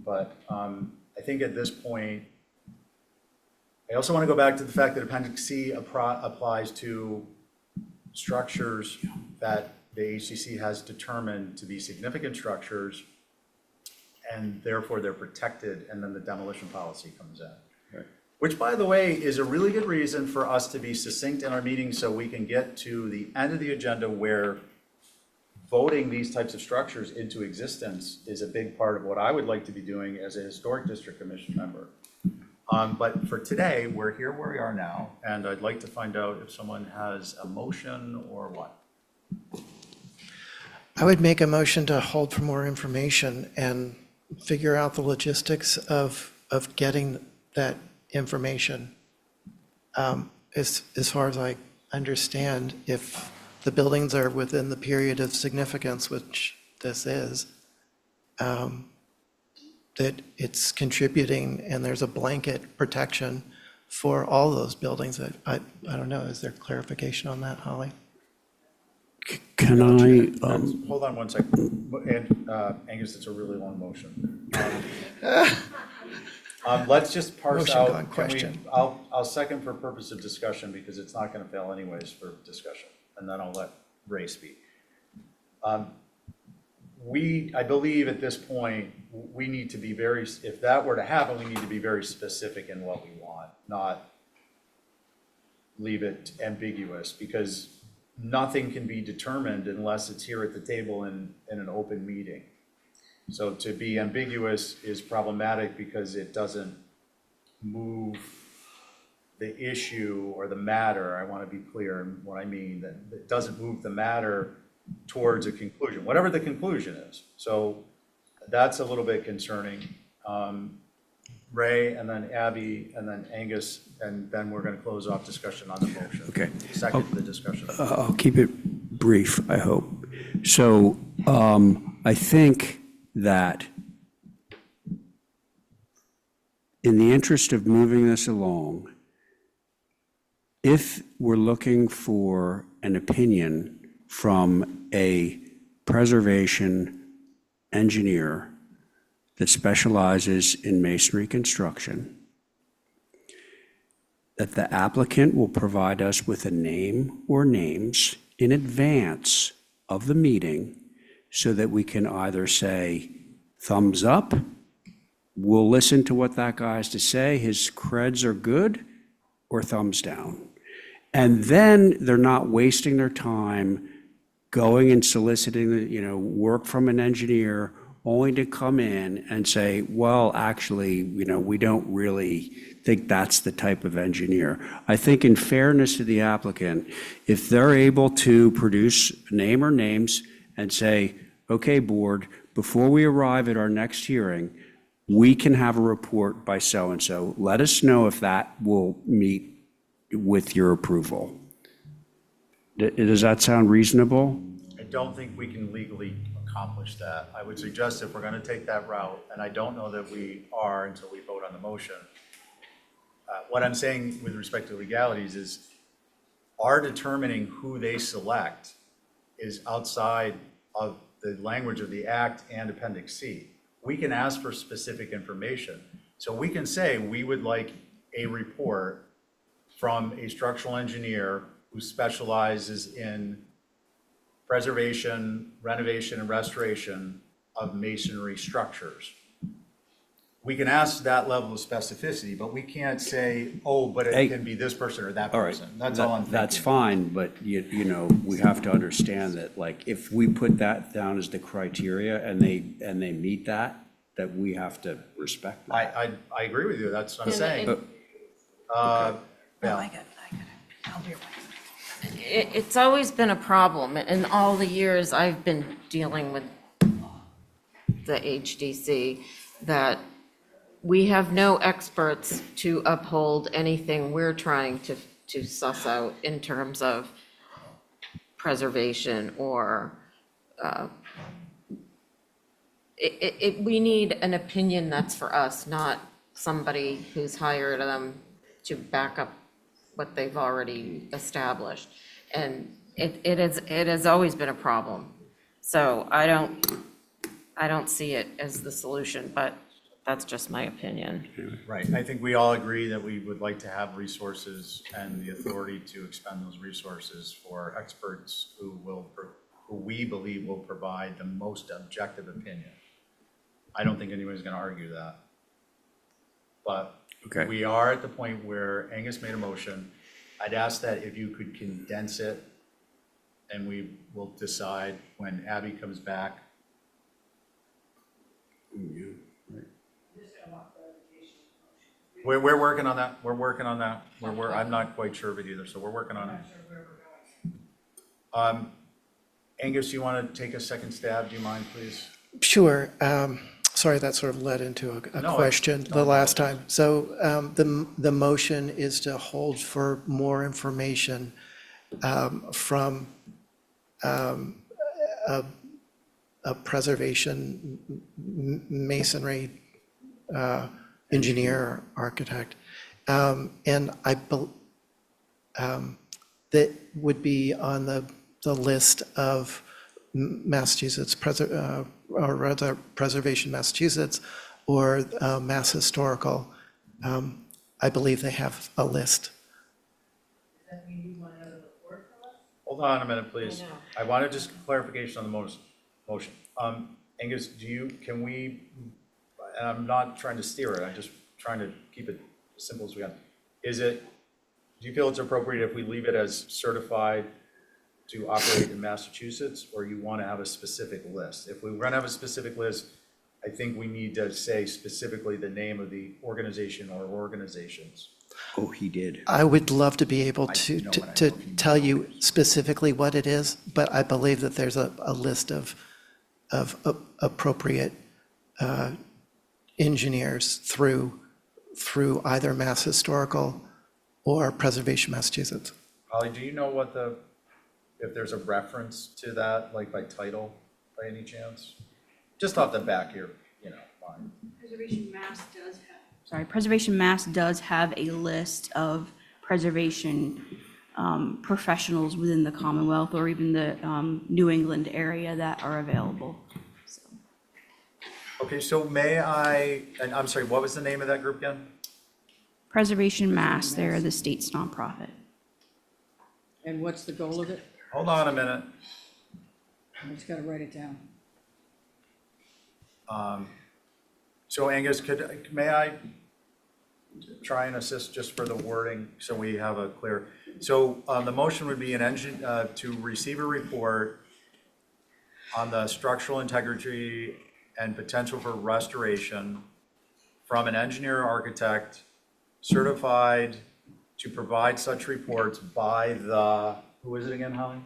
But I think at this point, I also want to go back to the fact that Appendix C applies to structures that the HCC has determined to be significant structures, and therefore they're protected, and then the demolition policy comes in. Right. Which, by the way, is a really good reason for us to be succinct in our meeting so we can get to the end of the agenda where voting these types of structures into existence is a big part of what I would like to be doing as a Historic District Commission member. But for today, we're here where we are now, and I'd like to find out if someone has a motion or what. I would make a motion to hold for more information and figure out the logistics of getting that information. As far as I understand, if the buildings are within the period of significance, which this is, that it's contributing and there's a blanket protection for all those buildings. I don't know, is there clarification on that, Holly? Can I, Hold on one second. And Angus, it's a really long motion. Let's just parse Motion out. gone question. I'll second for purpose of discussion because it's not going to fail anyways for discussion. And then I'll let Ray speak. I believe at this point, we need to be very, if that were to happen, we need to be very specific in what we want, not leave it ambiguous, because nothing can be determined unless it's here at the table in an open meeting. So to be ambiguous is problematic because it doesn't move the issue or the matter. I want to be clear in what I mean, that it doesn't move the matter towards a conclusion, whatever the conclusion is. So that's a little bit concerning. Ray, and then Abby, and then Angus, and then we're going to close off discussion on the motion. Okay. Second to the discussion. I'll keep it brief, I hope. So I think that in the interest of moving this along, if we're looking for an opinion from a preservation engineer that specializes in masonry construction, that the applicant will provide us with a name or names in advance of the meeting so that we can either say, thumbs up, we'll listen to what that guy has to say, his creds are good, or thumbs down. And then they're not wasting their time going and soliciting, work from an engineer only to come in and say, well, actually, we don't really think that's the type of engineer. I think in fairness to the applicant, if they're able to produce a name or names and say, okay, board, before we arrive at our next hearing, we can have a report by so-and-so. Let us know if that will meet with your approval. Does that sound reasonable? I don't think we can legally accomplish that. I would suggest if we're going to take that route, and I don't know that we are until we vote on the motion. What I'm saying with respect to legalities is our determining who they select is outside of the language of the Act and Appendix C. We can ask for specific information. So we can say we would like a report from a structural engineer who specializes in preservation, renovation, and restoration of masonry structures. We can ask that level of specificity, but we can't say, oh, but it can be this person or that person. That's all I'm thinking. That's fine, but we have to understand that, like, if we put that down as the criteria and they meet that we have to respect that. I agree with you. That's what I'm saying. I got it. I'll be right back. it's always been a problem in all the years I've been dealing with the HDC, that we have no experts to uphold anything we're trying to suss out in terms of preservation or, we need an opinion that's for us, not somebody who's hired them to back up what they've already established. And it has always been a problem. So I don't see it as the solution, but that's just my opinion. Right, I think we all agree that we would like to have resources and the authority to expend those resources for experts who we believe will provide the most objective opinion. I don't think anyone's gonna argue that. But Okay. we are at the point where Angus made a motion. I'd ask that if you could condense it, and we will decide when Abby comes back. We're working on that, we're working on that. I'm not quite sure of it either, so we're working on it. Angus, you wanna take a second stab, do you mind, please? Sure. Sorry, that sort of led into a No, question the last time. So the motion is to hold for more information from a preservation masonry engineer or architect. And that would be on the list of Massachusetts, or rather Preservation Massachusetts, or Mass Historical. I believe they have a list. Hold on a minute, please. I wanted just clarification on the motion. Angus, can we, and I'm not trying to steer it, I'm just trying to keep it as simple as we can. Do you feel it's appropriate if we leave it as certified to operate in Massachusetts, or you want to have a specific list? If we're going to have a specific list, I think we need to say specifically the name of the organization or organizations. Oh, he did. I would love to be able to tell you specifically what it is, but I believe that there's a list of appropriate engineers through either Mass Historical or Preservation Massachusetts. Holly, do you know if there's a reference to that, like by title, by any chance? Just off the back here, fine. Preservation Mass does have a list of preservation professionals within the Commonwealth or even the New England area that are available. Okay, so and I'm sorry, what was the name of that group again? Preservation Mass, they're the state's nonprofit. And what's the goal of it? Hold on a minute. I just got to write it down. So Angus, may I try and assist just for the wording so we have a clear, so the motion would be to receive a report on the structural integrity and potential for restoration from an engineer or architect certified to provide such reports by who is it again, Holly?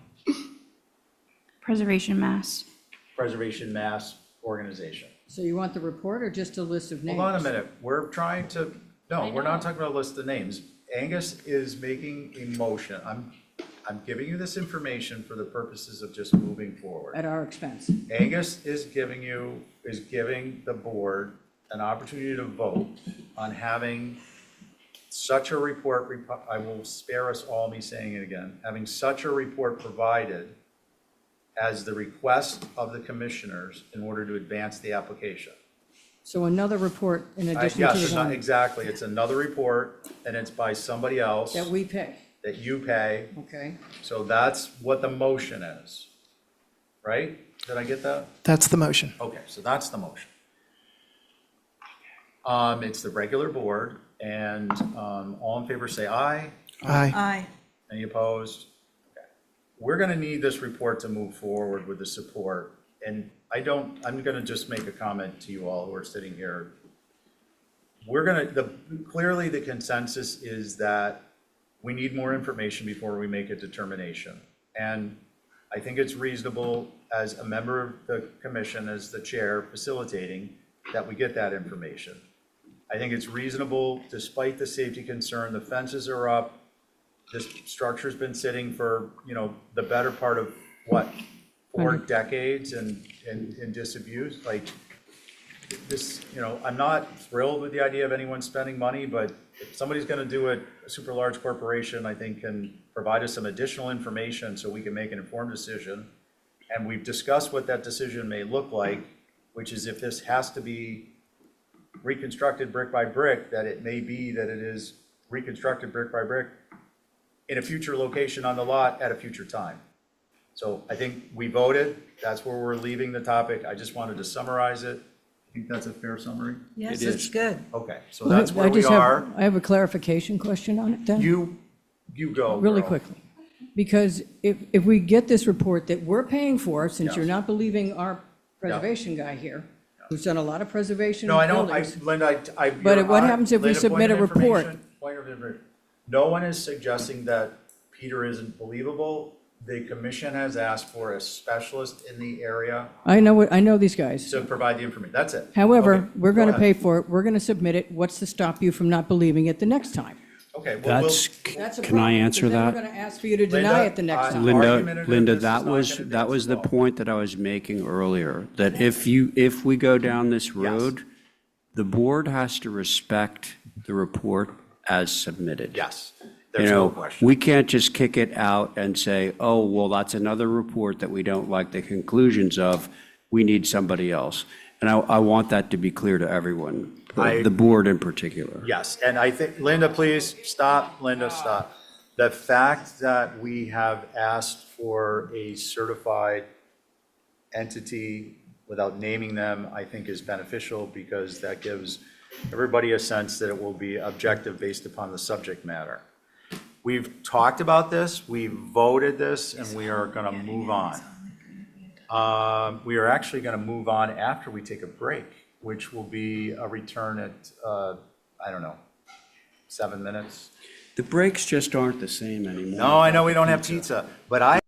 Preservation Mass. Preservation Mass organization. So you want the report or just a list of names? Hold on a minute, we're trying to, no, we're not talking about a list of names. Angus is making a motion. I'm giving you this information for the purposes of just moving forward. At our expense. Angus is giving the board an opportunity to vote on having such a report, I will spare us all me saying it again, having such a report provided as the request of the commissioners in order to advance the application. So another report in addition to Yes, the one exactly. It's another report and it's by somebody else. that we pay, That you pay. okay? So that's what the motion is, right? Did I get that? That's the motion. Okay, so that's the motion. It's the regular board, and all in favor say aye. Aye. Aye. Any opposed? Okay. We're gonna need this report to move forward with the support, and I'm gonna just make a comment to you all who are sitting here. Clearly the consensus is that we need more information before we make a determination. And I think it's reasonable as a member of the commission, as the chair facilitating, that we get that information. I think it's reasonable, despite the safety concern, the fences are up, this structure's been sitting for, you know, the better part of, what, 4 decades and in disabuse, like, this, you know, I'm not thrilled with the idea of anyone spending money, but if somebody's gonna do it, a super large corporation, I think, can provide us some additional information so we can make an informed decision. And we've discussed what that decision may look like, which is if this has to be reconstructed brick by brick, that it may be that it is reconstructed brick by brick in a future location on the lot at a future time. So I think we voted, that's where we're leaving the topic. I just wanted to summarize it. I think that's a fair summary? Yes, It it's is. good. Okay, so that's where I we just have- are. I have a clarification question on it then. You go, Really girl. quickly. Because if we get this report that we're paying for, since you're Yes. not believing our preservation guy here, who's done a lot of preservation No, I of know, buildings. Linda, I. But you're what on- happens if we Linda, point submit of a report? information, point of information. No one is suggesting that Peter isn't believable. The commission has asked for a specialist in the area I know these guys. to provide the information. That's it. However, Okay, we're go going to ahead. pay for it, we're going to submit it. What's to stop you from not believing it the next time? Okay, well, That's, That's a can I problem, answer because then that? we're going to ask for you to deny Linda, it the next time. Linda, argumentative, Linda, this is that not was, gonna that dance was the well. point that I was making earlier, that if we go down this road, the board has to respect the report as submitted. Yes, You there's no know, question. we can't just kick it out and say, oh, well, that's another report that we don't like the conclusions of, we need somebody else. And I want that to be clear to everyone, the board in particular. Yes, and I think, Linda, please, stop, Linda, stop. The fact that we have asked for a certified entity without naming them, I think is beneficial because that gives everybody a sense that it will be objective based upon the subject matter. We've talked about this, we voted this, and we are gonna move on. We are actually gonna move on after we take a break, which will be a return at, I don't know, 7 minutes. The breaks just aren't the same anymore. No, I know we don't have pizza, but I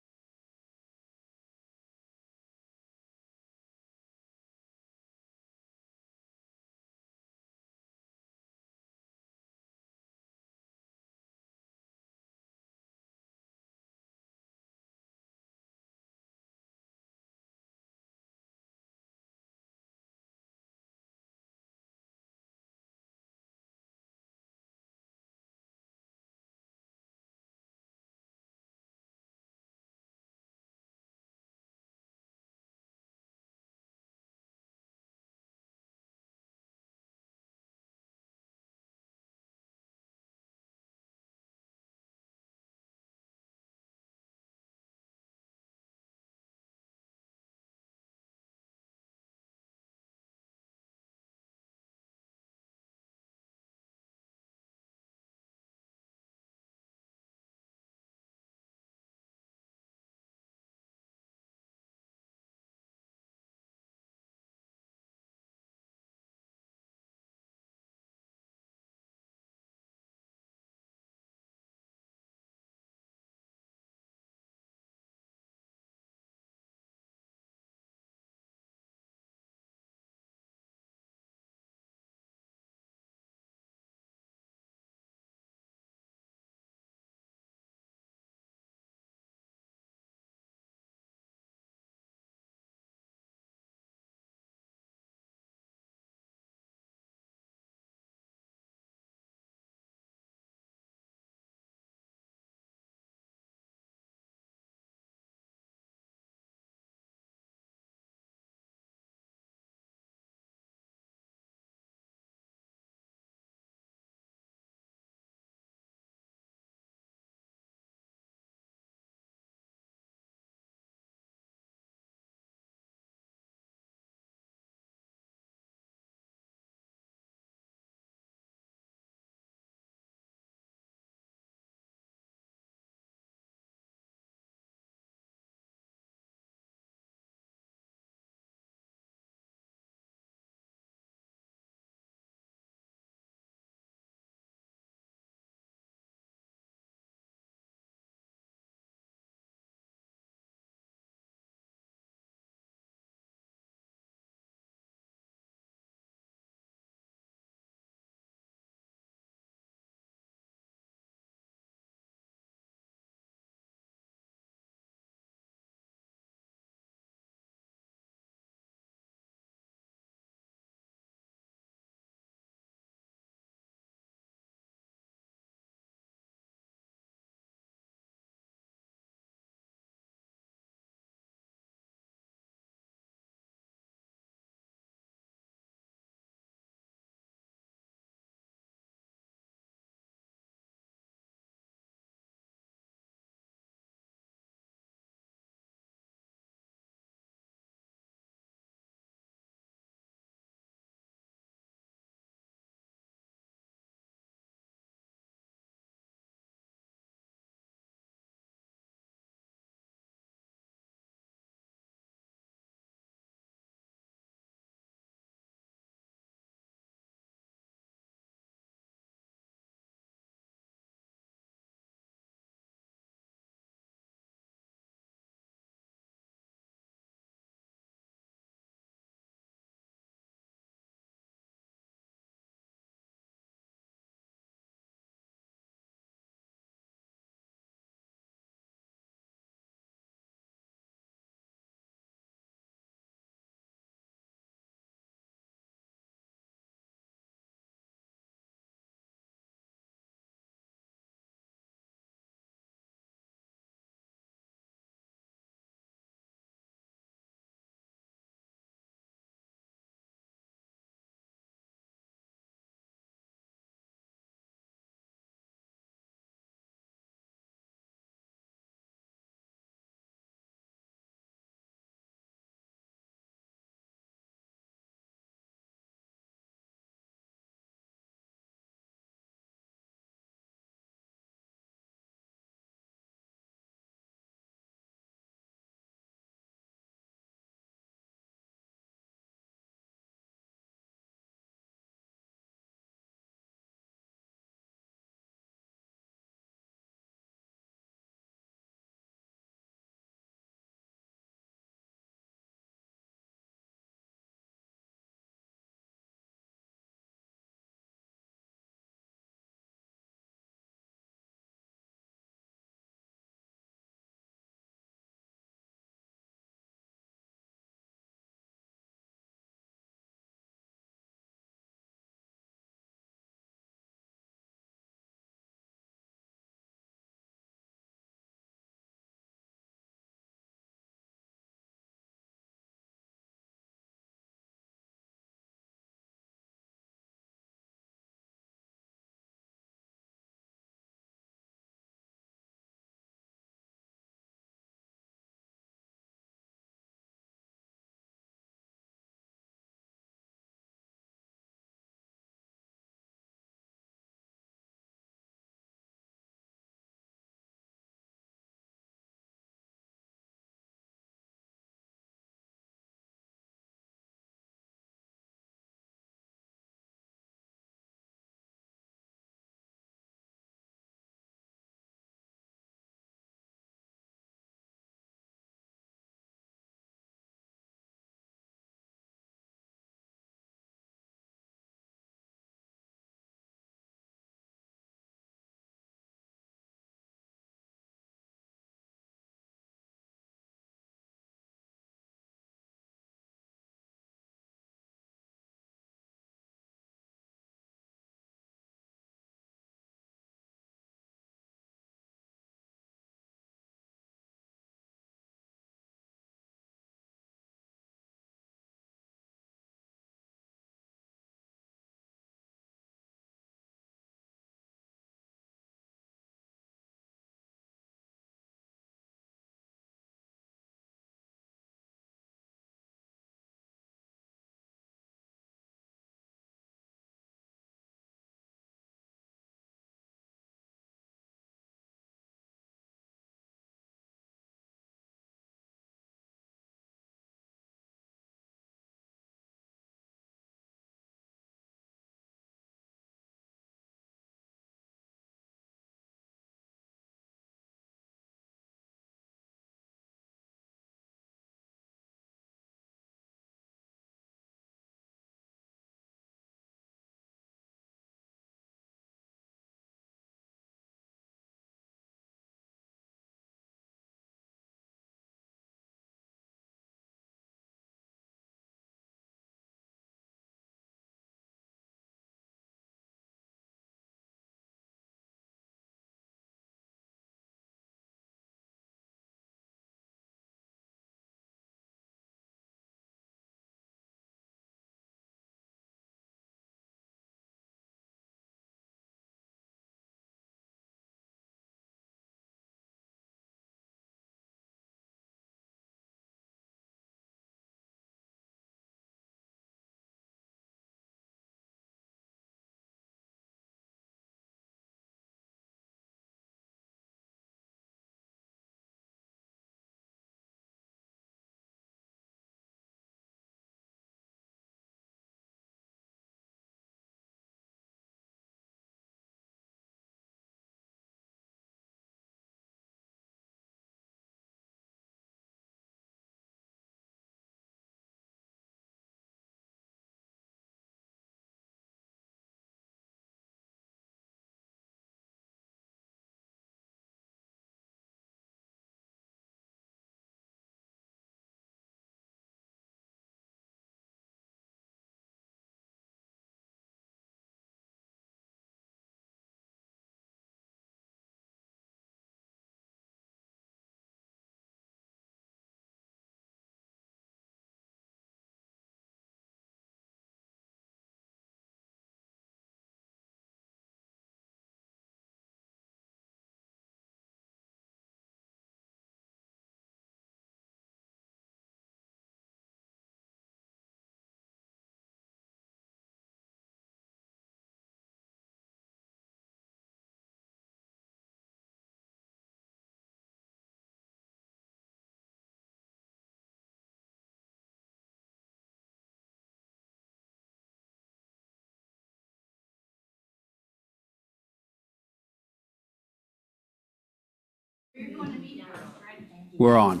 We're on.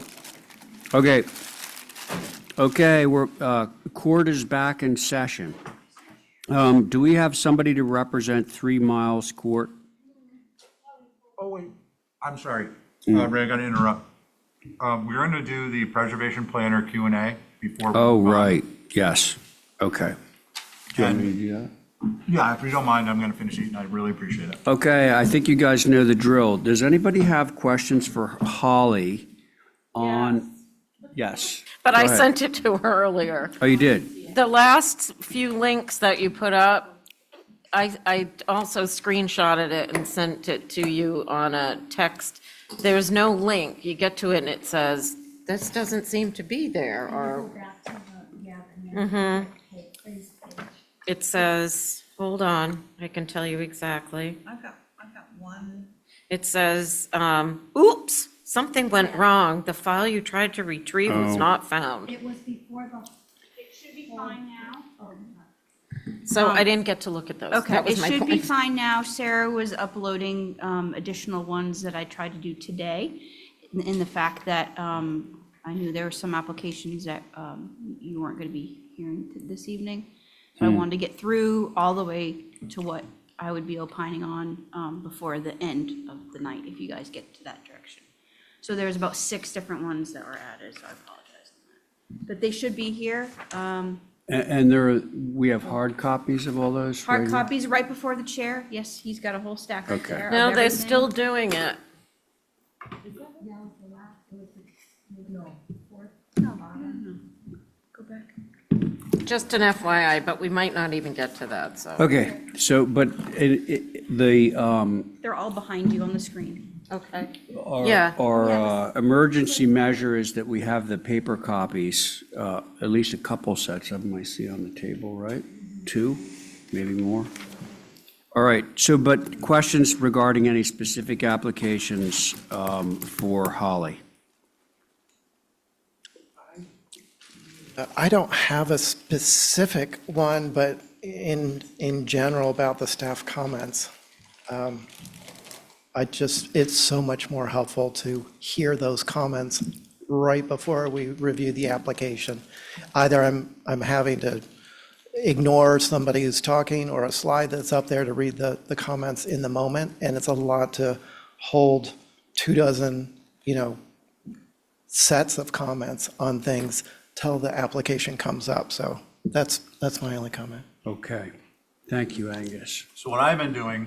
Okay. Okay, court is back in session. Do we have somebody to represent 3 Miles Court? Oh, wait, I'm sorry, Ray, I gotta interrupt. We're gonna do the preservation planner Q&A before. Oh, right, yes, okay. Do you want me to do that? Yeah, if you don't mind, I'm gonna finish eating, I really appreciate it. Okay, I think you guys know the drill. Does anybody have questions for Holly on? Yes. But Go I ahead. sent it to her earlier. Oh, you did? The last few links that you put up, I also screenshotted it and sent it to you on a text. There's no link. You get to it and it says, this doesn't seem to be there, or. It says, hold on, I can tell you exactly. I've got one. It says, oops, something went wrong. The file you tried to retrieve was not found. It was before it should be fine now. So I didn't get to look at those. Okay, That was it my should be point. fine now. Sarah was uploading additional ones that I tried to do today, in the fact that I knew there were some applications that you weren't going to be hearing this evening. So I wanted to get through all the way to what I would be opining on before the end of the night, if you guys get to that direction. So there's about 6 different ones that were added, so I apologize on that. But they should be here. We have hard copies of all those? Hard right now? copies right before the chair. Yes, he's got a whole stack right Okay. there. No, of they're everything. still doing it. Go back. Just an FYI, but we might not even get to that, so. Okay, so, but They're all behind you on the screen. Okay. our, Yeah. our emergency measure is that we have the paper copies, at least a couple sets of them I see on the table, right? 2, maybe more. All right, so, but questions regarding any specific applications for Holly? I don't have a specific one, but in general about the staff comments. It's so much more helpful to hear those comments right before we review the application. Either I'm having to ignore somebody who's talking or a slide that's up there to read the comments in the moment, and it's a lot to hold 24, sets of comments on things till the application comes up. So that's my only comment. Okay, thank you, Angus. So what I've been doing,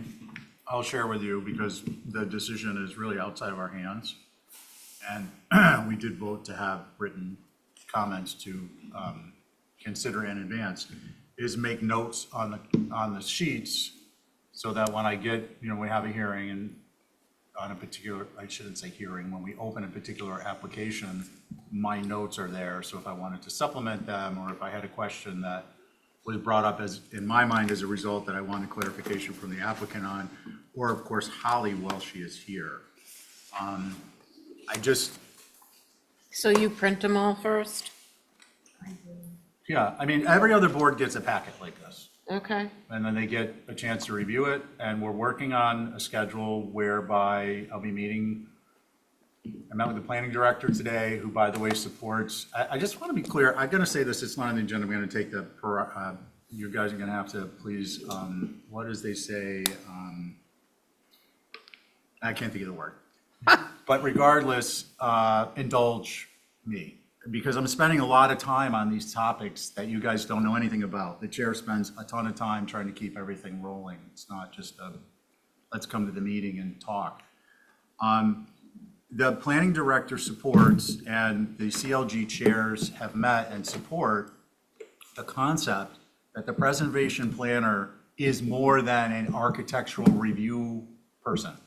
I'll share with you because the decision is really outside of our hands. And we did vote to have written comments to consider in advance, is make notes on the sheets so that when I get, we have a hearing and on a particular, I shouldn't say hearing, when we open a particular application, my notes are there. So if I wanted to supplement them, or if I had a question that was brought up as, in my mind, as a result that I wanted clarification from the applicant on, or of course, Holly while she is here. So you print them all first? Yeah, I mean, every other board gets a packet like this. Okay. And then they get a chance to review it, and we're working on a schedule whereby I'll be meeting. I met with the planning director today, who, by the way, supports. I just want to be clear. I'm going to say this. It's not on the agenda. I'm going to take the. You guys are going to have to please. What does they say? I can't think of the word. But regardless, indulge me. Because I'm spending a lot of time on these topics that you guys don't know anything about. The chair spends a ton of time trying to keep everything rolling. It's not just let's come to the meeting and talk. The planning director supports, and the CLG chairs have met and support the concept that the preservation planner is more than an architectural review person.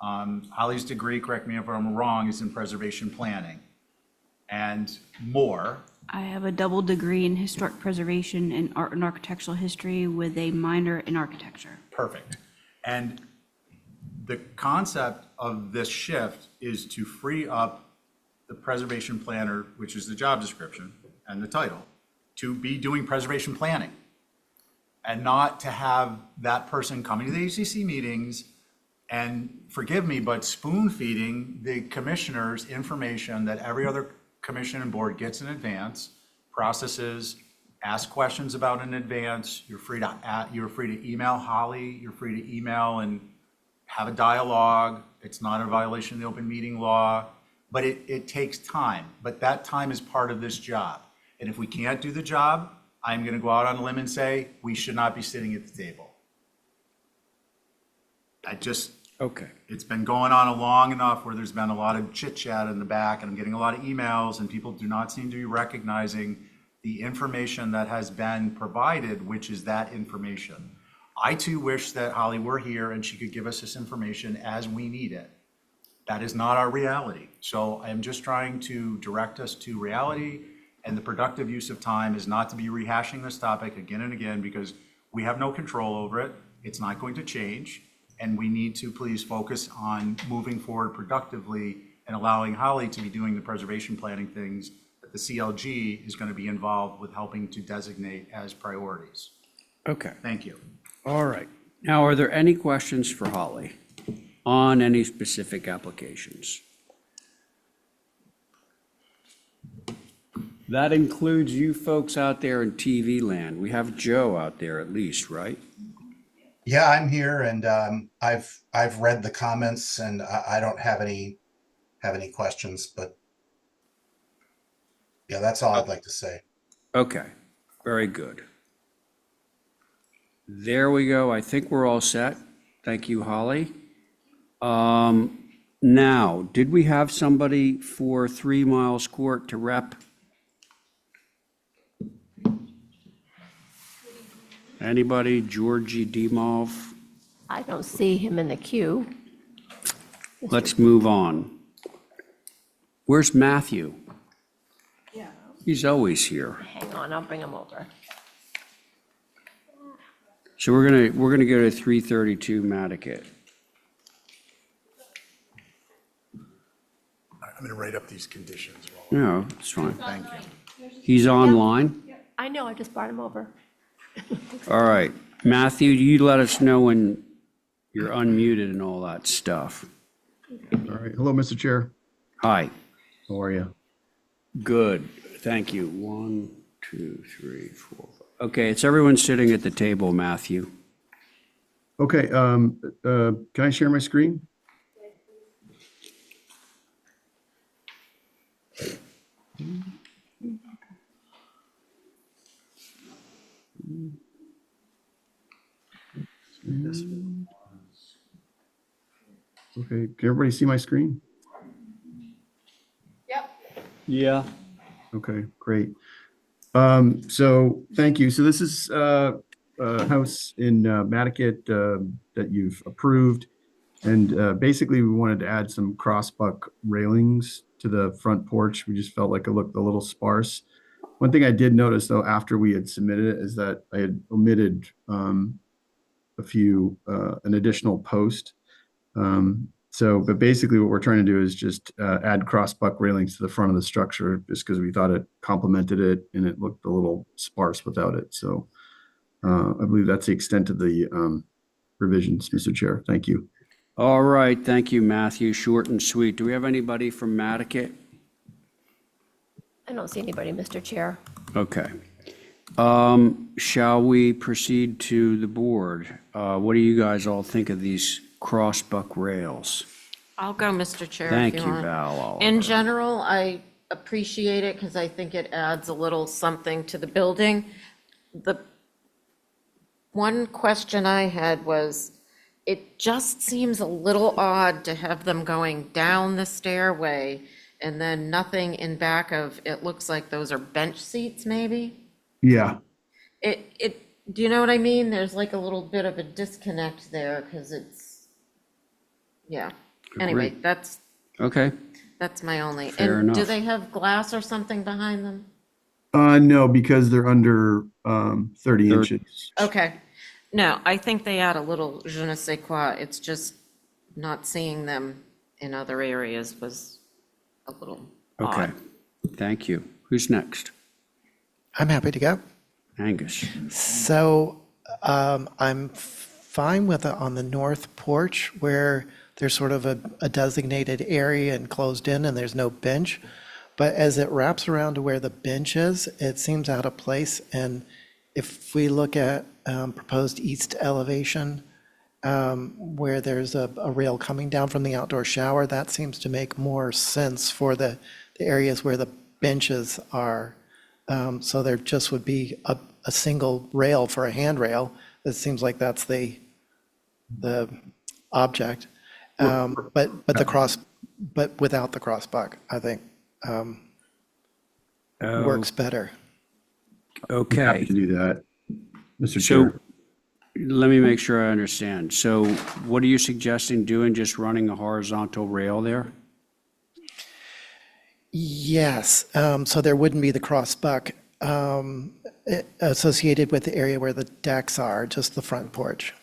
Holly's degree, correct me if I'm wrong, is in preservation planning. And more. I have a double degree in historic preservation and art and architectural history with a minor in architecture. Perfect. And the concept of this shift is to free up the preservation planner, which is the job description and the title, to be doing preservation planning. And not to have that person coming to the ACC meetings, And forgive me, but spoon feeding the commissioners information that every other commission and board gets in advance, processes, ask questions about in advance. You're free to email Holly, you're free to email and have a dialogue. It's not a violation of the open meeting law, but it takes time. But that time is part of this job. And if we can't do the job, I'm gonna go out on a limb and say, we should not be sitting at the table. Okay. It's been going on long enough where there's been a lot of chit chat in the back and I'm getting a lot of emails and people do not seem to be recognizing the information that has been provided, which is that information. I too wish that Holly were here and she could give us this information as we need it. That is not our reality. So I'm just trying to direct us to reality, and the productive use of time is not to be rehashing this topic again and again because we have no control over it. It's not going to change. And we need to please focus on moving forward productively and allowing Holly to be doing the preservation planning things that the CLG is going to be involved with helping to designate as priorities. Okay. Thank you. All right. Now, are there any questions for Holly on any specific applications? That includes you folks out there in TV land. We have Joe out there at least, right? Yeah, I'm here, and I've read the comments, and I don't have any questions, but yeah, that's all I'd like to say. Okay, very good. There we go. I think we're all set. Thank you, Holly. Now, did we have somebody for 3 Miles Court to rep? Anybody? Georgie Demov? I don't see him in the queue. Let's move on. Where's Matthew? Yeah. He's always here. Hang on, I'll bring him over. So we're gonna go to 332 Madaket. I'm going to write up these conditions. No, it's fine. Thank you. He's online? I know, I just brought him over. All right. Matthew, you let us know when you're unmuted and all that stuff. All right. Hello, Mr. Chair. Hi. How are you? Good. Thank you. 1, 2, 3, 4, 5. Okay, it's everyone sitting at the table, Matthew. Okay. Can I share my screen? Okay, can everybody see my screen? Yeah. Okay, great. So thank you. So this is a house in Madaket that you've approved. And basically we wanted to add some crossbuck railings to the front porch. We just felt like it looked a little sparse. One thing I did notice though, after we had submitted it, is that I had omitted an additional post. But basically what we're trying to do is just add crossbuck railings to the front of the structure just because we thought it complemented it and it looked a little sparse without it. So I believe that's the extent of the revisions, Mr. Chair. Thank you. All right. Thank you, Matthew. Short and sweet. Do we have anybody from Madaket? I don't see anybody, Mr. Chair. Okay. Shall we proceed to the board? What do you guys all think of these crossbuck rails? I'll go, Mr. Chair, if Thank you you, want. Val Oliver. In general, I appreciate it because I think it adds a little something to the building. The one question I had was, it just seems a little odd to have them going down the stairway and then nothing in back of, it looks like those are bench seats maybe? Yeah. Do you know what I mean? There's like a little bit of a disconnect there because it's, yeah. Anyway, Agreed. that's Okay. my only. Fair And do enough. they have glass or something behind them? No, because they're under 30 inches. Okay. No, I think they add a little je ne sais quoi. It's just not seeing them in other areas was a little Okay. odd. Thank you. Who's next? I'm happy to go. Angus. So I'm fine with it on the north porch where there's sort of a designated area and closed in and there's no bench. But as it wraps around to where the bench is, it seems out of place. And if we look at proposed east elevation, where there's a rail coming down from the outdoor shower, that seems to make more sense for the areas where the benches are. So there just would be a single rail for a handrail. It seems like that's the object. But without the crossbuck, I think works better. Happy Okay, to do that, Mr. so Chair. let me make sure I understand. So what are you suggesting doing, just running a horizontal rail there? Yes, so there wouldn't be the crossbuck associated with the area where the decks are, just the front porch.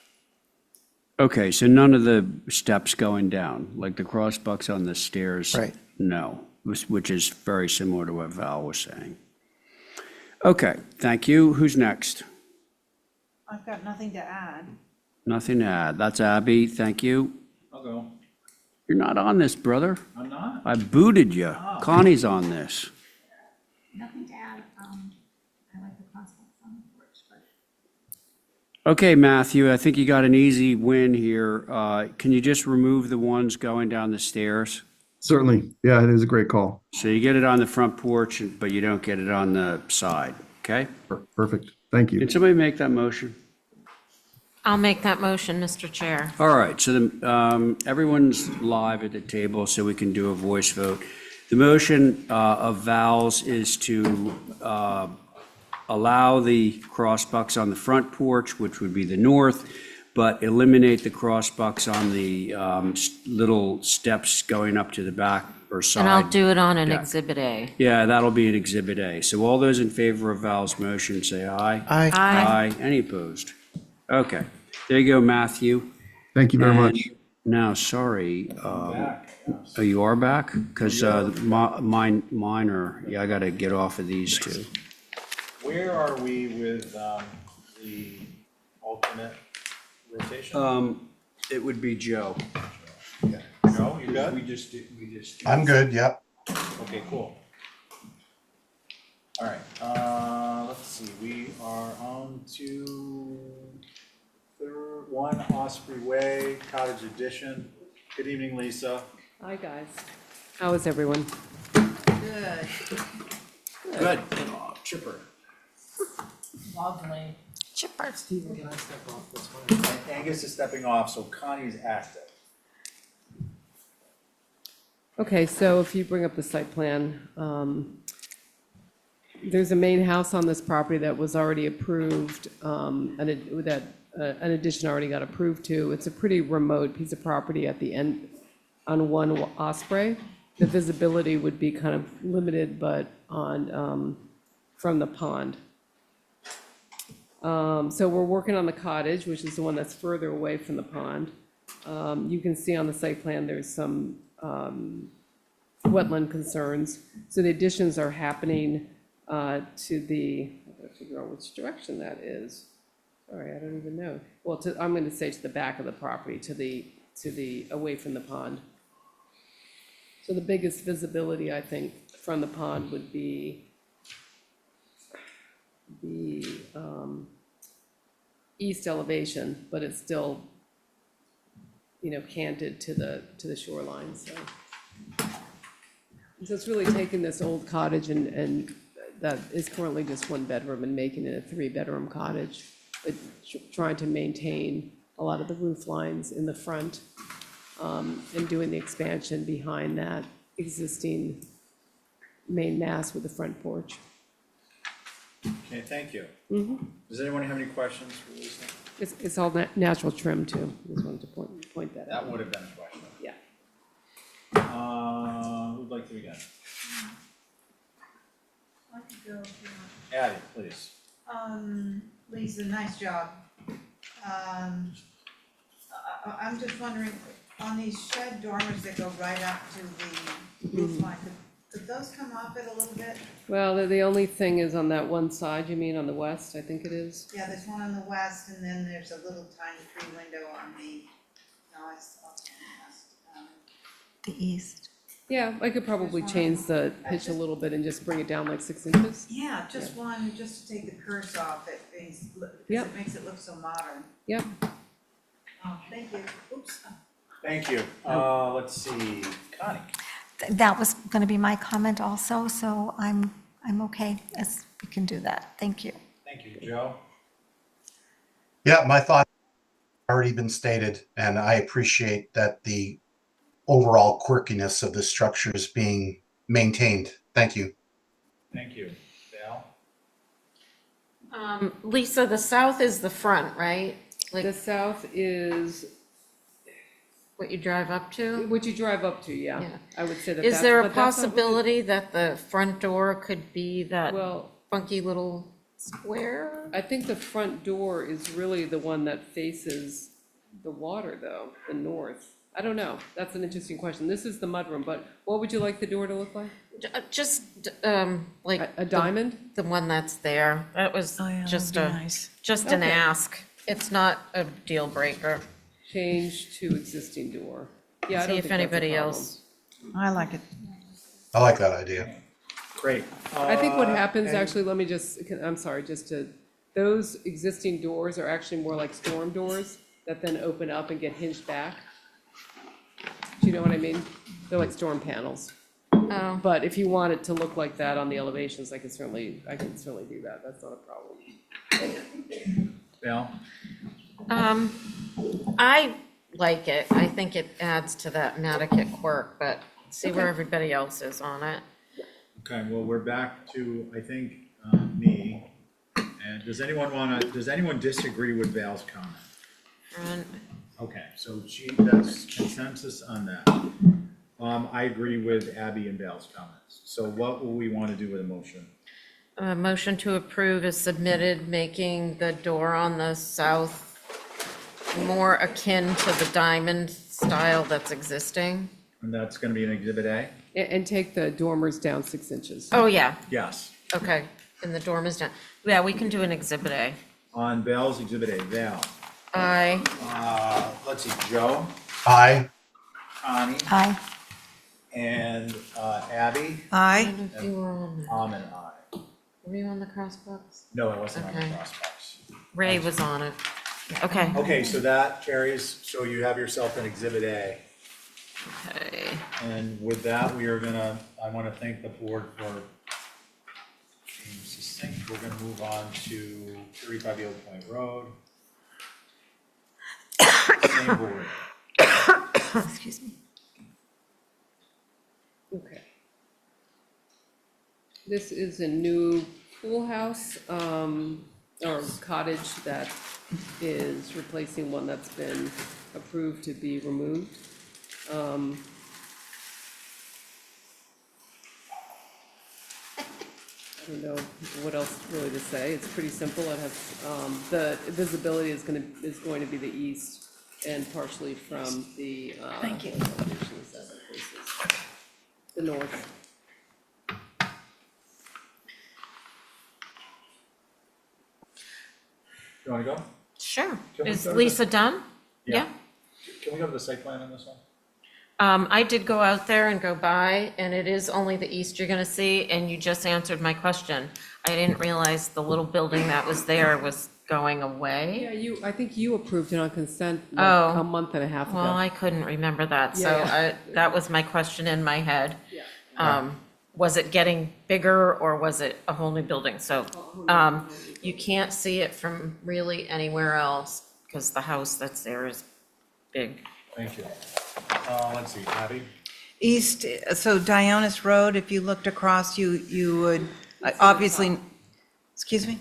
Okay, so none of the steps going down, like the crossbucks on the stairs? Right. No, which is very similar to what Val was saying. Okay, thank you. Who's next? I've got nothing to add. Nothing to add. That's Abby. Thank you. I'll go. You're not on this, brother. I'm not. I booted you. Connie's on this. Nothing to add. I like the prospects on the porch, but. Okay, Matthew, I think you got an easy win here. Can you just remove the ones going down the stairs? Certainly. Yeah, it is a great call. So you get it on the front porch, but you don't get it on the side, okay? Perfect. Thank you. Can somebody make that motion? I'll make that motion, Mr. Chair. All right, so everyone's live at the table, so we can do a voice vote. The motion of Val's is to allow the crossbucks on the front porch, which would be the north, but eliminate the crossbucks on the little steps going up to the back or side. And I'll do it on an deck. Exhibit A. Yeah, that'll be an Exhibit A. So all those in favor of Val's motion, say aye. Aye. Aye. Any opposed? Okay, there you go, Matthew. Thank you very much. Now, sorry, oh, you are back? Because mine are, yeah, I got to get off of these two. Where are we with the alternate rotation? It would be Joe. Joe, you good? We just. I'm good, yep. Okay, cool. All right, let's see, we are on to 1 Osprey Way, Cottage Edition. Good evening, Lisa. Hi, guys. How is everyone? Good. Good. Chipper. Lovely. Chipper. Stephen, can I step off this one? Angus is stepping off, so Connie's active. Okay, so if you bring up the site plan, there's a main house on this property that was already approved, that an addition already got approved to. It's a pretty remote piece of property at the end on 1 Osprey. The visibility would be kind of limited, but on, from the pond. So we're working on the cottage, which is the one that's further away from the pond. You can see on the site plan, there's some wetland concerns. So the additions are happening to the, I gotta figure out which direction that is. Sorry, I don't even know. Well, I'm going to say to the back of the property, to the away from the pond. So the biggest visibility, I think, from the pond would be the east elevation, but it's still, canted to the shoreline, so. So it's really taking this old cottage and that is currently just 1 bedroom and making it a 3-bedroom cottage, but trying to maintain a lot of the roof lines in the front, and doing the expansion behind that existing main mass with the front porch. Okay, thank you. Does anyone have any questions for Lisa? It's all natural trim too. Just wanted to point that out. That would have been a question. Yeah. Who'd like to begin? I could go if you want. Addie, please. Lisa, nice job. I'm just wondering, on these shed dormers that go right up to the roof line, could Did those come off it a little bit? Well, the only thing is on that one side, you mean on the west, I think it is? Yeah, there's one on the west, and then there's a little tiny free window on the, no, I saw it on the west. The east. Yeah, I could probably change the pitch a little bit and just bring it down like 6 inches. Yeah, just one, just to take the curse off it, because Yep. it makes it look so modern. Yep. Oh, thank you. Oops. Thank you. Let's see, Connie. That was going to be my comment also, so I'm okay as we can do that. Thank you. Thank you, Joe. Yeah, my thought already been stated, and I appreciate that the overall quirkiness of the structure is being maintained. Thank you. Thank you. Val? Lisa, the south is the front, right? Like The south is what you drive up to? what you drive up to, yeah. Yeah. I would say that Is that's. there a but that's not what possibility that the front door could be that Well, funky little square? I think the front door is really the one that faces the water, though, the north. I don't know. That's an interesting question. This is the mudroom, but what would you like the door to look like? Just, like. A diamond? The one that's there. That was just just an Okay. ask. It's not a deal breaker. Change to existing door. Yeah, I See don't if think that's a anybody problem. else. I like it. I like that idea. Great. I think what happens, and- actually, let me just, I'm sorry, those existing doors are actually more like storm doors that then open up and get hinged back. Do you know what I mean? They're like storm panels. Oh. But if you want it to look like that on the elevations, I can certainly do that. That's not a problem. Val? I like it. I think it adds to that Madaket quirk, but see where Okay. everybody else is on it. Okay, well, we're back to, I think, me. And does anyone disagree with Val's comment? Front. Okay, so that's consensus on that. I agree with Abby and Val's comments. So what will we want to do with a motion? A motion to approve is submitted, making the door on the south more akin to the diamond style that's existing. And that's going to be an Exhibit A? And take the dormers down 6 inches. Oh, yeah, Yes. okay. And the dorm is down. Yeah, we can do an Exhibit A. On Val's Exhibit A, Val. Let's see, Joe, Aye. Connie, Aye. and Abby. I Aye. don't know if you were on that. Tom and I. Were you on the crossbox? No, I wasn't on the Okay. crossbox. Ray was on it. Okay. Okay, so that carries, so you have yourself an Exhibit A. Okay. And with that, I want to thank the board for being succinct. We're going to move on to 35 Yellow Point Road. Same board. Excuse me. Okay. This is a new pool house, or cottage that is replacing one that's been approved to be removed. I don't know what else really to say. It's pretty simple. It has, the visibility is going to be the east and partially from the, Thank you. the north. You want to go? Sure. Can we Is go to Lisa done? Yeah. Can we go to the site plan on this one? I did go out there and go by, and it is only the east you're gonna see, and you just answered my question. I didn't realize the little building that was there was going away. Yeah, I think you approved it on consent like Oh. a month and a half ago. Well, I couldn't remember that, so Yeah, that was my question in my head. Yeah. Was it getting bigger, or was it a whole new building? So, you can't see it from really anywhere else, because the house that's there is big. Thank you. Let's see, Abby? East, so Dionis Road, if you looked across, you would, obviously, excuse me?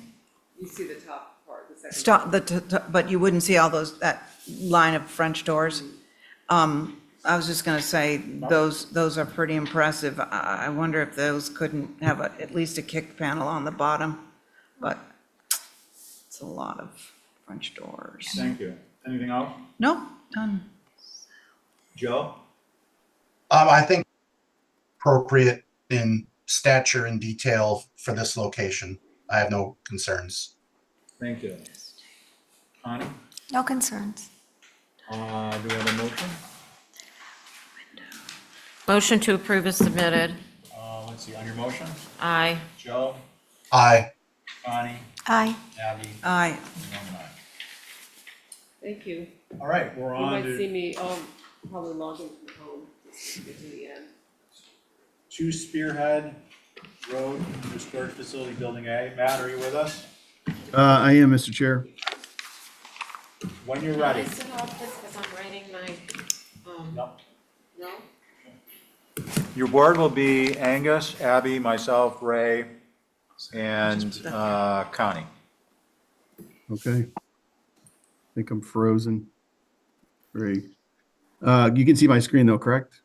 You see the top part, the second. Stop, but you wouldn't see all that line of French doors. I was just gonna say, those are pretty impressive. I wonder if those couldn't have at least a kick panel on the bottom, but it's a lot of French doors. Thank you. Anything else? No, done. Joe? I think appropriate in stature and detail for this location. I have no concerns. Thank you. Connie, No concerns. do we have a motion? Motion to approve is submitted. Let's see, on your motion, Aye. Joe, Aye. Connie, Aye. Abby, Aye. and I'm an aye. Thank you. All right, we're You on might see to me, I'll probably log in from home to get to the end. 2 Spearhead Road, new storage facility, Building A. Matt, are you with us? I am, Mr. Chair. When you're Can I ready. sit off this because I'm writing my, No. no? Your board will be Angus, Abby, myself, Ray, and Connie. Okay. I think I'm frozen. Great. You can see my screen though, correct?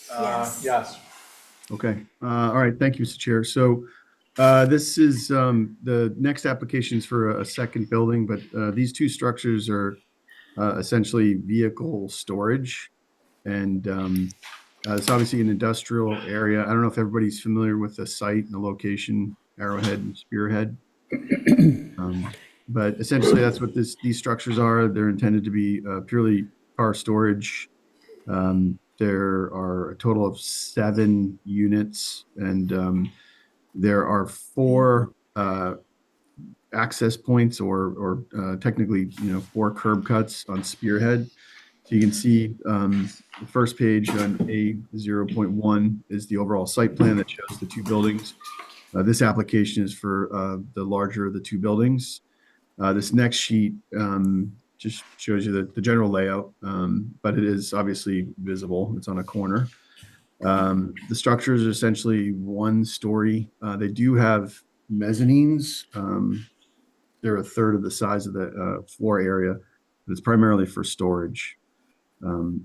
Yes. Okay. All right. Thank you, Mr. Chair. So this is the next applications for a second building, but these two structures are essentially vehicle storage. And it's obviously an industrial area. I don't know if everybody's familiar with the site and the location, Arrowhead and Spearhead. But essentially that's what these structures are. They're intended to be purely car storage. There are a total of 7 units, and there are 4 access points or technically, 4 curb cuts on Spearhead. So you can see the first page on A0.1 is the overall site plan that shows the 2 buildings. This application is for the larger of the 2 buildings. This next sheet just shows you the general layout, but it is obviously visible. It's on a corner. The structures are essentially 1 story. They do have mezzanines. They're a third of the size of the floor area, but it's primarily for storage.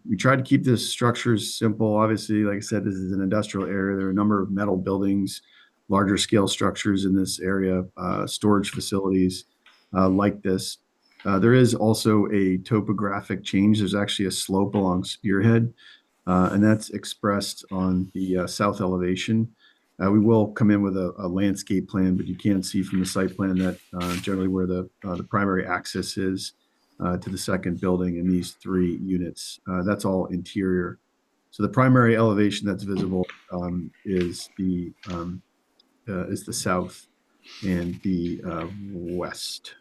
We tried to keep this structures simple. Obviously, like I said, this is an industrial area. There are a number of metal buildings, larger scale structures in this area, storage facilities like this. There is also a topographic change. There's actually a slope along Spearhead, and that's expressed on the south elevation. We will come in with a landscape plan, but you can see from the site plan that generally where the primary access is to the second building in these 3 units. That's all interior. So the primary elevation that's visible is the south and the west.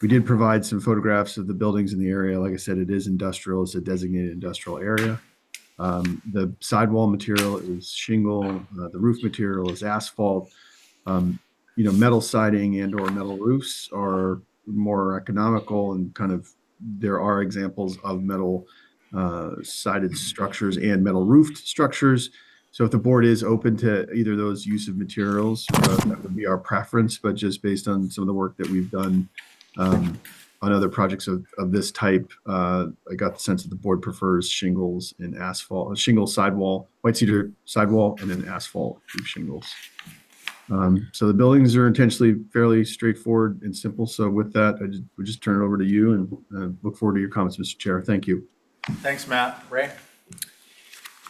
We did provide some photographs of the buildings in the area. Like I said, it is industrial. It's a designated industrial area. The sidewall material is shingle. The roof material is asphalt. Metal siding and or metal roofs are more economical, and kind of there are examples of metal sided structures and metal roofed structures. So if the board is open to either of those use of materials, that would be our preference, but just based on some of the work that we've done on other projects of this type, I got the sense that the board prefers shingles and asphalt, a shingle sidewall, white cedar sidewall, and then asphalt roof shingles. So the buildings are intentionally fairly straightforward and simple. So with that, we'll just turn it over to you and look forward to your comments, Mr. Chair. Thank you. Thanks, Matt. Ray?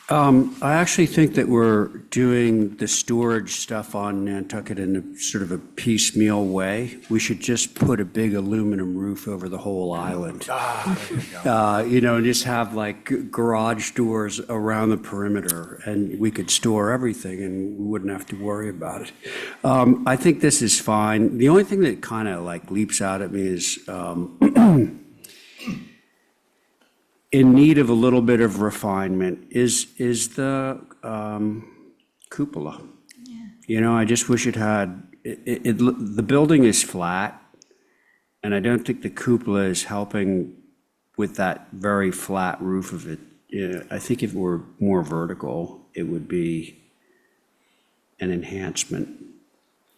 I actually think that we're doing the storage stuff on Nantucket in a sort of a piecemeal way. We should just put a big aluminum roof over the whole island. There you go. And just have like garage doors around the perimeter, and we could store everything and we wouldn't have to worry about it. I think this is fine. The only thing that kind of like leaps out at me is in need of a little bit of refinement is the cupola. Yeah. I just wish it had, the building is flat, and I don't think the cupola is helping with that very flat roof of it. Yeah, I think if it were more vertical, it would be an enhancement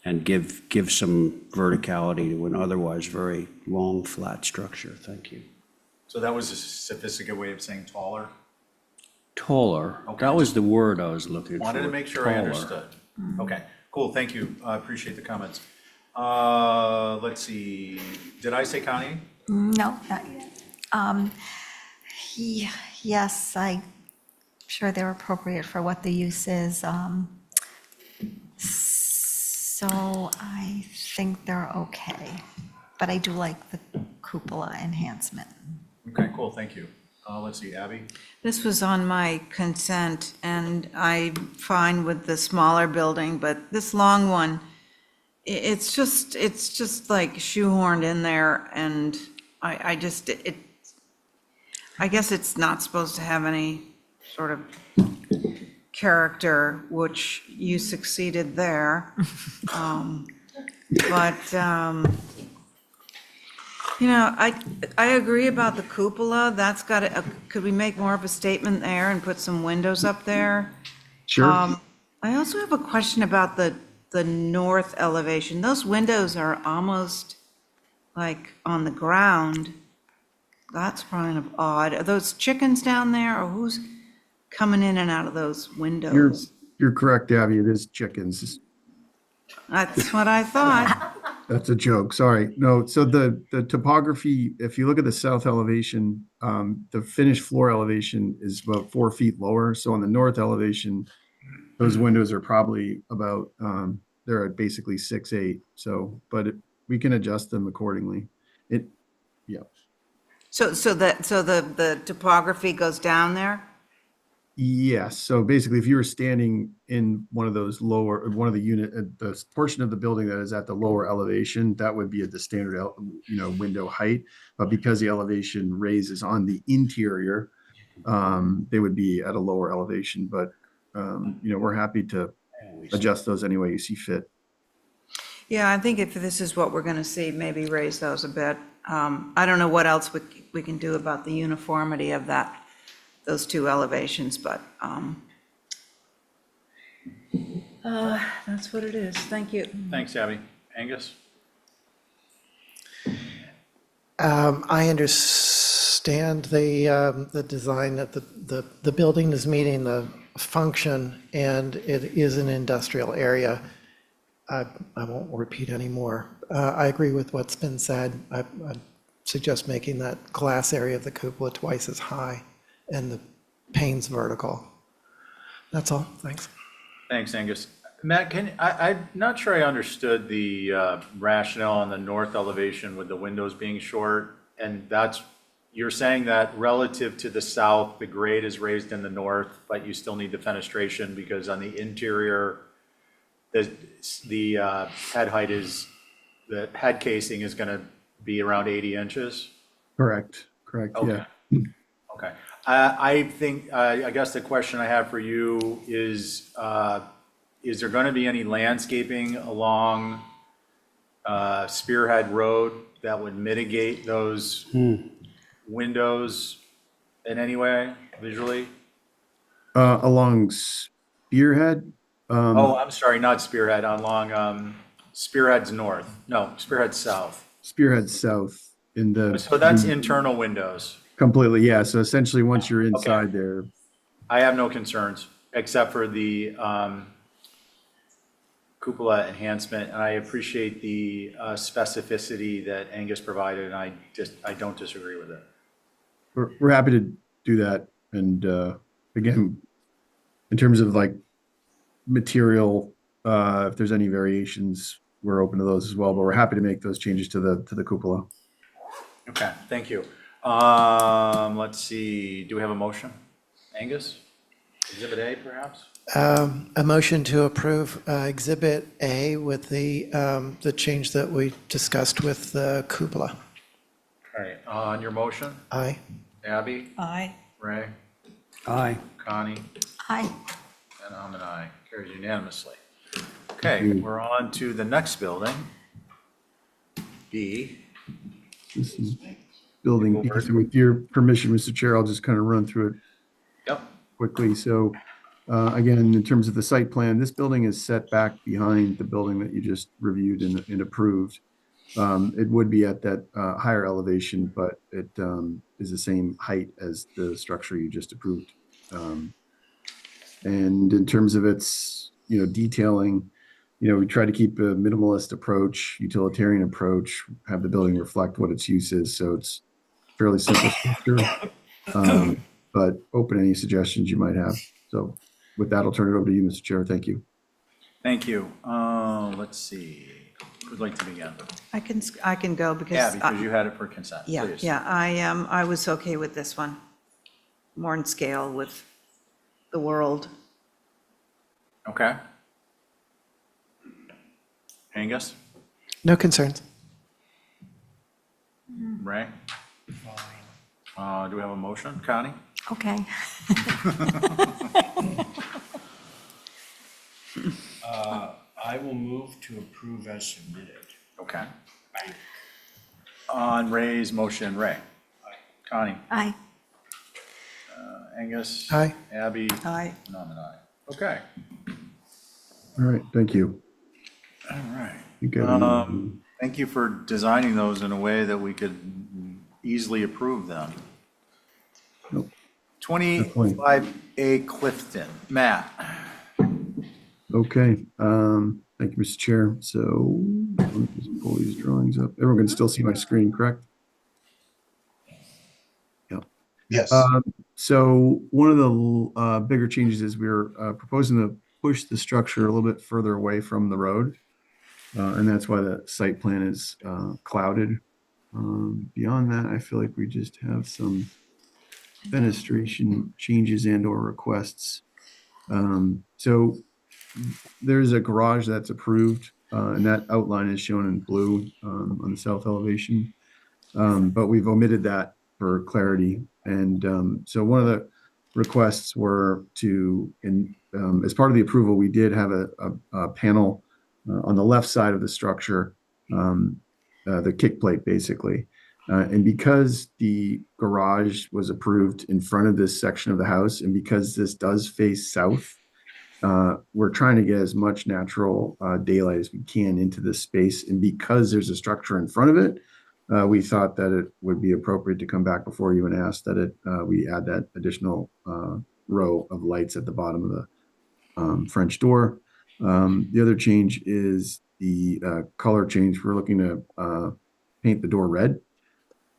and give some verticality to an otherwise very long, flat structure. Thank you. So that was a sophisticated way of saying taller? Taller. Okay. That was the word I was looking for. Wanted to make sure I Taller. understood. Okay, cool, thank you. I appreciate the comments. Let's see, did I say Connie? No, not yet. Yes, I sure they're appropriate for what the use is. So I think they're okay, but I do like the cupola enhancement. Okay, cool, thank you. Let's see, Abby? This was on my consent, and I'm fine with the smaller building, but this long one, it's just like shoehorned in there, and I guess it's not supposed to have any sort of character, which you succeeded there. But, I agree about the cupola. That's got to, could we make more of a statement there and put some windows up there? Sure. I also have a question about the north elevation. Those windows are almost like on the ground. That's kind of odd. Are those chickens down there, or who's coming in and out of those windows? You're correct, Abby. It is chickens. That's what I thought. That's a joke. Sorry. No, so the topography, if you look at the south elevation, the finished floor elevation is about 4 feet lower. So on the north elevation, those windows are probably about, they're at basically 6'8". So, but we can adjust them accordingly. Yeah. So the topography goes down there? Yes. So basically, if you were standing in one of those lower, one of the unit, the portion of the building that is at the lower elevation, that would be at the standard, window height. But because the elevation raises on the interior, they would be at a lower elevation. But we're happy to adjust those any way you see fit. Yeah, I think if this is what we're going to see, maybe raise those a bit. I don't know what else we can do about the uniformity of those two elevations, but that's what it is. Thank you. Thanks, Abby. Angus? I understand the design that the building is meeting the function, and it is an industrial area. I won't repeat anymore. I agree with what's been said. I suggest making that glass area of the cupola twice as high and the panes vertical. That's all. Thanks. Thanks, Angus. Matt, I'm not sure I understood the rationale on the north elevation with the windows being short, and you're saying that relative to the south, the grade is raised in the north, but you still need the fenestration because on the interior, the head casing is going to be around 80 inches? Correct. Okay. Yeah. Okay. I think, I guess the question I have for you is there going to be any landscaping along Spearhead Road that would mitigate those windows in any way visually? Along Spearhead? I'm sorry, not Spearhead, along Spearhead's north. No, Spearhead's south. Spearhead south in the. So that's internal windows. Completely, yeah. So essentially, once you're inside there. I have no concerns, except for the cupola enhancement, and I appreciate the specificity that Angus provided, and I don't disagree with it. We're happy to do that. And again, in terms of like material, if there's any variations, we're open to those as well, but we're happy to make those changes to the cupola. Okay, thank you. Let's see, do we have a motion? Angus? Exhibit A, perhaps? A motion to approve Exhibit A with the change that we discussed with the cupola. All right, on your motion? Aye. Abby? Aye. Ray? Aye. Connie? Aye. And I'm an aye. Carries unanimously. Okay, we're on to the next building. B. This is building B. So with your permission, Mr. Chair, I'll just kind of run through it quickly. So again, in terms of the site plan, this building is set back behind the building that you just reviewed and approved. It would be at that higher elevation, but it is the same height as the structure you just approved. And in terms of its, detailing, we try to keep a minimalist approach, utilitarian approach, have the building reflect what its use is. So it's fairly simple structure, but but open any suggestions you might have. So with that, I'll turn it over to you, Mr. Chair. Thank you. Thank you. Let's see. Who'd like to begin? I can go because. Yeah, because you had it for consent. Yeah, Please. yeah, I was okay with this one. More in scale with the world. Okay. Angus? No concerns. Ray? Do we have a motion? Connie? Okay. I will move to approve as submitted. Okay. On Ray's motion, Ray? Connie? Aye. Angus? Aye. Abby? Aye. And I'm an aye. Okay. All right, thank you. All right. You got it. Thank you for designing those in a way that we could easily approve them. Nope. 25A Clifton. Matt? Okay, thank you, Mr. Chair. So let me just pull these drawings up. Everyone can still see my screen, correct? Yep. Yes. So one of the bigger changes is we're proposing to push the structure a little bit further away from the road. And that's why the site plan is clouded. Beyond that, I feel like we just have some fenestration changes and or requests. So there's a garage that's approved, and that outline is shown in blue on the south elevation. But we've omitted that for clarity. And so one of the requests were to, as part of the approval, we did have a panel on the left side of the structure, the kick plate basically. And because the garage was approved in front of this section of the house, and because this does face south, we're trying to get as much natural daylight as we can into this space. And because there's a structure in front of it, we thought that it would be appropriate to come back before you and ask that we add that additional row of lights at the bottom of the French door. The other change is the color change. We're looking to paint the door red.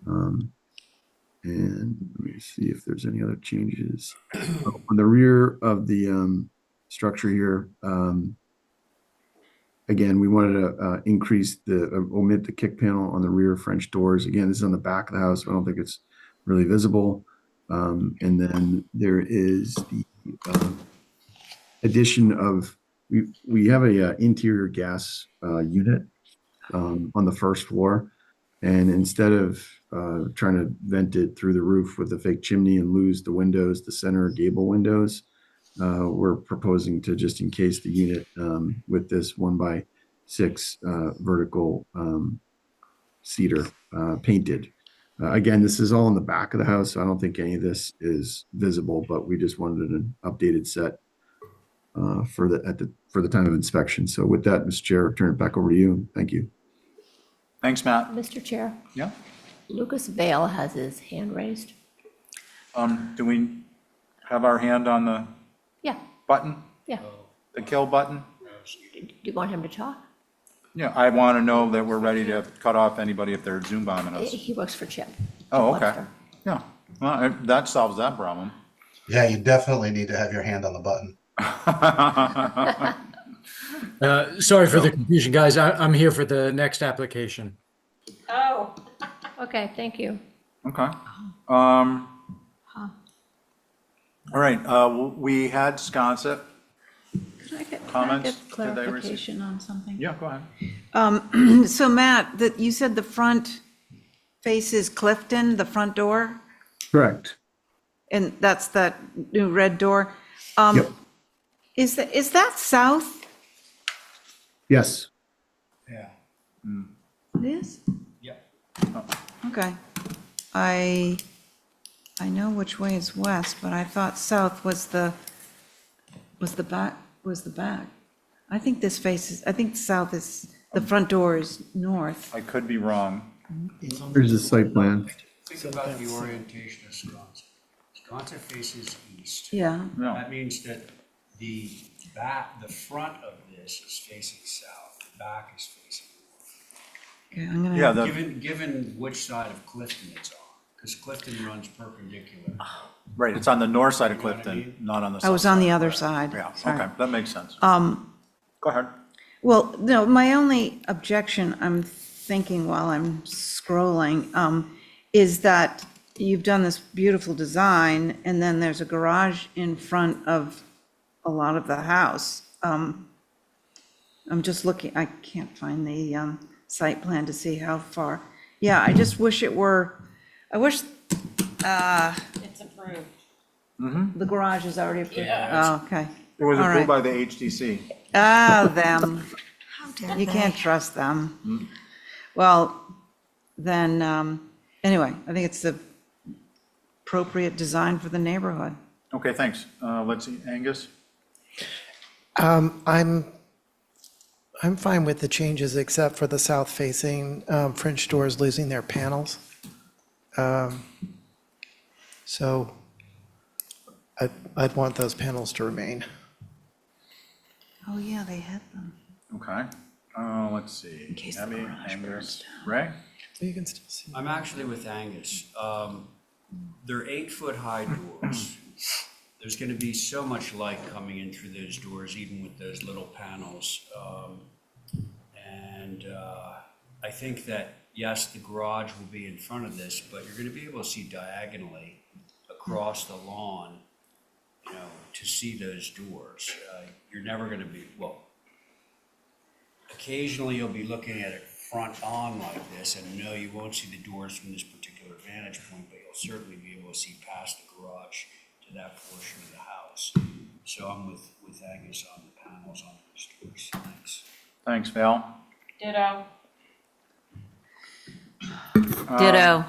And let me see if there's any other changes. On the rear of the structure here, again, we wanted to increase omit the kick panel on the rear French doors. Again, this is on the back of the house, so I don't think it's really visible. And then there is the addition of, we have a interior gas unit on the first floor. And instead of trying to vent it through the roof with a fake chimney and lose the windows, the center gable windows, we're proposing to just encase the unit with this 1x6 vertical cedar painted. Again, this is all in the back of the house, so I don't think any of this is visible, but we just wanted an updated set for the time of inspection. So with that, Mr. Chair, I'll turn it back over to you. Thank you. Thanks, Matt. Mr. Chair, Yeah. Lucas Vale has his hand raised. Do we have our hand on the Yeah, button, yeah. the kill button? Do you want him to talk? Yeah, I want to know that we're ready to cut off anybody if they're Zoom bombing us. He works for Chip. Oh, okay. Webster. Yeah, well, that solves that problem. Yeah, you definitely need to have your hand on the button. Sorry for the confusion, guys. I'm here for the next application. Oh, okay, thank you. Okay. All right, we had Sconset. Can I get Comments? Did they receive? clarification on something? Yeah, go ahead. So Matt, that you said the front faces Clifton, the front door, Correct. and that's that new red door. Yep. Is that south? Yes. Yeah. It is? Yep. Okay. I know which way is west, but I thought south was the back. I think south is, the front door is north. I could be wrong. Here's the site plan. Think about the orientation of Sconset. Sconset faces east. Yeah. No. That means that the front of this is facing south, the back is facing north. Okay, I'm gonna. Yeah, Given which side of Clifton it's on, because Clifton runs perpendicular. Right, it's on the north side of Clifton, not on the south side. I was on the other side. Yeah, Sorry. okay, that makes sense. Go ahead. Well, no, my only objection, I'm thinking while I'm scrolling, is that you've done this beautiful design, and then there's a garage in front of a lot of the house. I'm just looking, I can't find the site plan to see how far. Yeah, I just wish it were, I wish It's approved. the garage is already approved. Yeah. Oh, okay. It was All approved right. by the HDC. Them. How dare You can't they? trust them. Well, then, anyway, I think it's the appropriate design for the neighborhood. Okay, thanks. Let's see, Angus? I'm fine with the changes except for the south-facing French doors losing their panels. So I'd want those panels to remain. Oh, yeah, they had them. Okay. Let's see. case the Abby, garage Angus, Ray? You can still see. I'm actually with Angus. They're 8-foot high doors. There's gonna be so much light coming in through those doors, even with those little panels. I think that, yes, the garage will be in front of this, but you're gonna be able to see diagonally across the lawn, you know, to see those doors. You're never gonna be, well, occasionally you'll be looking at it front on like this, and no, you won't see the doors from this particular vantage point, but you'll certainly be able to see past the garage to that portion of the house. So I'm with Angus on the panels on those doors. Thanks. Thanks, Val. Ditto.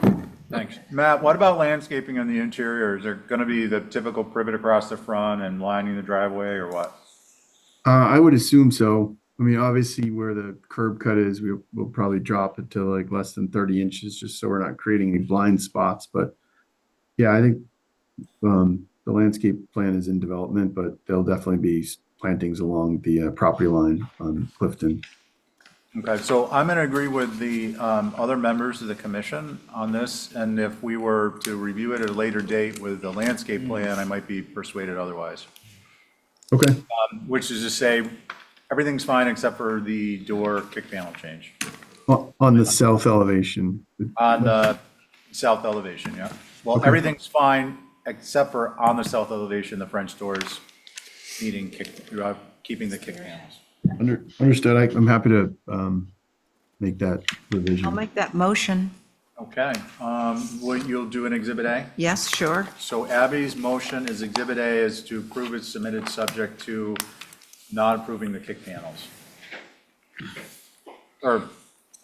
Thanks. Matt, what about landscaping on the interior? Is there going to be the typical privet across the front and lining the driveway, or what? I would assume so. I mean, obviously where the curb cut is, we'll probably drop it to like less than 30 inches, just so we're not creating any blind spots. But yeah, I think the landscape plan is in development, but there'll definitely be plantings along the property line on Clifton. Okay, so I'm going to agree with the other members of the commission on this, and if we were to review it at a later date with the landscape plan, I might be persuaded otherwise. Okay. Which is to say, everything's fine except for the door kick panel change. On the south elevation. On the south elevation, yeah. Well, Okay. everything's fine except for on the south elevation, the French doors needing keeping the kick panels. Understood. I'm happy to make that revision. I'll make that motion. Okay, you'll do an Exhibit A? Yes, sure. So Abby's motion is Exhibit A is to approve it submitted subject to not approving the kick panels. Or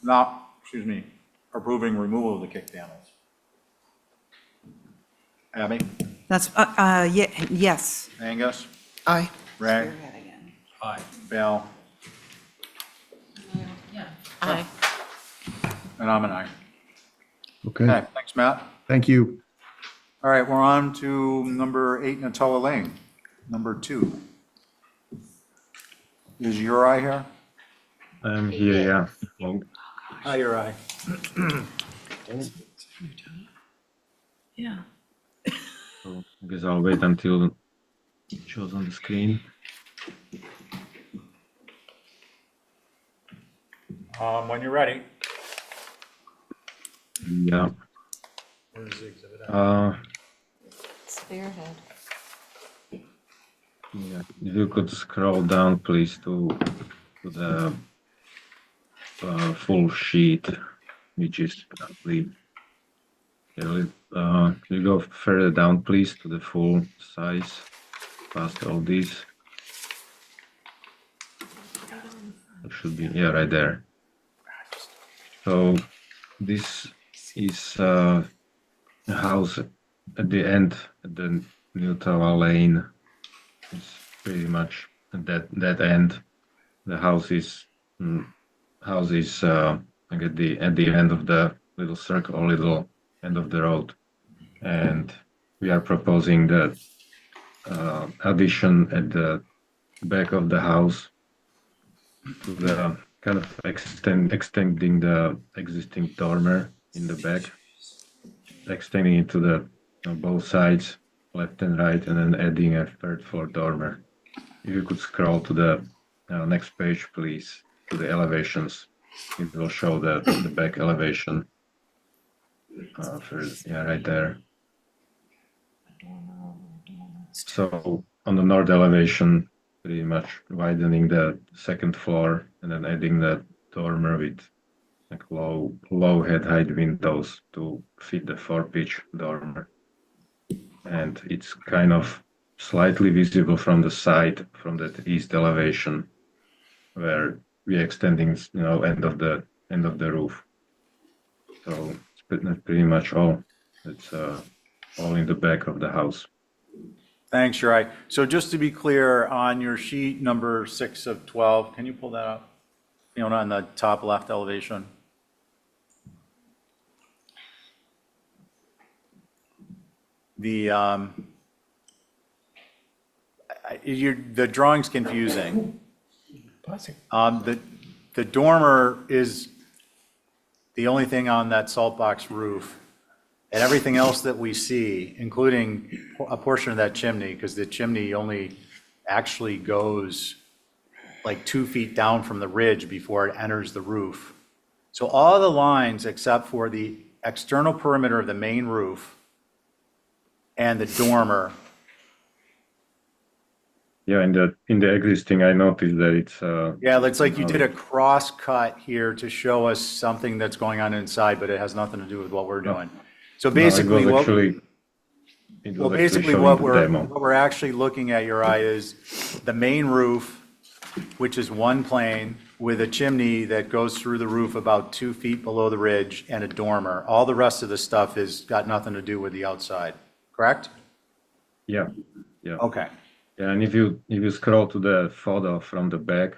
not, excuse me, approving removal of the kick panels. Abby? That's, yes. Angus? Aye. Ray? Aye. Val? Aye. And I'm an aye. Okay. Okay, thanks, Matt. Thank you. All right, we're on to number 8 Natella Lane, number 2. Is Uri here? I'm here, yeah. Well, Hi, Uri. Yeah. so I guess I'll wait until it shows on the screen. When you're ready. Yeah. Where's the exhibit at? Spearhead. Yeah. If you could scroll down, please, to the full sheet, which is probably. You go further down, please, to the full size, past all these. It should be, yeah, right there. So this is a house at the end, at the New Tower Lane. It's pretty much at that end. The house is like at the end of the little circle, or little end of the road, and we are proposing the addition at the back of the house to the kind of extending the existing dormer in the back, extending it to the both sides left and right, and then adding a third floor dormer. If you could scroll to the next page, please, to the elevations. It will show the back elevation. Right there. So on the north elevation, pretty much widening the second floor and then adding the dormer with like low head height windows to fit the 4-pitch dormer. And it's kind of slightly visible from the side, from that east elevation, where we're extending, end of the roof. So it's pretty much all. It's all in the back of the house. Thanks, Uri. So just to be clear, on your sheet number 6 of 12, can you pull that up? On the top left elevation. The drawing's confusing. The dormer is the only thing on that salt box roof, and everything else that we see, including a portion of that chimney, because the chimney only actually goes like 2 feet down from the ridge before it enters the roof. So all the lines except for the external perimeter of the main roof and the dormer. Yeah, in the existing, I noticed that it's Yeah, it's like you did a cross cut here to show us something that's going on inside, but it has nothing to do with what we're doing. So basically, what we're actually looking at, Uri, is the main roof, which is one plane with a chimney that goes through the roof about 2 feet below the ridge and a dormer. All the rest of the stuff has got nothing to do with the outside, correct? Yeah. Okay. Yeah, and if you scroll to the photo from the back,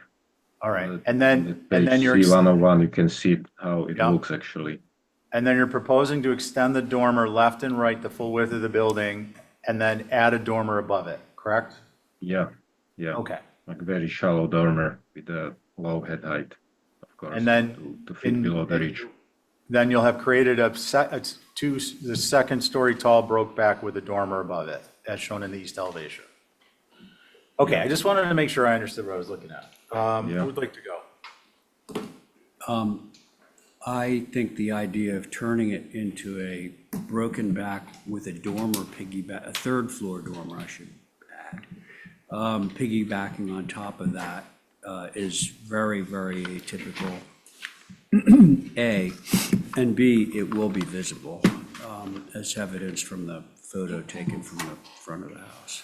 all right, and then you're C101, you can see how it looks actually. And then you're proposing to extend the dormer left and right the full width of the building, and then add a dormer above it, correct? Yeah. Okay. Like very shallow dormer with a low head height, of course, and then to fit below the ridge. Then you'll have created the second story tall broke back with a dormer above it, as shown in the east elevation. Okay, I just wanted to make sure I understood what I was looking at. Who would like to go? I think the idea of turning it into a broken back with a dormer piggyback, a third floor dormer, I should add, piggybacking on top of that is very, very atypical. A, and B, it will be visible, as evidenced from the photo taken from the front of the house.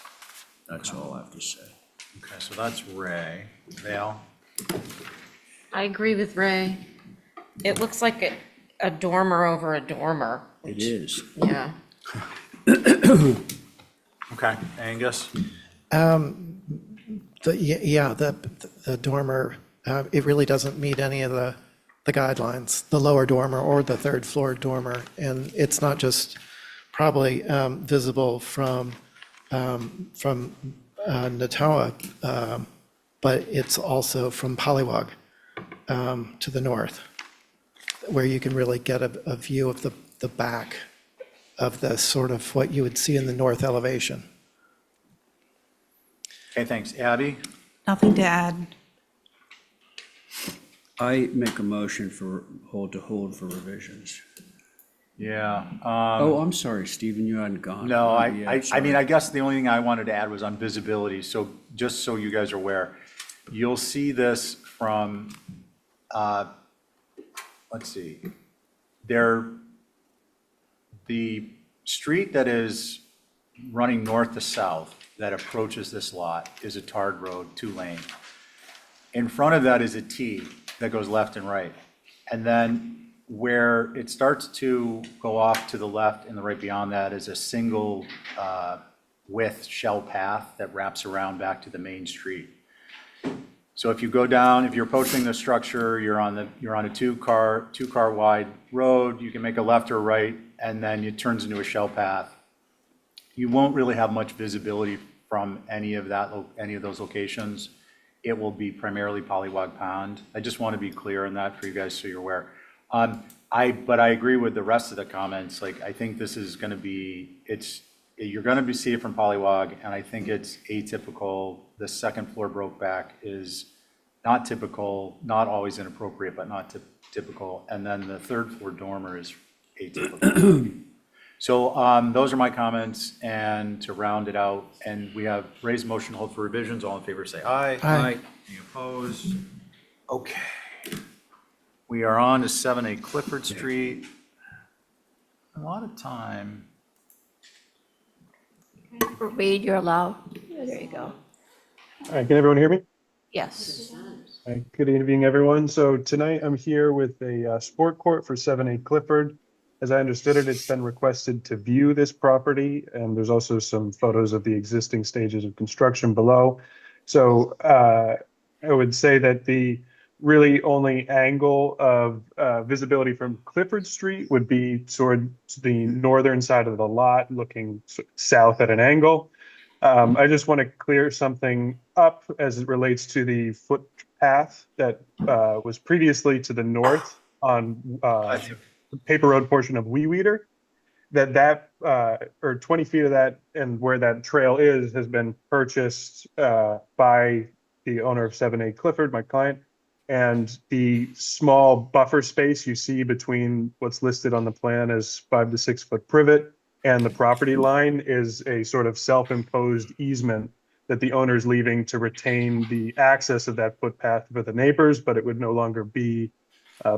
That's all I have to say. Okay, so that's Ray. Val? I agree with Ray. It looks like a dormer over a dormer. It is. Yeah. Okay, Angus? The dormer, it really doesn't meet any of the guidelines, the lower dormer or the third floor dormer. And it's not just probably visible from Natoa, but it's also from Polywog to the north, where you can really get a view of the back of the sort of what you would see in the north elevation. Okay, thanks. Abby? Nothing to add. I make a motion for hold for revisions. Yeah. I'm sorry, Stephen, you hadn't gone. No, I mean, sorry. I guess the only thing I wanted to add was on visibility. So just so you guys are aware, you'll see this from, let's see, the street that is running north to south that approaches this lot is a tarred road, 2-lane. In front of that is a T that goes left and right. And then where it starts to go off to the left and the right beyond that is a single width shell path that wraps around back to the main street. So if you go down, if you're approaching the structure, you're on a two car wide road, you can make a left or right, and then it turns into a shell path. You won't really have much visibility from any of those locations. It will be primarily Polywog Pond. I just want to be clear on that for you guys so you're aware. But I agree with the rest of the comments. Like, I think this is going to be, you're going to be seeing it from Polywog, and I think it's atypical. The second floor broke back is not typical, not always inappropriate, but not typical. And then the third floor dormer is atypical. So those are my comments, and to round it out, and we have raised motion, hold for revisions. All in favor, say aye. Aye. Any opposed? Okay. We are on to 7A Clifford Street. A lot of time. Read your allow. There you go. All right, can everyone hear me? Yes. All right, good evening, everyone. So tonight I'm here with a sport court for 7A Clifford. As I understood it, it's been requested to view this property, and there's also some photos of the existing stages of construction below. So I would say that the really only angle of visibility from Clifford Street would be towards the northern side of the lot, looking south at an angle. I just want to clear something up as it relates to the footpath that was previously to the north on the Paper Road portion of Wee Weeder. Or 20 feet of that and where that trail is has been purchased by the owner of 7A Clifford, my client. And the small buffer space you see between what's listed on the plan as 5 to 6 foot privet and the property line is a sort of self-imposed easement that the owner's leaving to retain the access of that footpath for the neighbors, but it would no longer be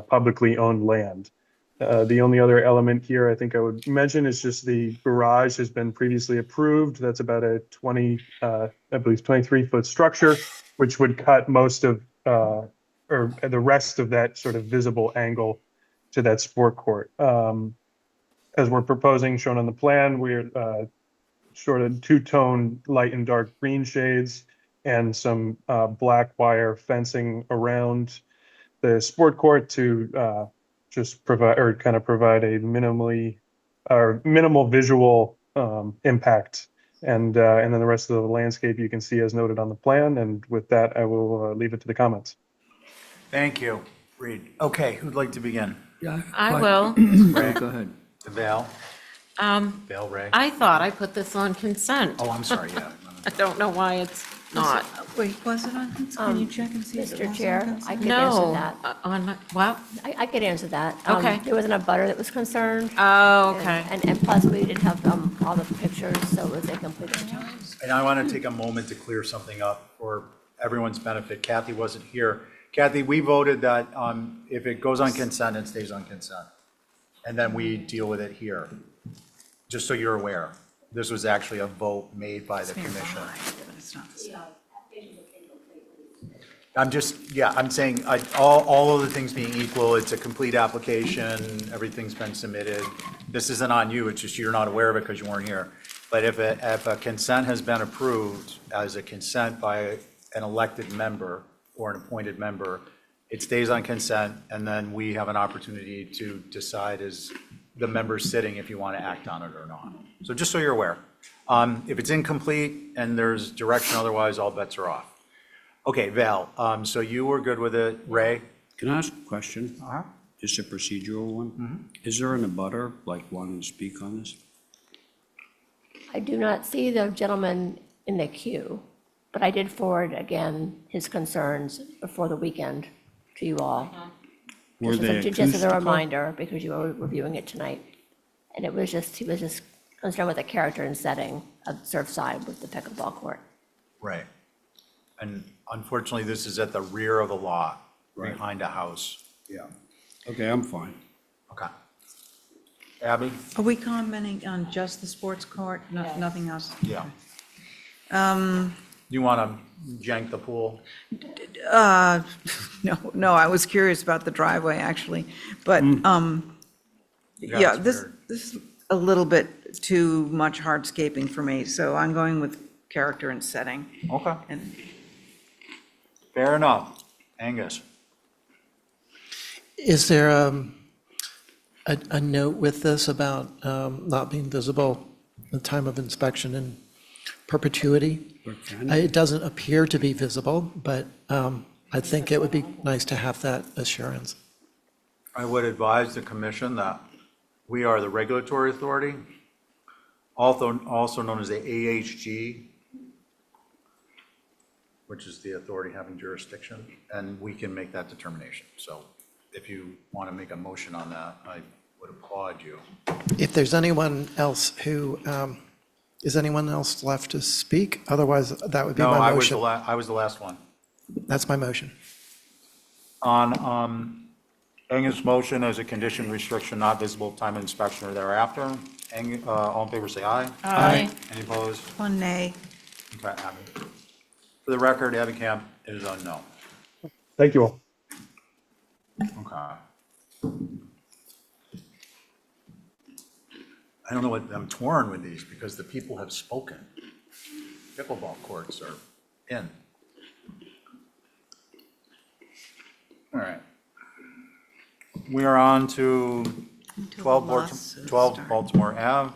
publicly owned land. The only other element here I think I would mention is just the garage has been previously approved. That's about a 23-foot structure, which would cut most of or the rest of that sort of visible angle to that sport court. As we're proposing, shown on the plan, we're sort of two-tone light and dark green shades and some black wire fencing around the sport court to just provide or kind of provide a minimal visual impact. And then the rest of the landscape you can see as noted on the plan. And with that, I will leave it to the comments. Thank you, Reed. Okay, who'd like to begin? Yeah. I will. Ray, Go ahead. Val? Val, Ray? I thought I put this on consent. Oh, I'm sorry, yeah. I don't know why it's not. Wait, was it on, can you check and see if it was Mr. on Chair, consent? I could answer No, that. on my, what? I could answer that. Okay. There wasn't a butter that was concerned. Oh, okay. And plus, we didn't have all the pictures, so it was incomplete. And I want to take a moment to clear something up for everyone's benefit. Kathy wasn't here. Kathy, we voted that if it goes on consent, it stays on consent. And then we deal with it here. Just so you're aware, this was actually a vote made by the commission. I'm saying, all of the things being equal, it's a complete application, everything's been submitted. This isn't on you, it's just you're not aware of it because you weren't here. But if a consent has been approved as a consent by an elected member or an appointed member, it stays on consent, and then we have an opportunity to decide as the members sitting if you want to act on it or not. So just so you're aware. If it's incomplete and there's direction otherwise, all bets are off. Okay, Val, so you were good with it. Ray? Can I ask a question? Just a procedural one? Is there an abutter, like wanting to speak on this? I do not see the gentleman in the queue, but I did forward again his concerns before the weekend to you all. Were they Just as a acoustical? reminder, because you were reviewing it tonight. And he was just concerned with the character and setting of Surfside with the pickleball court. Right. And unfortunately, this is at the rear of the lot, Right. behind a house. Yeah. Okay, I'm fine. Okay. Abby? Are we commenting on just the sports court, nothing else? Yeah. You want to jank the pool? No, I was curious about the driveway, actually, but, yeah, it's this weird. is a little bit too much hardscaping for me, so I'm going with character and setting. Okay. And Fair enough. Angus? Is there a note with this about not being visible at the time of inspection in perpetuity? It doesn't appear to be visible, but I think it would be nice to have that assurance. I would advise the commission that we are the regulatory authority. also known as the AHG, which is the authority having jurisdiction, and we can make that determination. So if you want to make a motion on that, I would applaud you. If there's anyone else who, is anyone else left to speak? Otherwise, that would be No, my I was motion. I was the last one. That's my motion. On Angus' motion as a condition restriction not visible time of inspection or thereafter, all in favor say aye. Aye. Any opposed? One nay. Okay, Abby. For the record, Abby Camp is a no. Thank you all. Okay. I don't know what, I'm torn with these because the people have spoken. Pickleball courts are in. All right. We are on to 12 Baltimore Ave.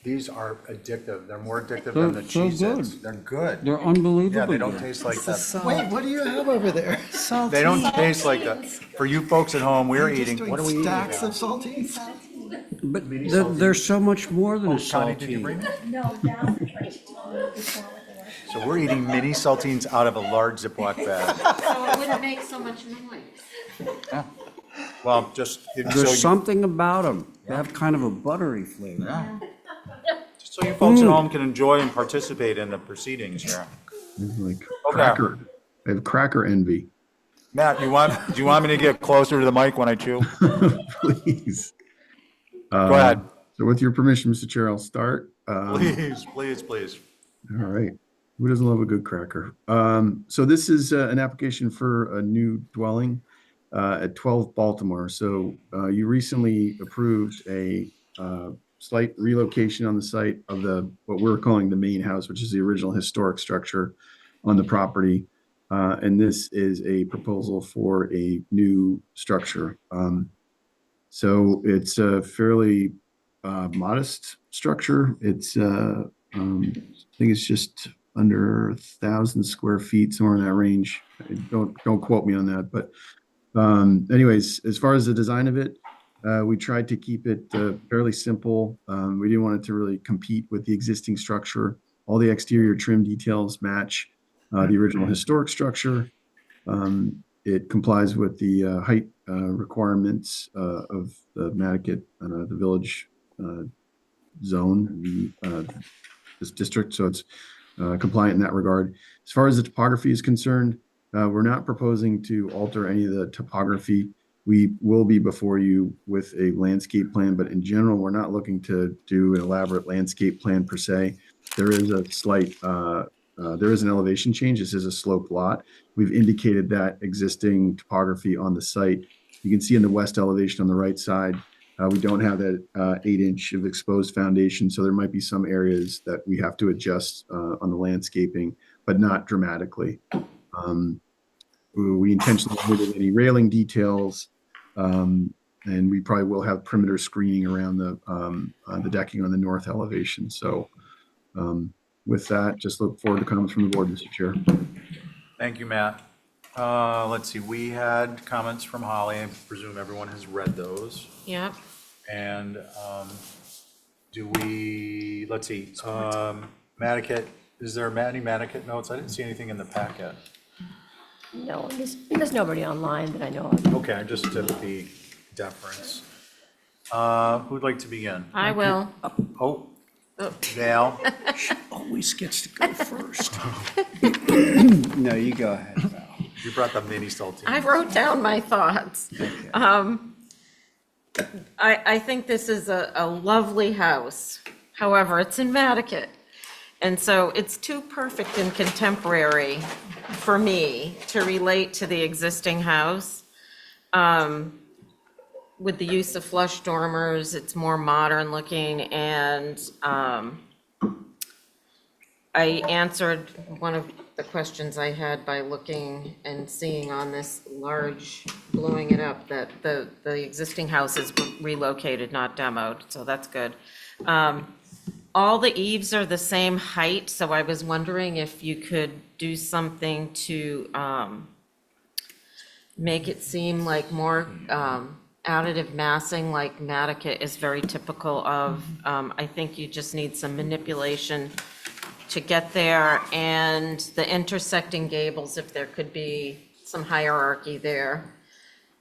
These are addictive. They're more addictive than the So Cheez-Its. good. They're good. They're unbelievably Yeah, they don't good. taste like that. Wait, what do you have over there? Saltines. They don't taste like that. For you folks at home, we're eating, what are we eating Stacks now? of saltines? But there's so much more than a Connie, did you bring saltine. it? No, that's So we're eating mini saltines out of a large Ziploc bag. So it wouldn't make so much noise. Yeah. Well, just, There's something about them. They have kind of a buttery flavor. so you folks at home can enjoy and participate in the proceedings here. Like Okay. cracker. I have cracker envy. Matt, do you want me to get closer to the mic when I chew? Please. Go ahead. So with your permission, Mr. Chair, I'll start. Please. All right. Who doesn't love a good cracker? So this is an application for a new dwelling at 12 Baltimore. So you recently approved a slight relocation on the site of what we're calling the main house, which is the original historic structure on the property. And this is a proposal for a new structure. So it's a fairly modest structure. It's I think it's just under 1,000 square feet, somewhere in that range. Don't quote me on that. But anyways, as far as the design of it, we tried to keep it fairly simple. We didn't want it to really compete with the existing structure. All the exterior trim details match the original historic structure. It complies with the height requirements of the Madaket, the village zone, this district. So it's compliant in that regard. As far as the topography is concerned, we're not proposing to alter any of the topography. We will be before you with a landscape plan, but in general, we're not looking to do an elaborate landscape plan per se. There is a slight, there is an elevation change. This is a sloped lot. We've indicated that existing topography on the site. You can see in the west elevation on the right side, we don't have that 8-inch of exposed foundation, so there might be some areas that we have to adjust on the landscaping, but not dramatically. We intentionally avoided any railing details, and we probably will have perimeter screening around the decking on the north elevation. So with that, just look forward to comments from the board, Mr. Chair. Thank you, Matt. Let's see, we had comments from Holly. I presume everyone has read those. Yep. And let's see, Madaket, is there any Madaket notes? I didn't see anything in the packet. No, there's nobody online that I know of. Okay, I just took the deference. Who'd like to begin? I will. Oh, Val. She always gets to go first. No, you go ahead, Val. You brought the mini saltine. I wrote down my thoughts. I think this is a lovely house. However, it's in Madaket. And so it's too perfect and contemporary for me to relate to the existing house. With the use of flush dormers, it's more modern looking, and I answered one of the questions I had by looking and seeing on this large, blowing it up, that the existing house is relocated, not demoed, so that's good. All the eaves are the same height, so I was wondering if you could do something to make it seem like more additive massing, like Madaket is very typical of. I think you just need some manipulation to get there, and the intersecting gables, if there could be some hierarchy there.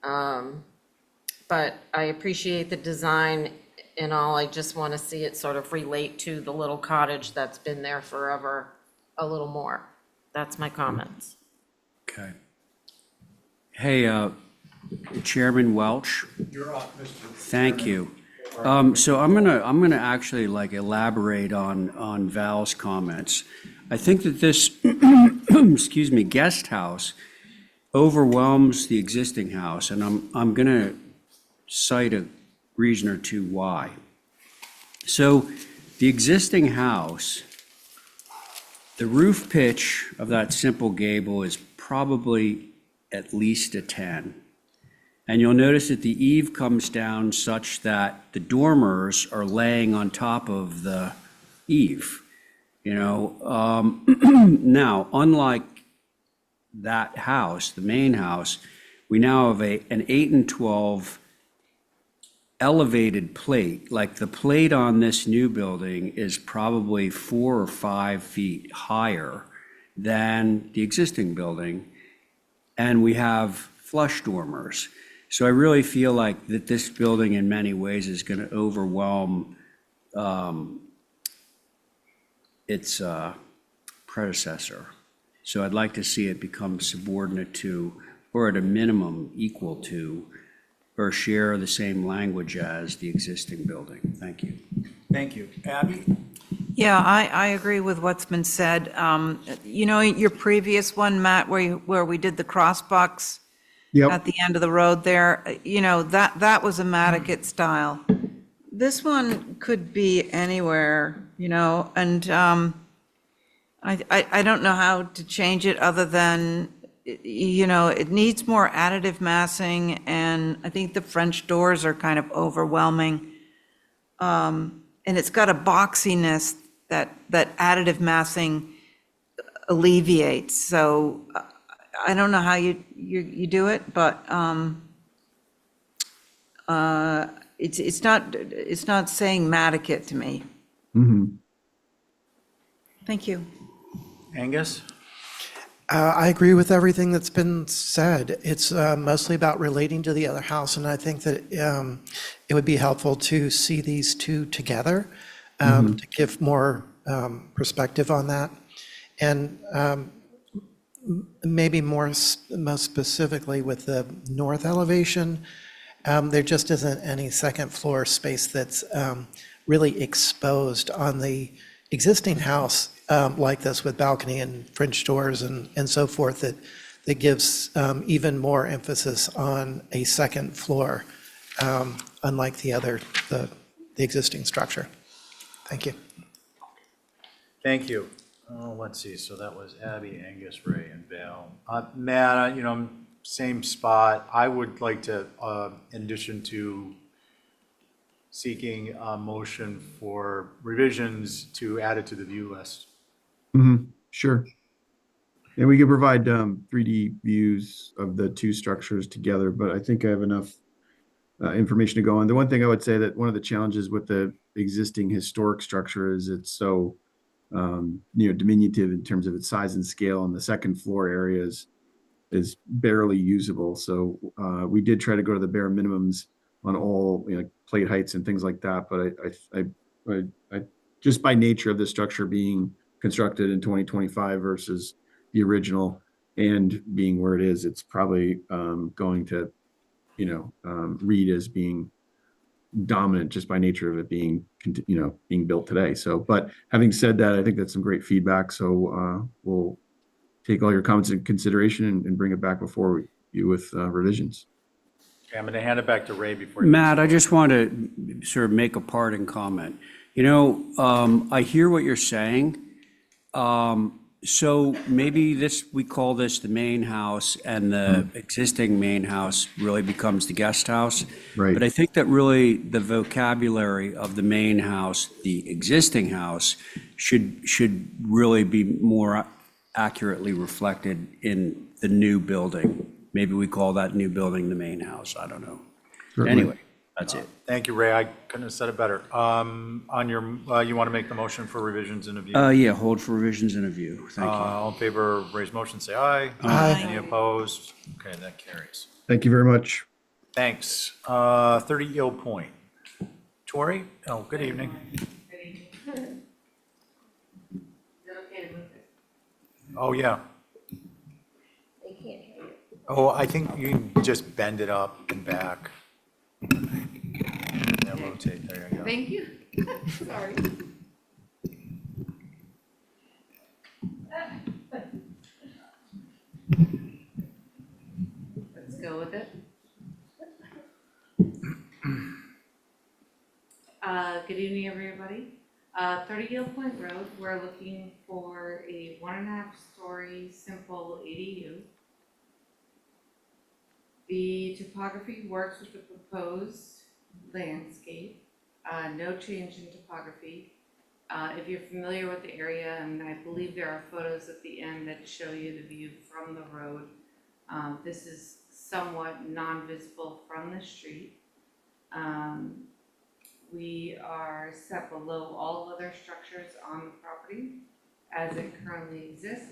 But I appreciate the design and all, I just want to see it sort of relate to the little cottage that's been there forever a little more. That's my comments. Okay. Hey, Chairman Welch. You're up, Mr. Thank you. So I'm gonna actually like elaborate on Val's comments. I think that this, excuse me, guest house overwhelms the existing house, and I'm gonna cite a reason or two why. So the existing house, the roof pitch of that simple gable is probably at least a 10. And you'll notice that the eave comes down such that the dormers are laying on top of the eave, you know. Now, unlike that house, the main house, we now have an 8 and 12 elevated plate. Like the plate on this new building is probably 4 or 5 feet higher than the existing building. And we have flush dormers. So I really feel like that this building in many ways is going to overwhelm its predecessor. So I'd like to see it become subordinate to, or at a minimum equal to, or share the same language as the existing building. Thank you. Thank you. Abby? Yeah, I agree with what's been said. You know, your previous one, Matt, where we did the crossbucks at the end of the road there, you know, that was a Madaket style. This one could be anywhere, you know, and I don't know how to change it other than, you know, it needs more additive massing, and I think the French doors are kind of overwhelming. And it's got a boxiness that additive massing alleviates. So I don't know how you do it, but it's not saying Madaket to me. Mm-hmm. Thank you. Angus? I agree with everything that's been said. It's mostly about relating to the other house, and I think that it would be helpful to see these two together to give more perspective on that. And maybe most specifically with the north elevation, there just isn't any second floor space that's really exposed on the existing house like this with balcony and French doors and so forth, that gives even more emphasis on a second floor, unlike the existing structure. Thank you. Thank you. Let's see, so that was Abby, Angus, Ray, and Val. Matt, you know, same spot. I would like to, in addition to seeking a motion for revisions, to add it to the view list. Sure. And we could provide 3D views of the two structures together, but I think I have enough information to go on. The one thing I would say that one of the challenges with the existing historic structure is it's so diminutive in terms of its size and scale, and the second floor areas is barely usable. So we did try to go to the bare minimums on all plate heights and things like that. But I just by nature of the structure being constructed in 2025 versus the original and being where it is, it's probably going to read as being dominant just by nature of it being being built today. So, but having said that, I think that's some great feedback. So we'll take all your comments into consideration and bring it back before you with revisions. Okay, I'm going to hand it back to Ray before. Matt, I just want to sort of make a parting comment. I hear what you're saying. So maybe we call this the main house, and the existing main house really becomes the guest house. Right. But I think that really the vocabulary of the main house, the existing house, should really be more accurately reflected in the new building. maybe we call that new building the main house, I don't know. Certainly. Anyway, that's it. Thank you, Ray. I couldn't have said it better. On your, you want to make the motion for revisions in a view? Yeah, hold for revisions in a view, thank you. All in favor of Ray's motion, say aye. Aye. Any opposed? Okay, that carries. Thank you very much. Thanks. 30 Eel Point. Tori? Oh, good evening. Oh, yeah. They can't hear you. Oh, I think you can just bend it up and back. Yeah, rotate, there you go. Thank you. Sorry. Let's go with it. Good evening, everybody. 30 Gill Point Road, we're looking for a 1.5-story simple ADU. The topography works with the proposed landscape, no change in topography. If you're familiar with the area, and I believe there are photos at the end that show you the view from the road, this is somewhat non-visible from the street. We are set below all other structures on the property as it currently exists,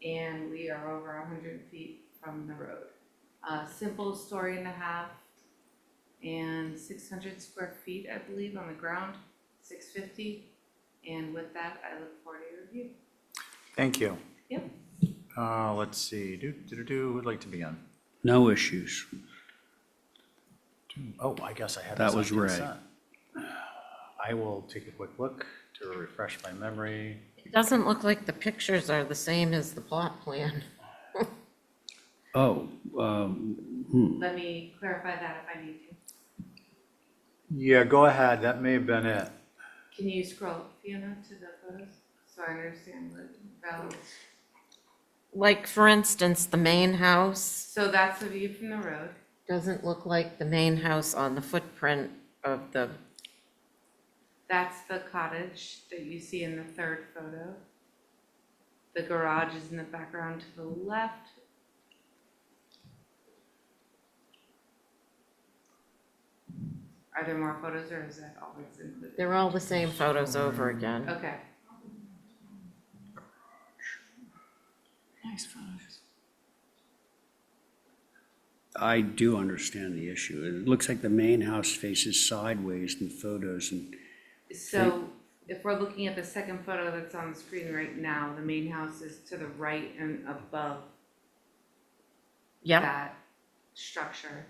and we are over 100 feet from the road. Simple 1.5 stories and 600 square feet, I believe, on the ground, 650. And with that, I look forward to your review. Thank you. Yep. Let's see, who would like to begin? No issues. Oh, I guess I had. That this on was Ray. consent. I will take a quick look to refresh my memory. It doesn't look like the pictures are the same as the plot plan. Oh, Let me clarify that if I need to. Yeah, go ahead, that may have been it. Can you scroll up, Fiona, to the photos so I understand the values? Like, for instance, the main house. So that's the view from the road. Doesn't look like the main house on the footprint of the. That's the cottage that you see in the third photo. The garage is in the background to the left. Are there more photos, or is that all that's included? They're all the same photos over again. Okay. Nice photos. I do understand the issue. It looks like the main house faces sideways in the photos, and So if we're looking at the second photo that's on the screen right now, the main house is to the right and above that structure.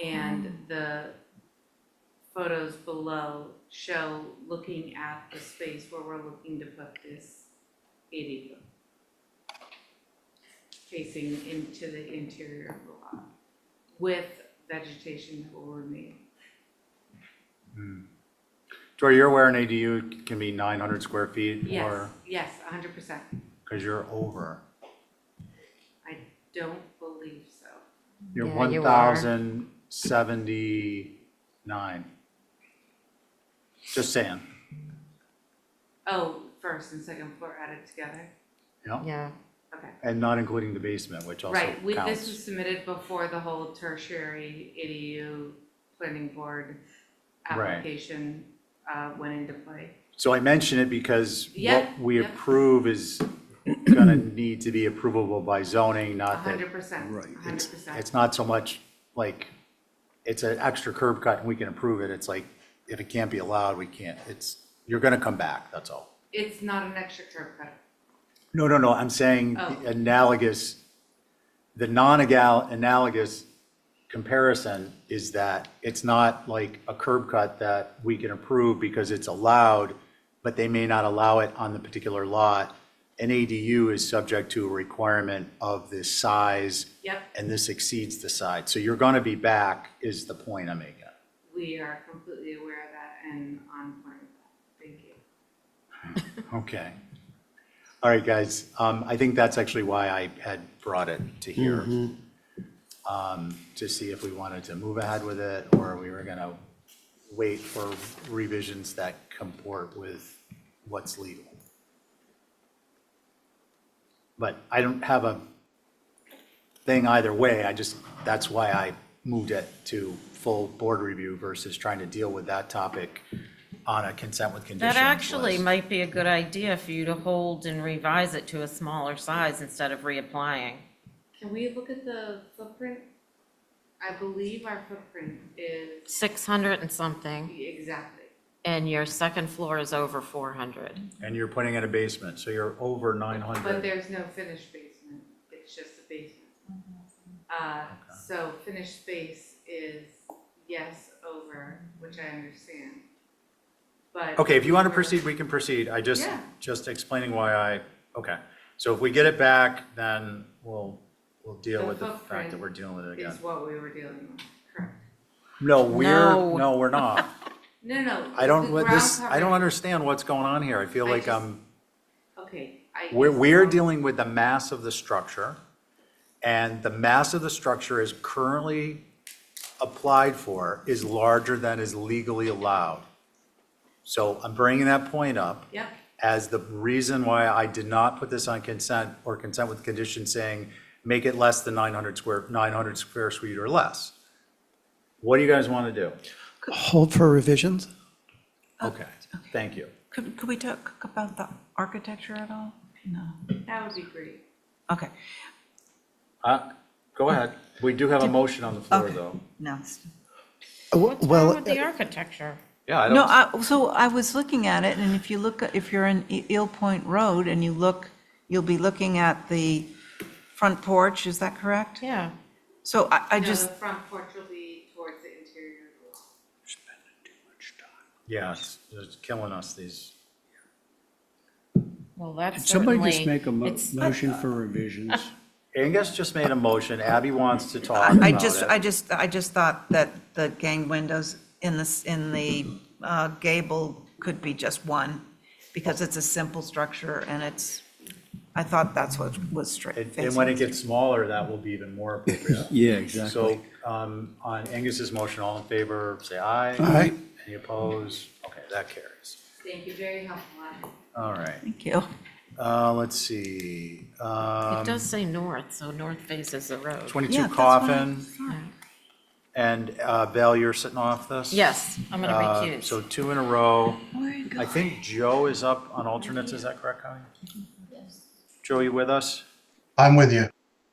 And the photos below show looking at the space where we're looking to put this ADU, facing into the interior of the lot with vegetation that will remain. Tori, you're aware an ADU can be 900 square feet Yes, or, yes, 100%. because you're over. I don't believe so. You're Yeah, you are. 1,079. Just saying. Oh, first and second floor added together? Yeah. Yeah. Okay. And not including the basement, which also Right, this counts. was submitted before the whole tertiary ADU planning board application went into play. So I mention it because Yep, what we yep. approve is gonna need to be approvable by zoning, not that. 100%, 100%. It's not so much like, it's an extra curb cut and we can approve it. It's like, if it can't be allowed, we can't. You're gonna come back, that's all. It's not an extra curb cut. No, I'm saying Oh. the analogous, the non-analogous comparison is that it's not like a curb cut that we can approve because it's allowed, but they may not allow it on the particular lot. An ADU is subject to a requirement of this size. Yep. And this exceeds the size. So you're gonna be back, is the point I'm making. We are completely aware of that and on point with that. Thank you. Okay. All right, guys, I think that's actually why I had brought it to here. To see if we wanted to move ahead with it or we were gonna wait for revisions that comport with what's legal. But I don't have thing either way. That's why I moved it to full board review versus trying to deal with that topic on a consent with conditions That actually list. might be a good idea for you to hold and revise it to a smaller size instead of reapplying. Can we look at the footprint? I believe our footprint is 600 and something, exactly. and your second floor is over 400. And you're putting in a basement, so you're over 900. But there's no finished basement, it's just a basement. So finished space is yes over, which I understand. But Okay, if you want to proceed, we can proceed. Yeah. Just explaining why okay. So if we get it back, then we'll deal with the fact that we're dealing with it again. is what we were dealing with, correct? No, No. we're not. No. I don't, the ground I don't cover- understand what's going on here. I feel like Okay. we're dealing with the mass of the structure, and the mass of the structure is currently applied for is larger than is legally allowed. So I'm bringing that point up. Yep. As the reason why I did not put this on consent or consent with conditions saying, make it less than 900 square feet or less. What do you guys want to do? Hold for revisions? Okay, thank you. Could we talk about the architecture at all? No. That would be great. Okay. Go ahead. We do have a motion on the floor, Okay. though. No. What's wrong with the architecture? Yeah, I No, don't, so I was looking at it, and if you look, if you're in Eel Point Road and you look, you'll be looking at the front porch, is that correct? Yeah. So I No, just, the front porch will be towards the interior of the wall. yeah, it's killing us, these. Well, that's Did somebody just certainly- make a motion for revisions? Angus just made a motion. Abby wants to talk I about it. just thought that the gang windows in the gable could be just one, because it's a simple structure, and I thought that's what was straight. And when it gets smaller, that will be even more appropriate. Yeah, exactly. So, on Angus's motion, all in favor, say aye. Aye. Any opposed? Okay, that carries. Thank you, very helpful. Adam. All right. Thank you. Let's see. It does say north, so north faces the road. 22 Yeah, that's what Coffin. Yeah. And Val, you're sitting off this? Yes, I'm gonna recuse. So 2 in a row. Where are you I going? think Joe is up on alternates, is that correct, Connie? Yes. Joe, you with us? I'm with you.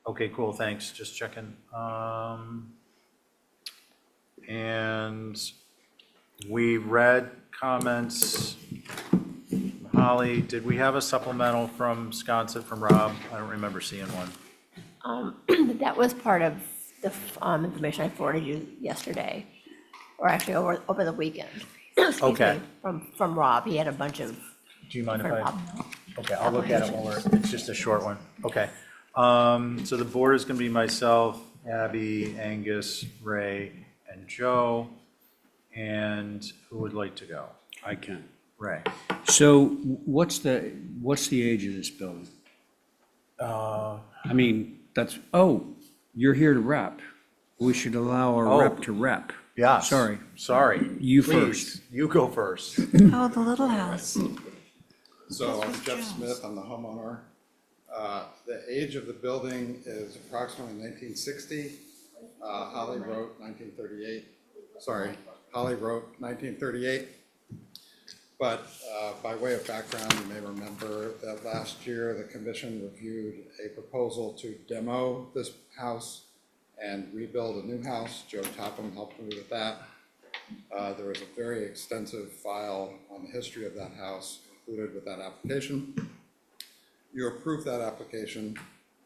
Okay, cool, thanks, just checking. And we read comments. Holly, did we have a supplemental from Sconset from Rob? I don't remember seeing one. That was part of the information I forwarded you yesterday, or actually over the weekend. Excuse Okay. me, From Rob, he had a bunch of. Do you mind if different okay, I'll look at it while it's just a short one. Okay. So the board is gonna be myself, Abby, Angus, Ray, and Joe. And who would like to go? I can. Ray. So what's the age of this building? I mean, you're here to rep. We should allow our rep to rep. Yeah. Sorry. You Please. first. You go first. Oh, the little house. So I'm Jeff Smith, I'm the homeowner. The age of the building is approximately 1960. Holly wrote 1938. Sorry, Holly wrote 1938. But by way of background, you may remember that last year, the commission reviewed a proposal to demo this house and rebuild a new house. Joe Topham helped me with that. There was a very extensive file on the history of that house included with that application. You approved that application.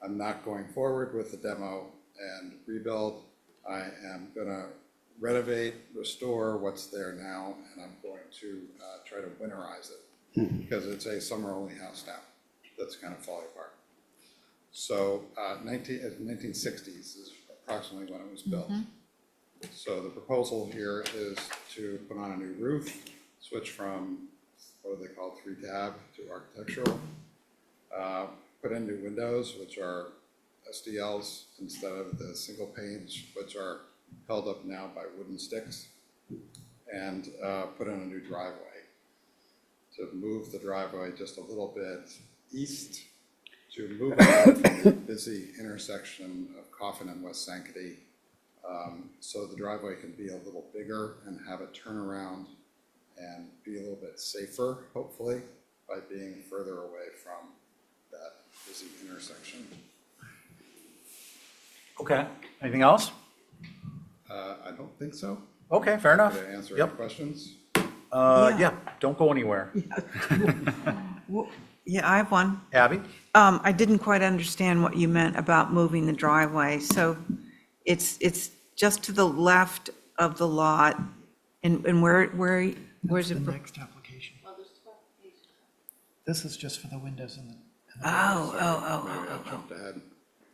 I'm not going forward with the demo and rebuild. I am gonna renovate, restore what's there now, and I'm going to try to winterize it because it's a summer-only house now that's kind of falling apart. So 1960s is approximately when it was built. So the proposal here is to put on a new roof, switch from what do they call 3-tab to architectural, put in new windows, which are SDLs instead of the single panes, which are held up now by wooden sticks, and put in a new driveway. To move the driveway just a little bit east to move out of the busy intersection of Coffin and West Sankaty, so the driveway can be a little bigger and have it turn around and be a little bit safer, hopefully, by being further away from that busy intersection. Okay, anything else? I don't think so. Okay, fair enough. Did I answer Yep. any questions? Yeah, don't go anywhere. Yeah, I have one. Abby? I didn't quite understand what you meant about moving the driveway. So it's just to the left of the lot, and where's it? The next application. This is just for the windows and the. Maybe I jumped ahead.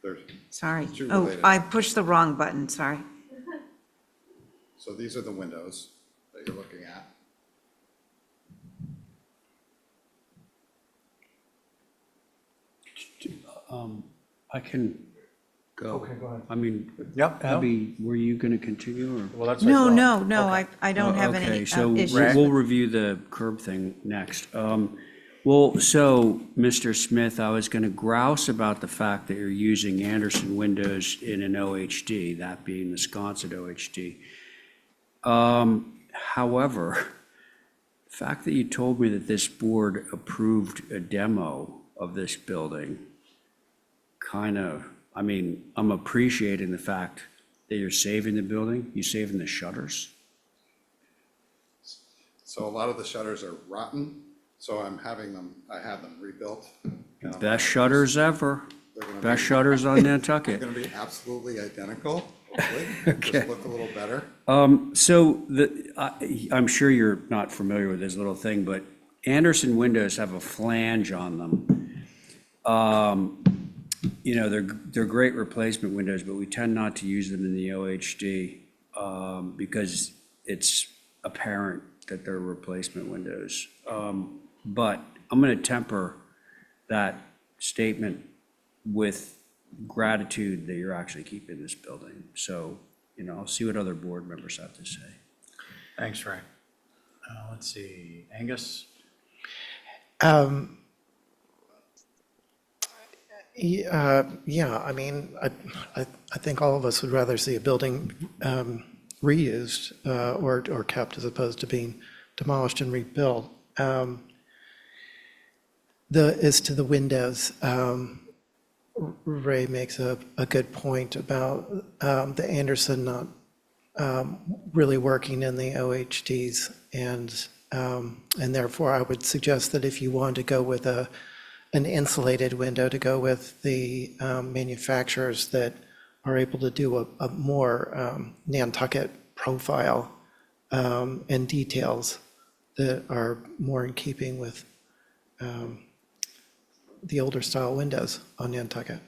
There's Sorry. two Oh, related. I pushed the wrong button, sorry. So these are the windows that you're looking at. I can go. Okay, go ahead. I mean, Yep. Abby, were you going to continue or? Well, that's what I No, thought. no, Okay. I don't have Okay, any so issues. we'll review the curb thing next. Well, so, Mr. Smith, I was going to grouse about the fact that you're using Anderson windows in an OHD, that being the sconset OHD. However, the fact that you told me that this board approved a demo of this building, kind of, I mean, I'm appreciating the fact that you're saving the building, you saving the shutters. So a lot of the shutters are rotten, so I had them rebuilt. Best shutters ever. They're gonna Best be- shutters on Nantucket. They're gonna be absolutely identical, hopefully. Okay. Just look a little better. So I'm sure you're not familiar with this little thing, but Anderson windows have a flange on them. They're great replacement windows, but we tend not to use them in the OHD because it's apparent that they're replacement windows. But I'm going to temper that statement with gratitude that you're actually keeping this building. So, I'll see what other board members have to say. Thanks, Ray. Let's see, Angus? Yeah, I mean, I think all of us would rather see a building reused or kept as opposed to being demolished and rebuilt. As to the windows, Ray makes a good point about the Anderson not really working in the OHDs, and therefore I would suggest that if you want to go with an insulated window, to go with the manufacturers that are able to do a more Nantucket profile and details that are more in keeping with the older style windows on Nantucket.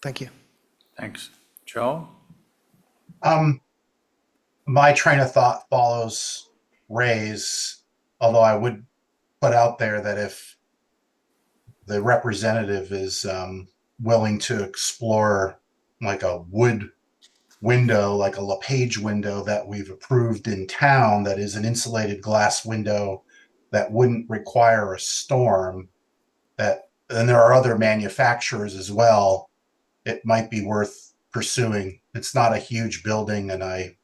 Thank you. Thanks. Joe? My train of thought follows Ray's, although I would put out there that if the representative is willing to explore like a wood window, like a LePage window that we've approved in town, that is an insulated glass window that wouldn't require a storm, and there are other manufacturers as well, it might be worth pursuing. It's not a huge building, and I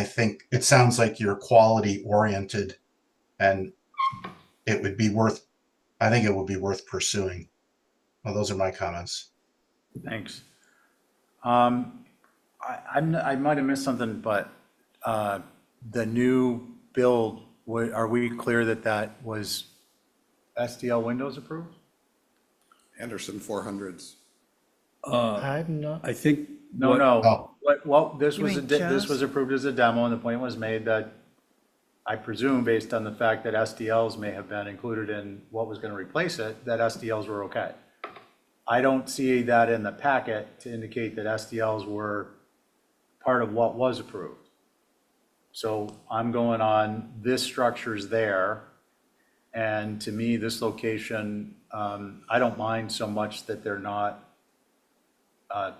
think it sounds like you're quality oriented, and it would be worth, I think it would be worth pursuing. Well, those are my comments. Thanks. I might have missed something, but the new build, are we clear that that was SDL windows approved? Anderson 400s. I'm not. I think. No. Well, this You was, mean this Joe's? was approved as a demo, and the point was made that, I presume, based on the fact that SDLs may have been included in what was going to replace it, that SDLs were okay. I don't see that in the packet to indicate that SDLs were part of what was approved. So I'm going on, this structure's there, and to me, this location, I don't mind so much that they're not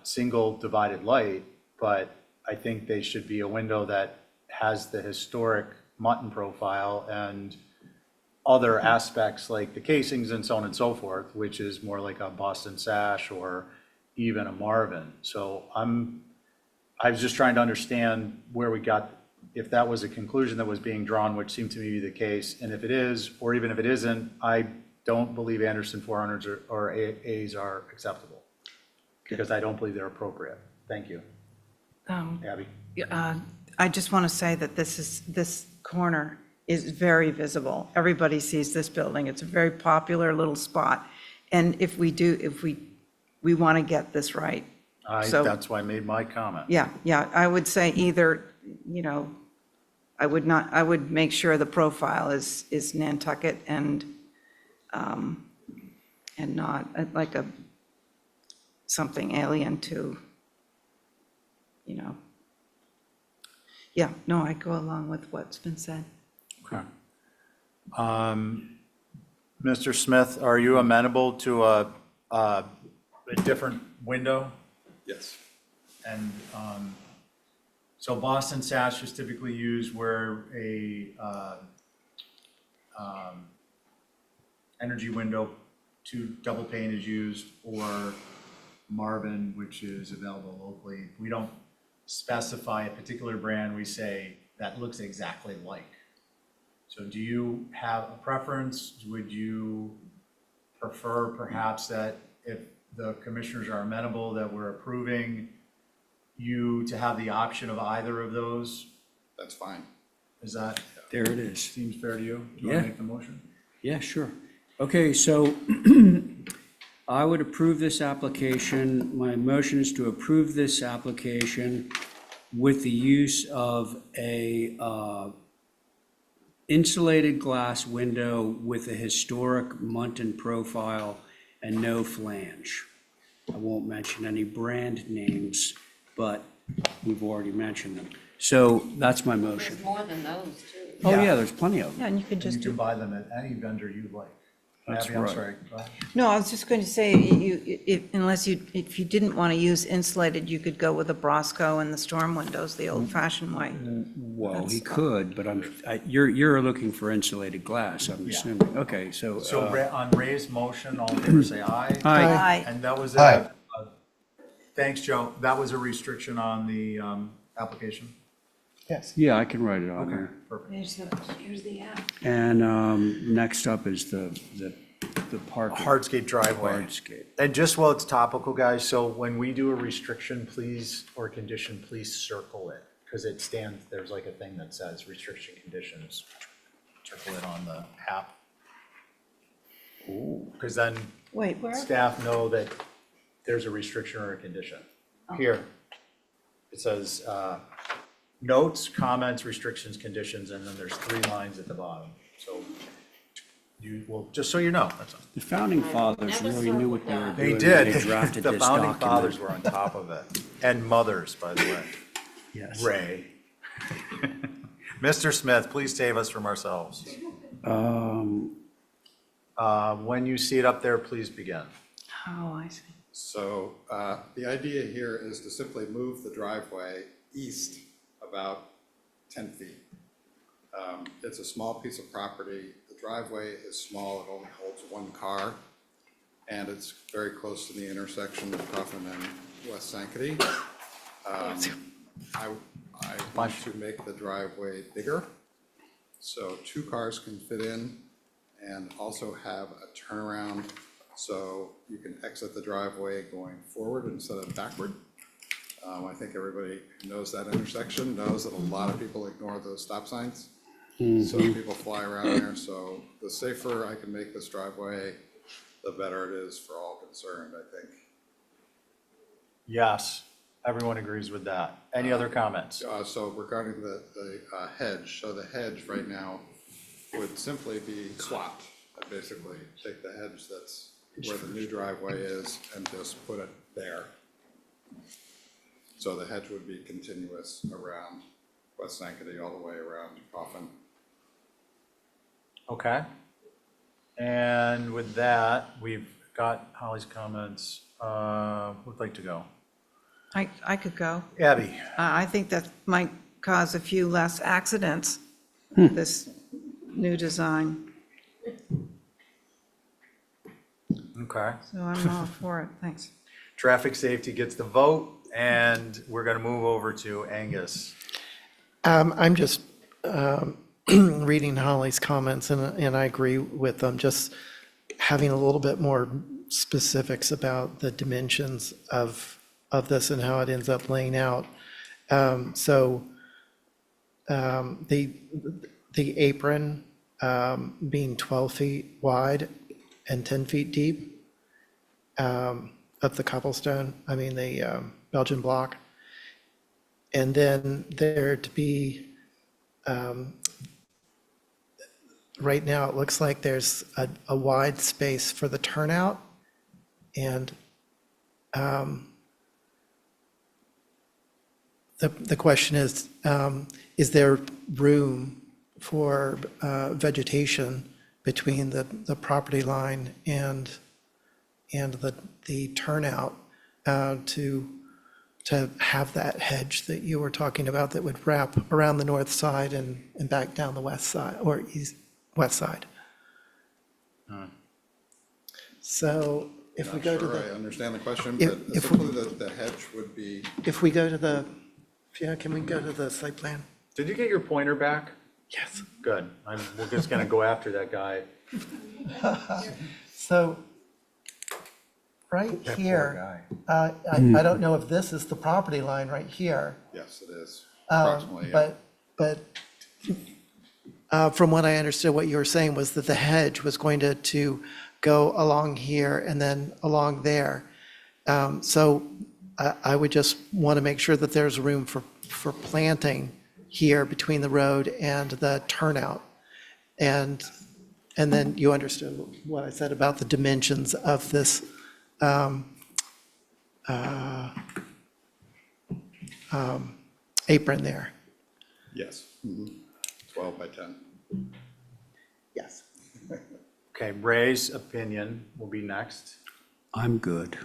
single divided light, but I think they should be a window that has the historic mutton profile and other aspects like the casings and so on and so forth, which is more like a Boston sash or even a Marvin. So I was just trying to understand where we got, if that was a conclusion that was being drawn, which seemed to me to be the case. And if it is, or even if it isn't, I don't believe Anderson 400s or A's are acceptable because I don't believe they're appropriate. Thank you. Abby? I just want to say that this corner is very visible. Everybody sees this building. It's a very popular little spot. And if we want to get this right. So, That's why I made my comment. yeah, I would say either, I would make sure the profile is Nantucket and not like something alien to, Yeah, no, I go along with what's been said. Okay. Mr. Smith, are you amenable to a different window? Yes. And so Boston sash is typically used where a energy window to double pane is used, or Marvin, which is available locally. We don't specify a particular brand, we say that looks exactly like. So do you have a preference? Would you prefer perhaps that if the commissioners are amenable, that we're approving you to have the option of either of those? That's fine. Is that? There it is. Seems fair to you? Do you Yeah. want to make the motion? Yeah, sure. Okay, so I would approve this application. My motion is to approve this application with the use of a insulated glass window with a historic Muntin profile and no flange. I won't mention any brand names, but we've already mentioned them. So that's my motion. There's more than those, too. Oh, yeah, there's plenty of them. Yeah, and you could You just can do. buy them at any vendor you like. That's Abby, I'm right. sorry. Go ahead. No, I was just going to say, if you didn't want to use insulated, you could go with the Brosco and the storm windows, the old-fashioned way. Well, he could, but you're looking for insulated glass, I'm assuming. Okay, so. So on Ray's motion, all in favor say aye. Aye. Aye. And that was Aye. thanks, Joe. That was a restriction on the application? Yes. Yeah, I can write it on there. Perfect. Here's the app. And next up is the park. Hardscape driveway. Hardscape. And just while it's topical, guys, so when we do a restriction, please, or condition, please circle it, because it stands, there's like a thing that says restriction conditions. Circle it on the app. Because then Wait, where? staff know that there's a restriction or a condition. Here, it says, notes, comments, restrictions, conditions, and then there's 3 lines at the bottom. So you will, just so you know, that's all. The founding fathers Never really knew what they were circled doing They when did. they drafted The this founding fathers document. were on top of it. And mothers, by the way. Yes. Ray. Mr. Smith, please save us from ourselves. When you see it up there, please begin. Oh, I see. So the idea here is to simply move the driveway east about 10 feet. It's a small piece of property. The driveway is small, it only holds 1 car, and it's very close to the intersection of Coffin and West Sankaty. I want to make the driveway bigger, so 2 cars can fit in, and also have a turnaround, so you can exit the driveway going forward instead of backward. I think everybody who knows that intersection knows that a lot of people ignore those stop signs. So people fly around there, so the safer I can make this driveway, the better it is for all concerned, I think. Yes, everyone agrees with that. Any other comments? So regarding the hedge, so the hedge right now would simply be swapped. I'd basically take the hedge that's where the new driveway is and just put it there. So the hedge would be continuous around West Sankaty all the way around Coffin. Okay. And with that, we've got Holly's comments. Who'd like to go? I could go. Abby? I think that might cause a few less accidents, this new design. Okay. So I'm all for it, thanks. Traffic safety gets the vote, and we're going to move over to Angus. I'm just reading Holly's comments, and I agree with them, just having a little bit more specifics about the dimensions of this and how it ends up laying out. So the apron being 12 feet wide and 10 feet deep of the cobblestone, I mean the Belgian block. And then there to be, right now, it looks like there's a wide space for the turnout. And the question is there room for vegetation between the property line and the turnout to have that hedge that you were talking about that would wrap around the north side and back down the west side or west side? So if we go to I the, understand the question, if- but if essentially the hedge would be, if we go to the, yeah, can we go to the site plan? Did you get your pointer back? Yes. Good. We're just going to go after that guy. So, right That poor here, guy. I don't know if this is the property line right here. yes, it is, approximately, yeah. But from what I understood, what you were saying was that the hedge was going to go along here and then along there. So I would just want to make sure that there's room for planting here between the road and the turnout. And then you understood what I said about the dimensions of this apron there. Yes. 12 by 10. Yes. Okay, Ray's opinion will be next. I'm good.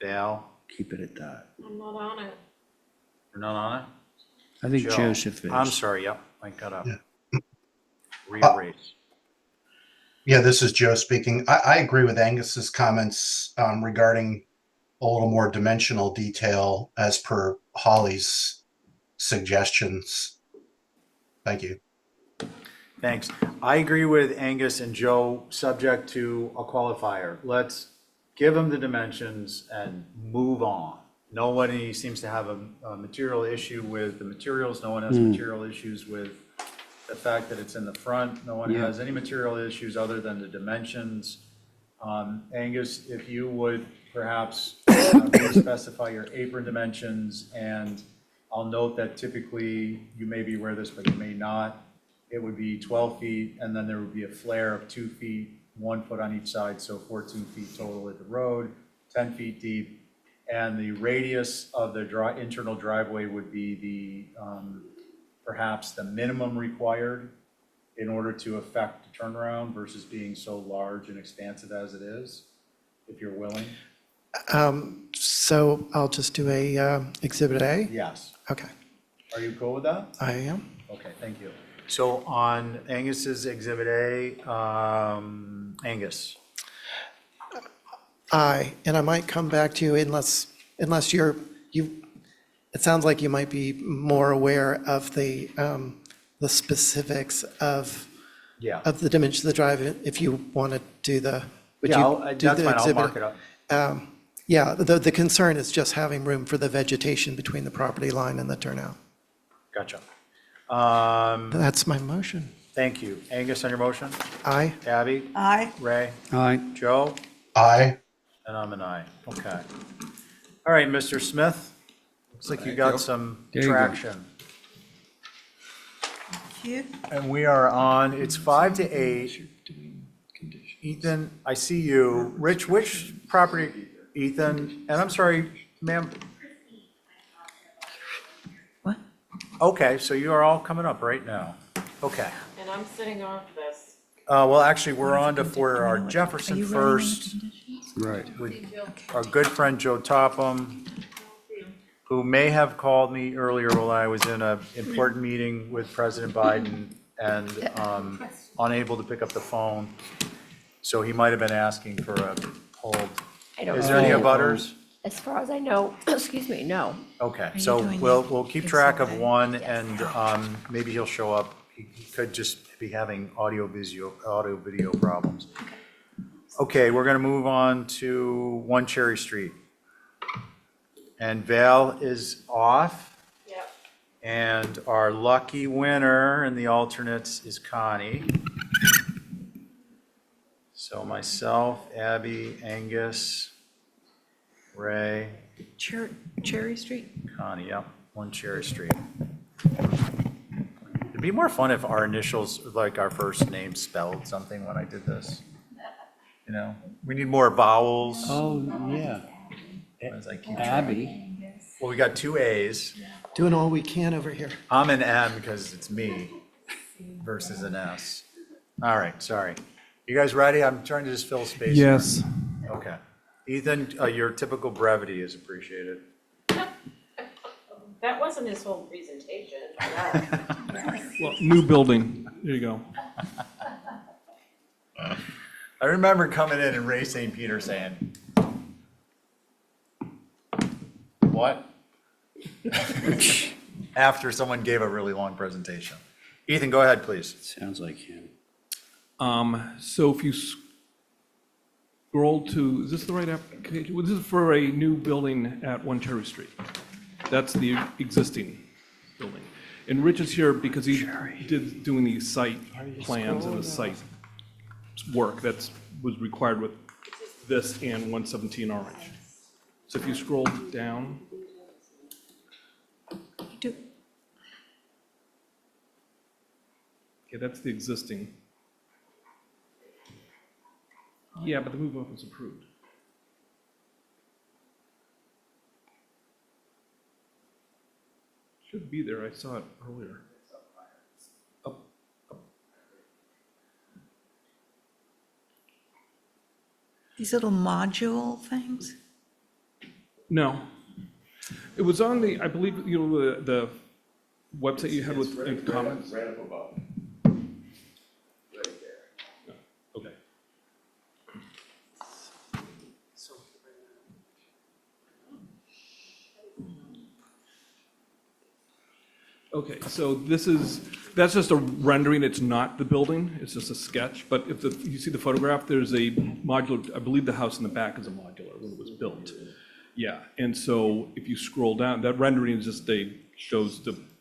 Dale, Keep it at that. I'm not on it. you're not on it? I think Joe? Joseph is. I'm sorry, yep, I got up. Yeah. Rearrange. Yeah, this is Joe speaking. I agree with Angus's comments regarding a little more dimensional detail as per Holly's suggestions. Thank you. Thanks. I agree with Angus and Joe, subject to a qualifier. Let's give them the dimensions and move on. Nobody seems to have a material issue with the materials. No one has material issues with the fact that it's in the front. No one Yeah. has any material issues other than the dimensions. Angus, if you would perhaps specify your apron dimensions, and I'll note that typically, you may be aware of this, but you may not. It would be 12 feet, and then there would be a flare of 2 feet, 1 foot on each side, so 14 feet total at the road, 10 feet deep. And the radius of the internal driveway would be the, perhaps the minimum required in order to effect the turnaround versus being so large and expansive as it is, if you're willing. So I'll just do a Exhibit A? Yes. Okay, Are you cool with that? I am. Okay, thank you. So on Angus's Exhibit A, Angus. Aye, and I might come back to you unless it sounds like you might be more aware of the specifics of Yeah. the dimension of the drive, if you want to do the, would Yeah, you do that's the fine, I'll exhibit? mark it up. Yeah, the concern is just having room for the vegetation between the property line and the turnout. Gotcha. That's my motion. Thank you. Angus on your motion? Aye. Abby? Aye. Ray? Aye. Joe? Aye. And I'm an aye. Okay. All right, Mr. Smith, looks like you got some There you go. traction. Thank you. And we are on, it's 5 to 8. Ethan, I see you. Rich, which property, Ethan? And I'm sorry, ma'am. What? Okay, so you are all coming up right now. Okay. And I'm sitting off this. Well, actually, we're on to for our Jefferson first. Right. With our good friend Joe Topham, who may have called me earlier while I was in an important meeting with President Biden and unable to pick up the phone. So he might have been asking for a hold. I don't Is there any know. abutters? As far as I know, excuse me, no. Okay, you so doing we'll keep track of one, Yes. and maybe he'll show up. He could just be having audio video problems. Okay, we're gonna move on to 1 Cherry Street. And Val is off. Yep. And our lucky winner in the alternates is Connie. So myself, Abby, Angus, Ray, Cherry Street? Connie, yep, 1 Cherry Street. It'd be more fun if our initials, like our first name spelled something when I did this. You know, we need more vowels. Oh, yeah. As I keep trying. Abby. Well, we got 2 A's. Doing all we can over here. I'm an M because it's me versus an S. All right, sorry. You guys ready? I'm trying to just fill space. Yes. Here. Okay. Ethan, your typical brevity is appreciated. That wasn't his whole presentation. Well, new building. There you go. I remember coming in and Ray St. Peter saying, "What?" After someone gave a really long presentation. Ethan, go ahead, please. Sounds like him. So if you scroll to, is this the right application? Well, this is for a new building at 1 Cherry Street. That's the existing building. And Rich is here because he did doing the site plans and the site work that was required with this and 117 Orange. So if you scroll down. Okay, that's the existing. Yeah, but the move up was approved. Should be there, I saw it earlier. Up. These little module things? No. It was on the, I believe, you know, the website you had with comments? Right up above. Okay. Okay, so that's just a rendering, it's not the building, it's just a sketch, but if you see the photograph, there's a modular, I believe the house in the back is a modular when it was built. Yeah, and so if you scroll down, that rendering is just shows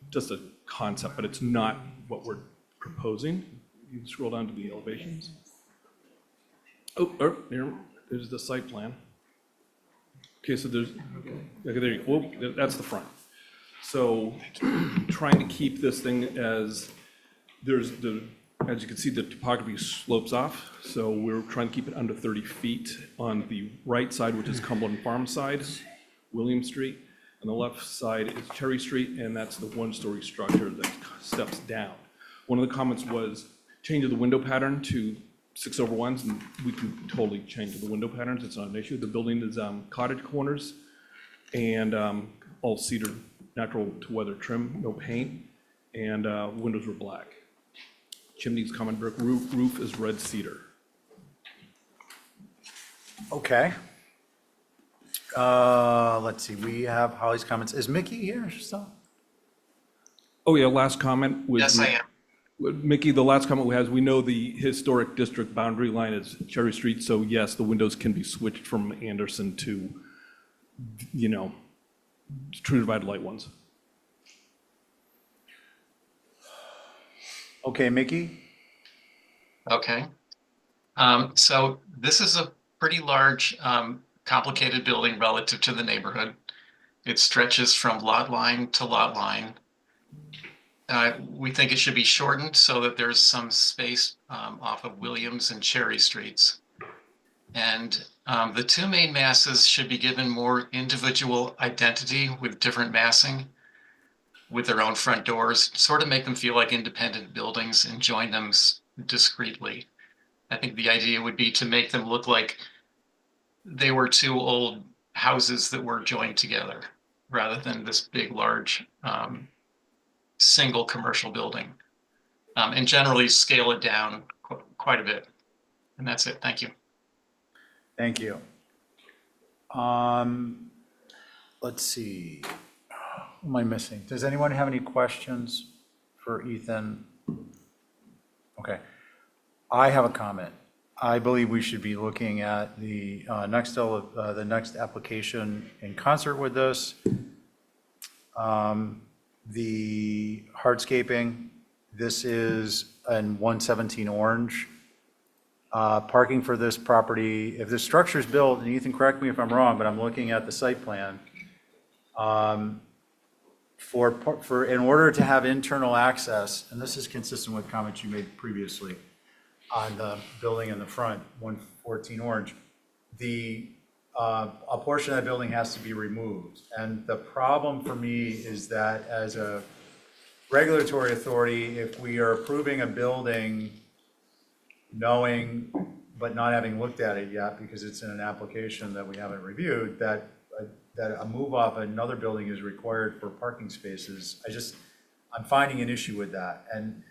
just a concept, but it's not what we're proposing. You scroll down to the elevations. There's the site plan. Okay, so okay, there you go. Whoa, that's the front. So trying to keep this thing as as you can see, the topography slopes off. So we're trying to keep it under 30 feet on the right side, which is Cumberland Farm side, William Street. On the left side is Cherry Street, and that's the one-story structure that steps down. One of the comments was change of the window pattern to 6/1s, and we can totally change the window patterns. It's not an issue. The building is cottage corners and all cedar, natural to weather trim, no paint, and windows were black. Chimney's common brick, roof is red cedar. Okay. Let's see, we have Holly's comments. Is Mickey here still? Oh, yeah, last comment was. Yes, I am. Mickey, the last comment we have is we know the historic district boundary line is Cherry Street, so yes, the windows can be switched from Anderson to, true divided light ones. Okay, Mickey? Okay. So this is a pretty large, complicated building relative to the neighborhood. It stretches from lot line to lot line. We think it should be shortened so that there's some space off of Williams and Cherry Streets. And the two main masses should be given more individual identity with different massing, with their own front doors, sort of make them feel like independent buildings and join them discreetly. I think the idea would be to make them look like they were two old houses that were joined together, rather than this big, large, single commercial building. and generally scale it down quite a bit. And that's it. Thank you. Thank you. Let's see. What am I missing? Does anyone have any questions for Ethan? Okay. I have a comment. I believe we should be looking at the next application in concert with this. The hardscaping, this is in 117 Orange. Parking for this property, if the structure's built, and Ethan, correct me if I'm wrong, but I'm looking at the site plan. In order to have internal access, and this is consistent with comments you made previously on the building in the front, 114 Orange, a portion of that building has to be removed. And the problem for me is that as a regulatory authority, if we are approving a building knowing, but not having looked at it yet because it's in an application that we haven't reviewed, that a move off another building is required for parking spaces, I'm finding an issue with that. And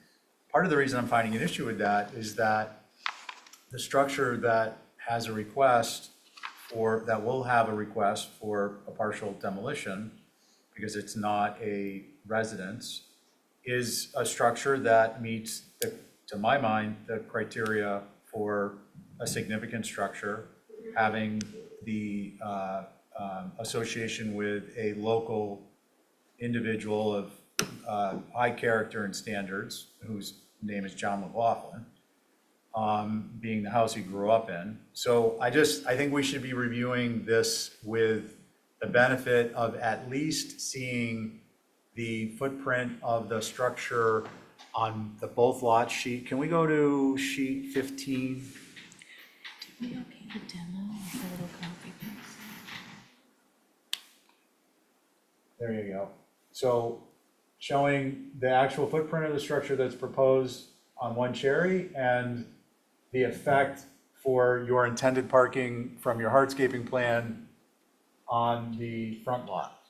part of the reason I'm finding an issue with that is that the structure that has a request that will have a request for a partial demolition, because it's not a residence, is a structure that meets, to my mind, the criteria for a significant structure, having the association with a local individual of high character and standards, whose name is John McLaughlin, being the house he grew up in. So I think we should be reviewing this with the benefit of at least seeing the footprint of the structure on the both lot sheet. Can we go to sheet 15? Did we okay the demo with the little copy paste? There you go. So showing the actual footprint of the structure that's proposed on One Cherry and the effect for your intended parking from your hardscaping plan on the front lot.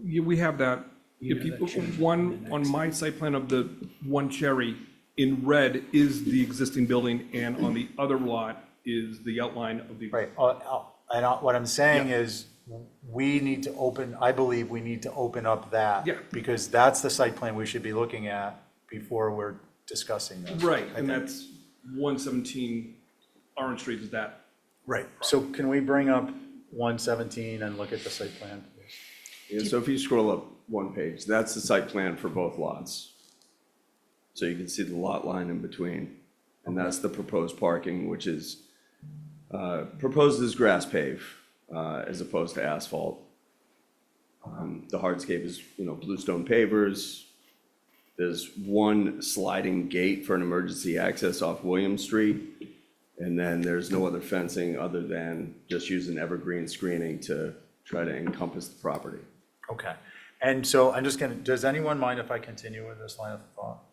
Yeah, we have that. If you put one on my site plan of the One Cherry, in red is the existing building, and on the other lot is the outline of the. Right. And what I'm saying is, I believe we need to open up that. Yeah. Because that's the site plan we should be looking at before we're discussing this. Right, I and think. that's 117 Orange Street is that. Right. So can we bring up 117 and look at the site plan, please? Yeah, so if you scroll up one page, that's the site plan for both lots. So you can see the lot line in between, and that's the proposed parking, which is proposed as grass pave as opposed to asphalt. The hardscape is, bluestone pavers. There's one sliding gate for an emergency access off William Street. And then there's no other fencing other than just using evergreen screening to try to encompass the property. Okay. And so I'm just does anyone mind if I continue with this line of thought?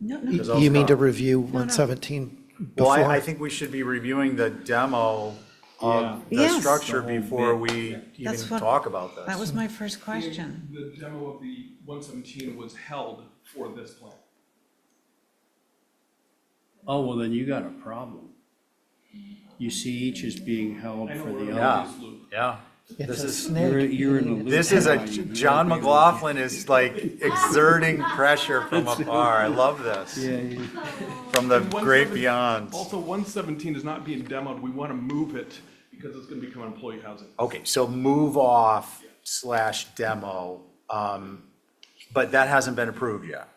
No, no. Because I'll You mean to stop. review 117 Well, before? I think we should be reviewing the demo of the Yes. structure before we even That's what- talk about this. That was my first question. The demo of the 117 was held for this plan. Oh, well, then you got a problem. You see each is being held for the Yeah, other. yeah. It's This a is, snake. You're in a loop. this is now. You John really McLaughlin is like exerting pressure from afar. I love this. Yeah, From the And great 117 beyond. Also, 117 is not being demoed. We want to move it because it's going to become employee housing. Okay, so move off / demo, but that hasn't been approved yet.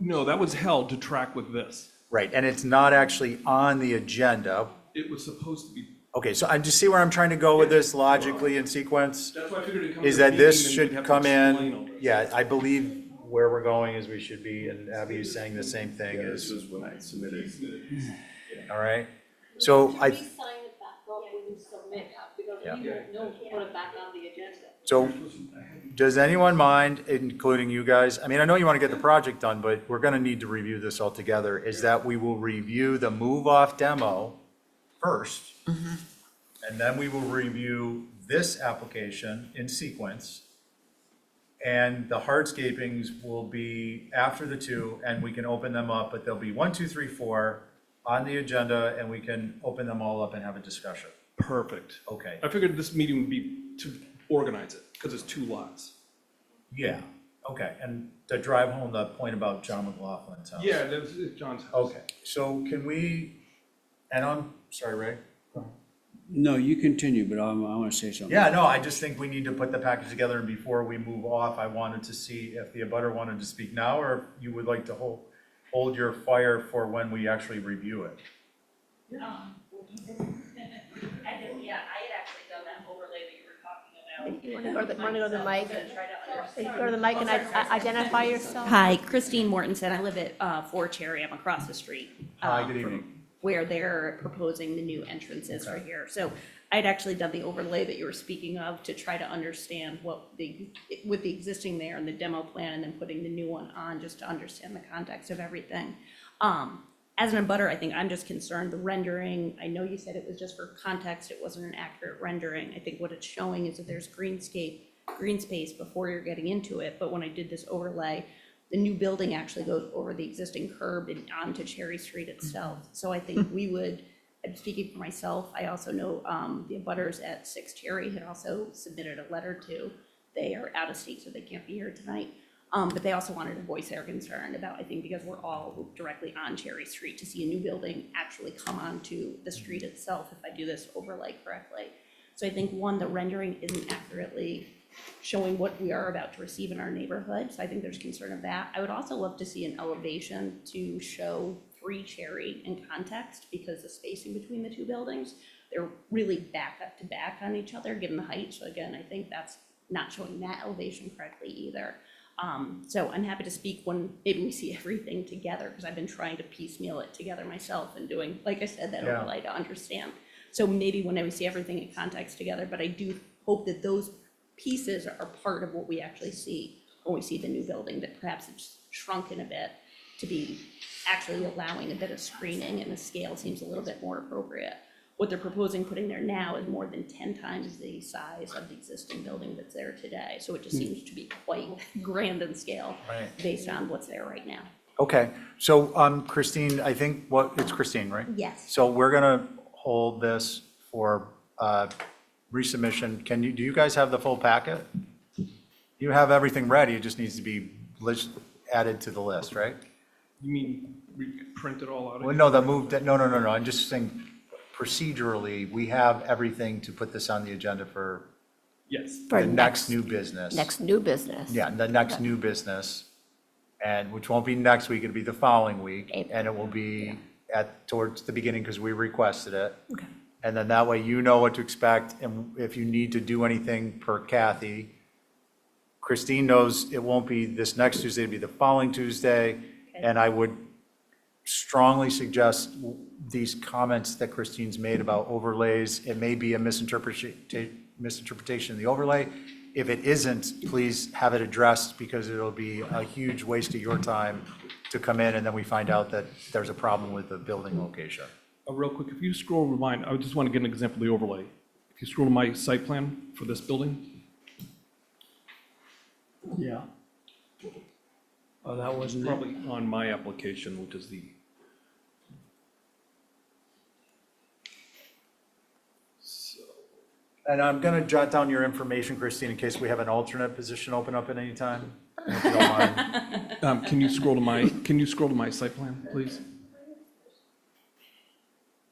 No, that was held to track with this. Right, and it's not actually on the agenda. It was supposed to be. Okay, so I just see where I'm trying to go with this logically in sequence. That's why I figured it'd come Is to the that this meeting and we'd should have to come explain all in, this. yeah, I believe where we're going is we should be, and Abby is saying the same thing Yeah, this as, is when I submitted. all right? So I, Sign it back up when you submit, because Yeah. we don't know to put it back on the agenda. so does anyone mind, including you guys, I mean, I know you want to get the project done, but we're gonna need to review this all together, is that we will review the move-off demo first, and then we will review this application in sequence, And the hardscapings will be after the two, and we can open them up, but there'll be 1, 2, 3, 4 on the agenda, and we can open them all up and have a discussion. Perfect. Okay. I figured this meeting would be to organize it, because it's 2 lots. Yeah, okay, and to drive home the point about John McLaughlin's house. Yeah, that's John's house. Okay, so can we, and I'm, sorry, Ray? No, you continue, but I want to say something. Yeah, no, I just think we need to put the package together, and before we move off, I wanted to see if the abutter wanted to speak now, or if you would like to hold your fire for when we actually review it. I had actually done that overlay that you were talking about. You want to go to the mic? Go to the mic and identify yourself. Hi, Christine Mortensen. I live at 4 Cherry. I'm across the street. Hi, good from evening. Where they're proposing the new entrances for here. So I'd actually done the overlay that you were speaking of to try to understand what with the existing there and the demo plan, and then putting the new one on just to understand the context of everything. As an abutter, I think I'm just concerned, the rendering, I know you said it was just for context, it wasn't an accurate rendering. I think what it's showing is that there's green space before you're getting into it, but when I did this overlay, the new building actually goes over the existing curb and onto Cherry Street itself. So I think we would, I'm speaking for myself, I also know the abutters at 6 Cherry had also submitted a letter to, they are out of state, so they can't be here tonight. But they also wanted to voice their concern about, I think, because we're all directly on Cherry Street, to see a new building actually come onto the street itself if I do this overlay correctly. So I think, one, the rendering isn't accurately showing what we are about to receive in our neighborhood. So I think there's concern of that. I would also love to see an elevation to show 3 Cherry in context, because the spacing between the 2 buildings, they're really back up to back on each other, given the height. So again, I think that's not showing that elevation correctly either. So I'm happy to speak when maybe we see everything together, because I've been trying to piecemeal it together myself and doing, like I said, that overlay to understand. So maybe when we see everything in context together, but I do hope that those pieces are part of what we actually see when we see the new building, that perhaps it's shrunken a bit to be actually allowing a bit of screening, and the scale seems a little bit more appropriate. What they're proposing putting there now is more than 10 times the size of the existing building that's there today. So it just seems to be quite grand in scale based on what's there right now. Okay, so Christine, I think it's Christine, right? Yes. So we're gonna hold this for resubmission. Do you guys have the full packet? You have everything ready, it just needs to be added to the list, right? You mean print it all out? Well, no, no, I'm just saying procedurally, we have everything to put this on the agenda for the next new business. Next new business. Yeah, the next new business, and which won't be next week, it'll be the following week, and it will be towards the beginning, because we requested it. Okay. And then that way you know what to expect, and if you need to do anything per Kathy, Christine knows it won't be this next Tuesday, it'll be the following Tuesday, and I would strongly suggest these comments that Christine's made about overlays. It may be a misinterpretation of the overlay. If it isn't, please have it addressed, because it'll be a huge waste of your time to come in and then we find out that there's a problem with the building location. Real quick, if you scroll over mine, I just want to get an example of the overlay. If you scroll to my site plan for this building. Yeah. Oh, that wasn't it? Probably on my application, which is the. And I'm going to jot down your information, Christine, in case we have an alternate position open up at any time. If you don't mind. Can you scroll to my site plan, please?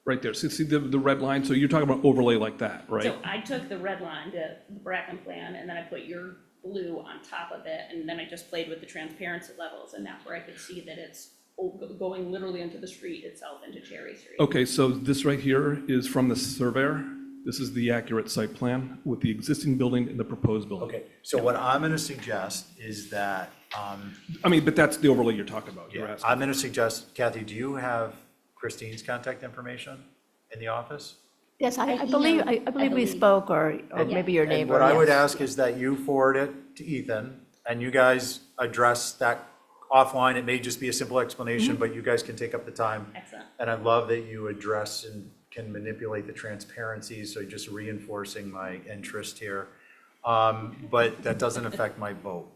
Right there. See the red line? So you're talking about overlay like that, right? So I took the red line to the Bracken plan, and then I put your blue on top of it, and then I just played with the transparency levels, and that's where I could see that it's going literally into the street itself, into Cherry Street. Okay, so this right here is from the surveyor. This is the accurate site plan with the existing building and the proposed building. Okay, so what I'm going to suggest is that. I mean, but that's the overlay you're talking about. You're asking. I'm going to suggest, Kathy, do you have Christine's contact information in the office? Yes, I believe we spoke, or maybe your neighbor. What I would ask is that you forward it to Ethan, and you guys address that offline. It may just be a simple explanation, but you guys can take up the time. Excellent. And I love that you address and can manipulate the transparency, so just reinforcing my interest here. But that doesn't affect my vote.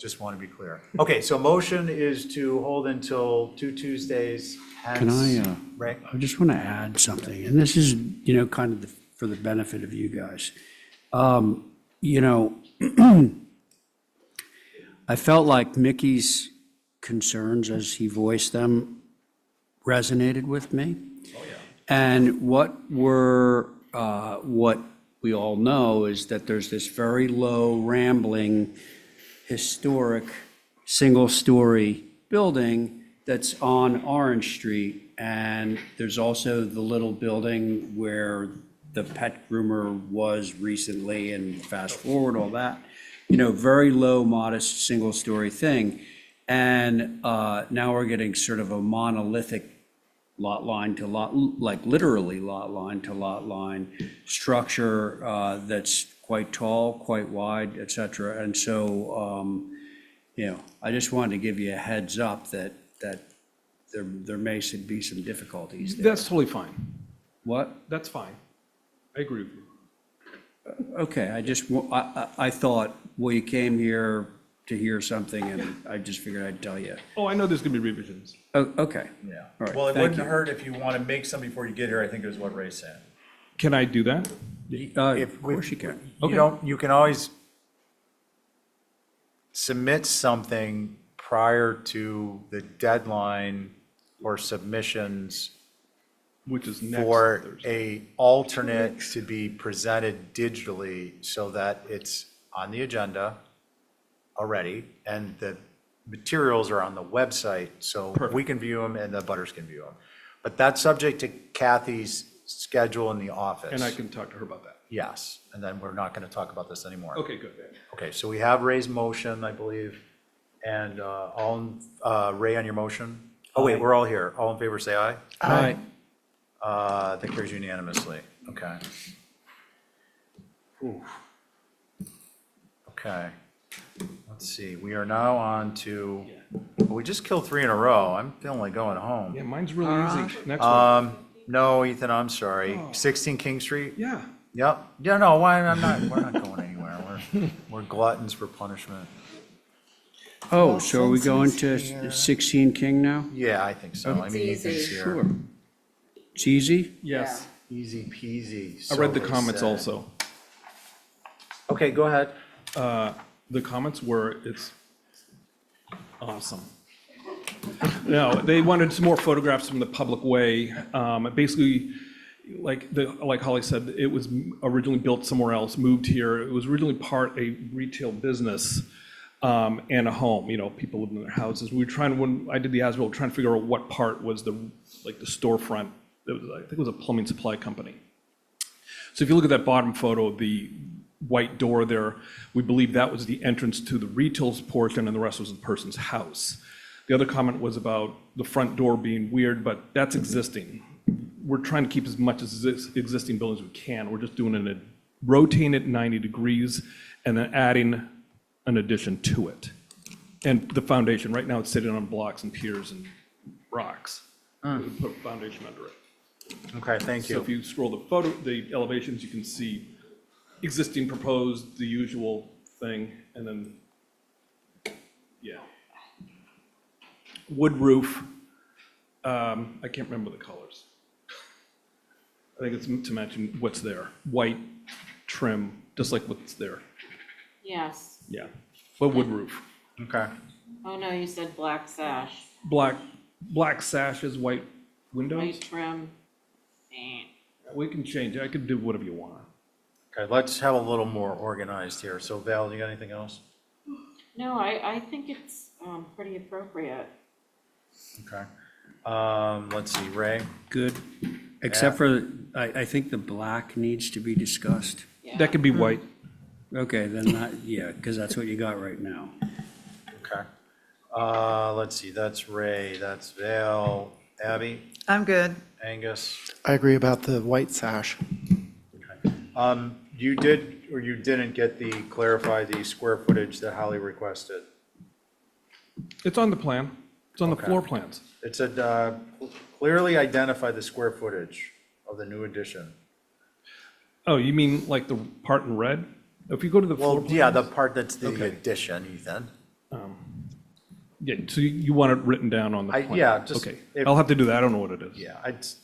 just want to be clear. Okay, so motion is to hold until 2 Tuesdays, Can hence, I, right? I just want to add something, and this is, kind of for the benefit of you guys. You know, I felt like Mickey's concerns as he voiced them resonated with me. And what we all know is that there's this very low, rambling, historic, single-story building that's on Orange Street. And there's also the little building where the pet groomer was recently, and fast forward all that. Very low, modest, single-story thing. And now we're getting sort of a monolithic lot line to lot, like literally lot line to lot line structure that's quite tall, quite wide, et cetera. And so, I just wanted to give you a heads up that there may be some difficulties there. That's totally fine. What? That's fine. I agree with you. Okay, I thought, well, you came here to hear something, and I just figured I'd tell you. Oh, I know there's gonna be revisions. Oh, okay. Yeah. All right, Well, it thank wouldn't you. hurt if you want to make some before you get here, I think is what Ray said. Can I do that? Of course you can. You can always submit something prior to the deadline for submissions Which is next for Thursday. a alternate to be presented digitally so that it's on the agenda already and the materials are on the website, so we can view them and the butters can view them. But that's subject to Kathy's schedule in the office. And I can talk to her about that. Yes, and then we're not going to talk about this anymore. Okay, good. Okay, so we have Ray's motion, I believe, and Ray on your motion? Oh, wait, we're all here. All in favor, say aye. Aye. That carries unanimously. Okay. Okay. Let's see, we are now on to, well, we just killed 3 in a row. I'm feeling like going home. Yeah, mine's really easy. Next one. No, Ethan, I'm sorry. 16 King Street? Yeah. Yep. Yeah, no, we're not going anywhere. We're gluttons for punishment. Oh, so are we going to 16 King now? Yeah, I think so. I mean, Ethan's here. Sure. It's easy? Yes. Easy peasy. I read the so they comments said. also. Okay, go ahead. The comments were, it's awesome. No, they wanted some more photographs from the public way. Basically, like Holly said, it was originally built somewhere else, moved here. It was originally a retail business and a home. People lived in their houses. We were trying, when I did the as-built, trying to figure out what part was the storefront. I think it was a plumbing supply company. So if you look at that bottom photo, the white door there, we believe that was the entrance to the retail portion and the rest was the person's house. The other comment was about the front door being weird, but that's existing. We're trying to keep as much as existing buildings as we can. We're just doing rotating it 90 degrees and then adding an addition to it. And the foundation, right now it's sitting on blocks and piers and rocks. We put a foundation under it. Okay, thank you. So if you scroll the elevations, you can see existing, proposed, the usual thing, and then, yeah. Wood roof, I can't remember the colors. I think it's to mention what's there. White trim, just like what's there. Yes. Yeah, but wood roof. Okay. Oh, no, you said black sash. Black sashes, white windows. White trim. We can change it. I could do whatever you want. Okay, let's have a little more organized here. So Val, you got anything else? No, I think it's pretty appropriate. Okay. Let's see, Ray? Good. Except for, I think the black needs to be discussed. That could be white. Okay, then yeah, because that's what you got right now. Okay. Let's see, that's Ray, that's Val, Abby, I'm good. Angus. I agree about the white sash. You did or you didn't get clarify the square footage that Holly requested? It's on the plan. It's on the Okay. floor plans. It said clearly identify the square footage of the new addition. Oh, you mean like the part in red? If you go to the floor Well, yeah, plans- the part that's the Okay. addition, Ethan. Yeah, so you want it written down on the plan? Yeah, just. Okay, if- I'll have to do that. I don't know what it is. Yeah, it's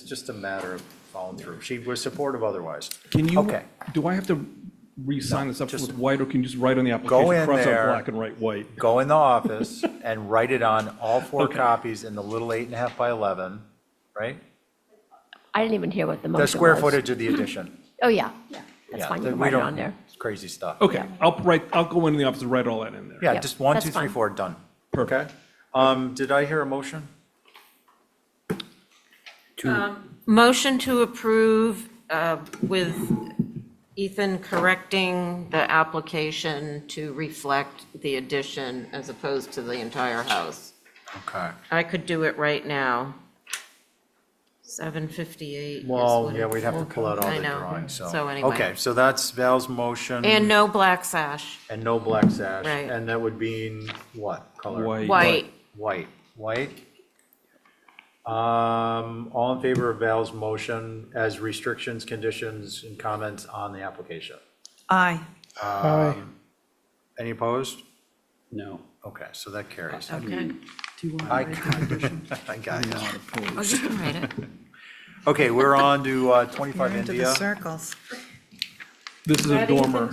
just a matter of following through. She was supportive otherwise. Can you, Okay. do I have to re-sign this up just- with white, or can you just write on the Go application, in cross out there. black and write white? Go in the office and write it on all 4 Okay. copies in the little 8.5 by 11, right? I didn't even hear what the motion The was. square footage of the addition. Oh, yeah, that's Yeah, fine, you can we write it don't- on there. It's crazy stuff. Okay, I'll go in the office and write all that in there. Yeah, Yep, just 1, that's 2, 3, fine. 4, done. Perfect. Okay. Did I hear a motion? Motion to approve with Ethan correcting the application to reflect the addition as opposed to the entire house. Okay. I could do it right now. 7:58 is Well, when yeah, it- we'd have to pull out all I the know. drawings, so. So anyway. Okay, so that's Val's motion. And no black sash. And no black sash. Right. And that would be what color? White. White. All in favor of Val's motion as restrictions, conditions, and comments on the application? Aye. Any opposed? No. Okay, so that carries. Okay. I got it. Oh, you can write it. Okay, we're on to 25 You're into the India. circles. This is a dormer.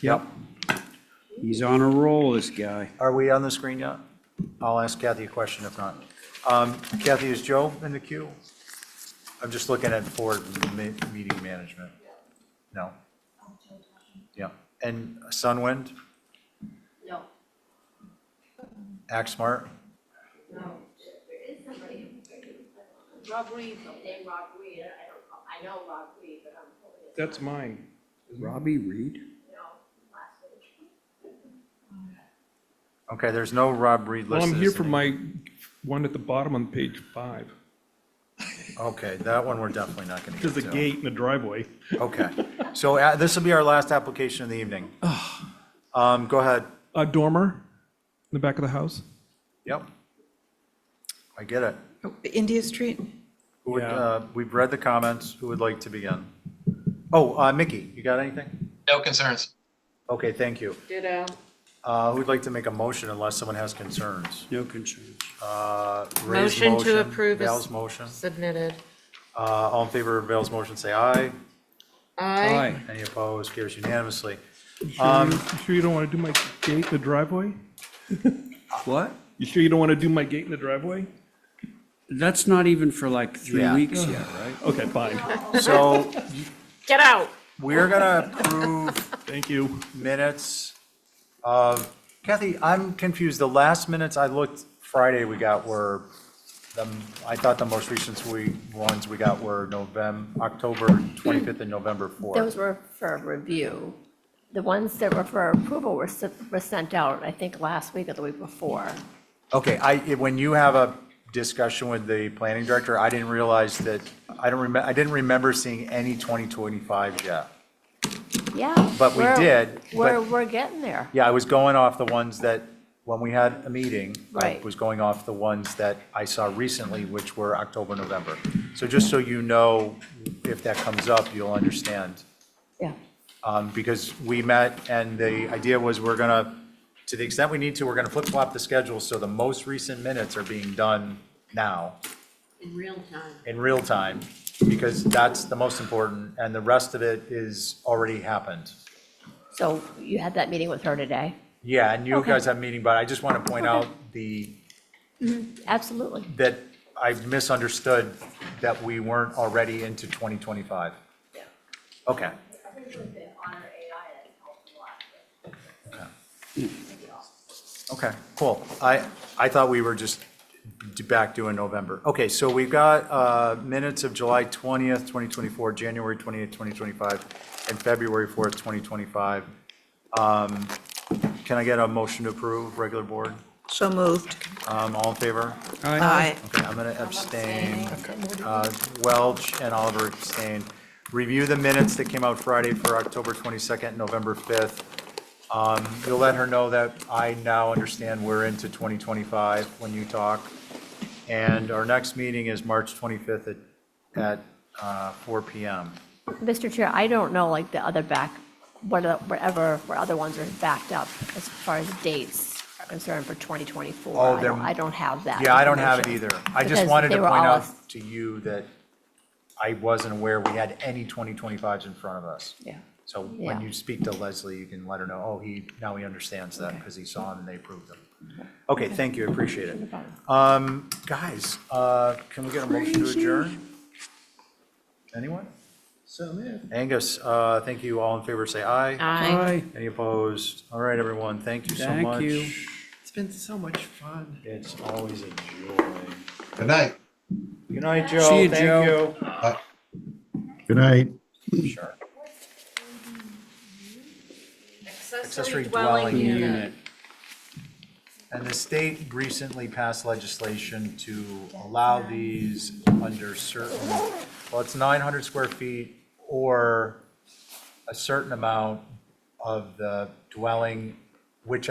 Yep. He's on a roll, this guy. Are we on the screen yet? I'll ask Kathy a question if not. Kathy, is Joe in the queue? I'm just looking at for meeting management. No? Yeah. And Sunwind? No. Act Smart? No. There is somebody. Rob Reed, name Rob Reed, I know Rob Reed, but I'm pulling it. That's mine. Robbie Reed? No, last page. Okay, there's no Rob Reed Well, listed. I'm here as for the my one at the bottom on page 5. name. Okay, that one we're definitely not gonna get There's to. a gate and a driveway. Okay, so this will be our last application of the evening. Go ahead. A dormer in the back of the house? Yep. I get it. Oh, India Street? Who would, Yeah. we've read the comments. Who would like to begin? Oh, Mickey, you got anything? No concerns. Okay, thank you. Ditto. Who'd like to make a motion unless someone has concerns? No concerns. Ray's Motion to approve Val's is motion. submitted. All in favor of Val's motion, say aye. Aye. Any opposed? Carries unanimously. You sure you don't want to do my gate in the driveway? What? You sure you don't want to do my gate in the driveway? That's not even for like 3 Yeah. weeks yet, right? Okay, fine. So Get out. we're gonna approve Thank you. minutes of, Kathy, I'm confused. The last minutes I looked Friday we got were, I thought the most recent ones we got were October 25th and November 4th. Those were for review. The ones that were for approval were sent out, I think, last week or the week before. Okay, when you have a discussion with the planning director, I didn't realize that, I didn't remember seeing any 2025 yet. Yeah. But we did, but- We're getting there. Yeah, I was going off the ones that, when we had a meeting, I Right. was going off the ones that I saw recently, which were October, November. So just so you know, if that comes up, you'll understand. Yeah. Because we met and the idea was we're gonna, to the extent we need to, we're gonna flip flop the schedule, so the most recent minutes are being done now, In real time. in real time, because that's the most important, and the rest of it is already happened. So you had that meeting with her today? Yeah, and you Okay. guys have a meeting, but I just want to point out Absolutely. that I misunderstood that we weren't already into 2025. Okay. Okay, cool. I thought we were just back doing November. Okay, so we've got minutes of July 20th, 2024, January 20th, 2025, and February 4th, 2025. Can I get a motion to approve, regular board? So moved. All in favor? Aye. Okay, I'm going to abstain. Welch and Oliver abstained. Review the minutes that came out Friday for October 22nd, November 5th. You'll let her know that I now understand we're into 2025 when you talk. And our next meeting is March 25th at 4 PM. Mr. Chair, I don't know, like, the other back where other ones are backed up as far as dates are concerned for 2024. Oh, I don't have that. Yeah, I don't have it information. either. I just Because wanted they to were point all- out to you that I wasn't aware we had any 2025s in front of us. Yeah. So when Yeah. you speak to Leslie, you can let her know, oh, now he understands that because he saw them and they approved them. Okay, thank you, I appreciate it. Guys, can we get a motion to adjourn? Anyone? So moved. Angus, thank you. All in favor, say aye. Aye. Any opposed? All right, everyone, thank you so Thank much. you. It's been so much fun. It's always a joy. Good night. Good night, Joe. See you, Thank Joe. you. Good night. Sure. Accessory dwelling unit. And the state recently passed legislation to allow these under certain, well, it's 900 square feet or a certain amount of the dwelling, whichever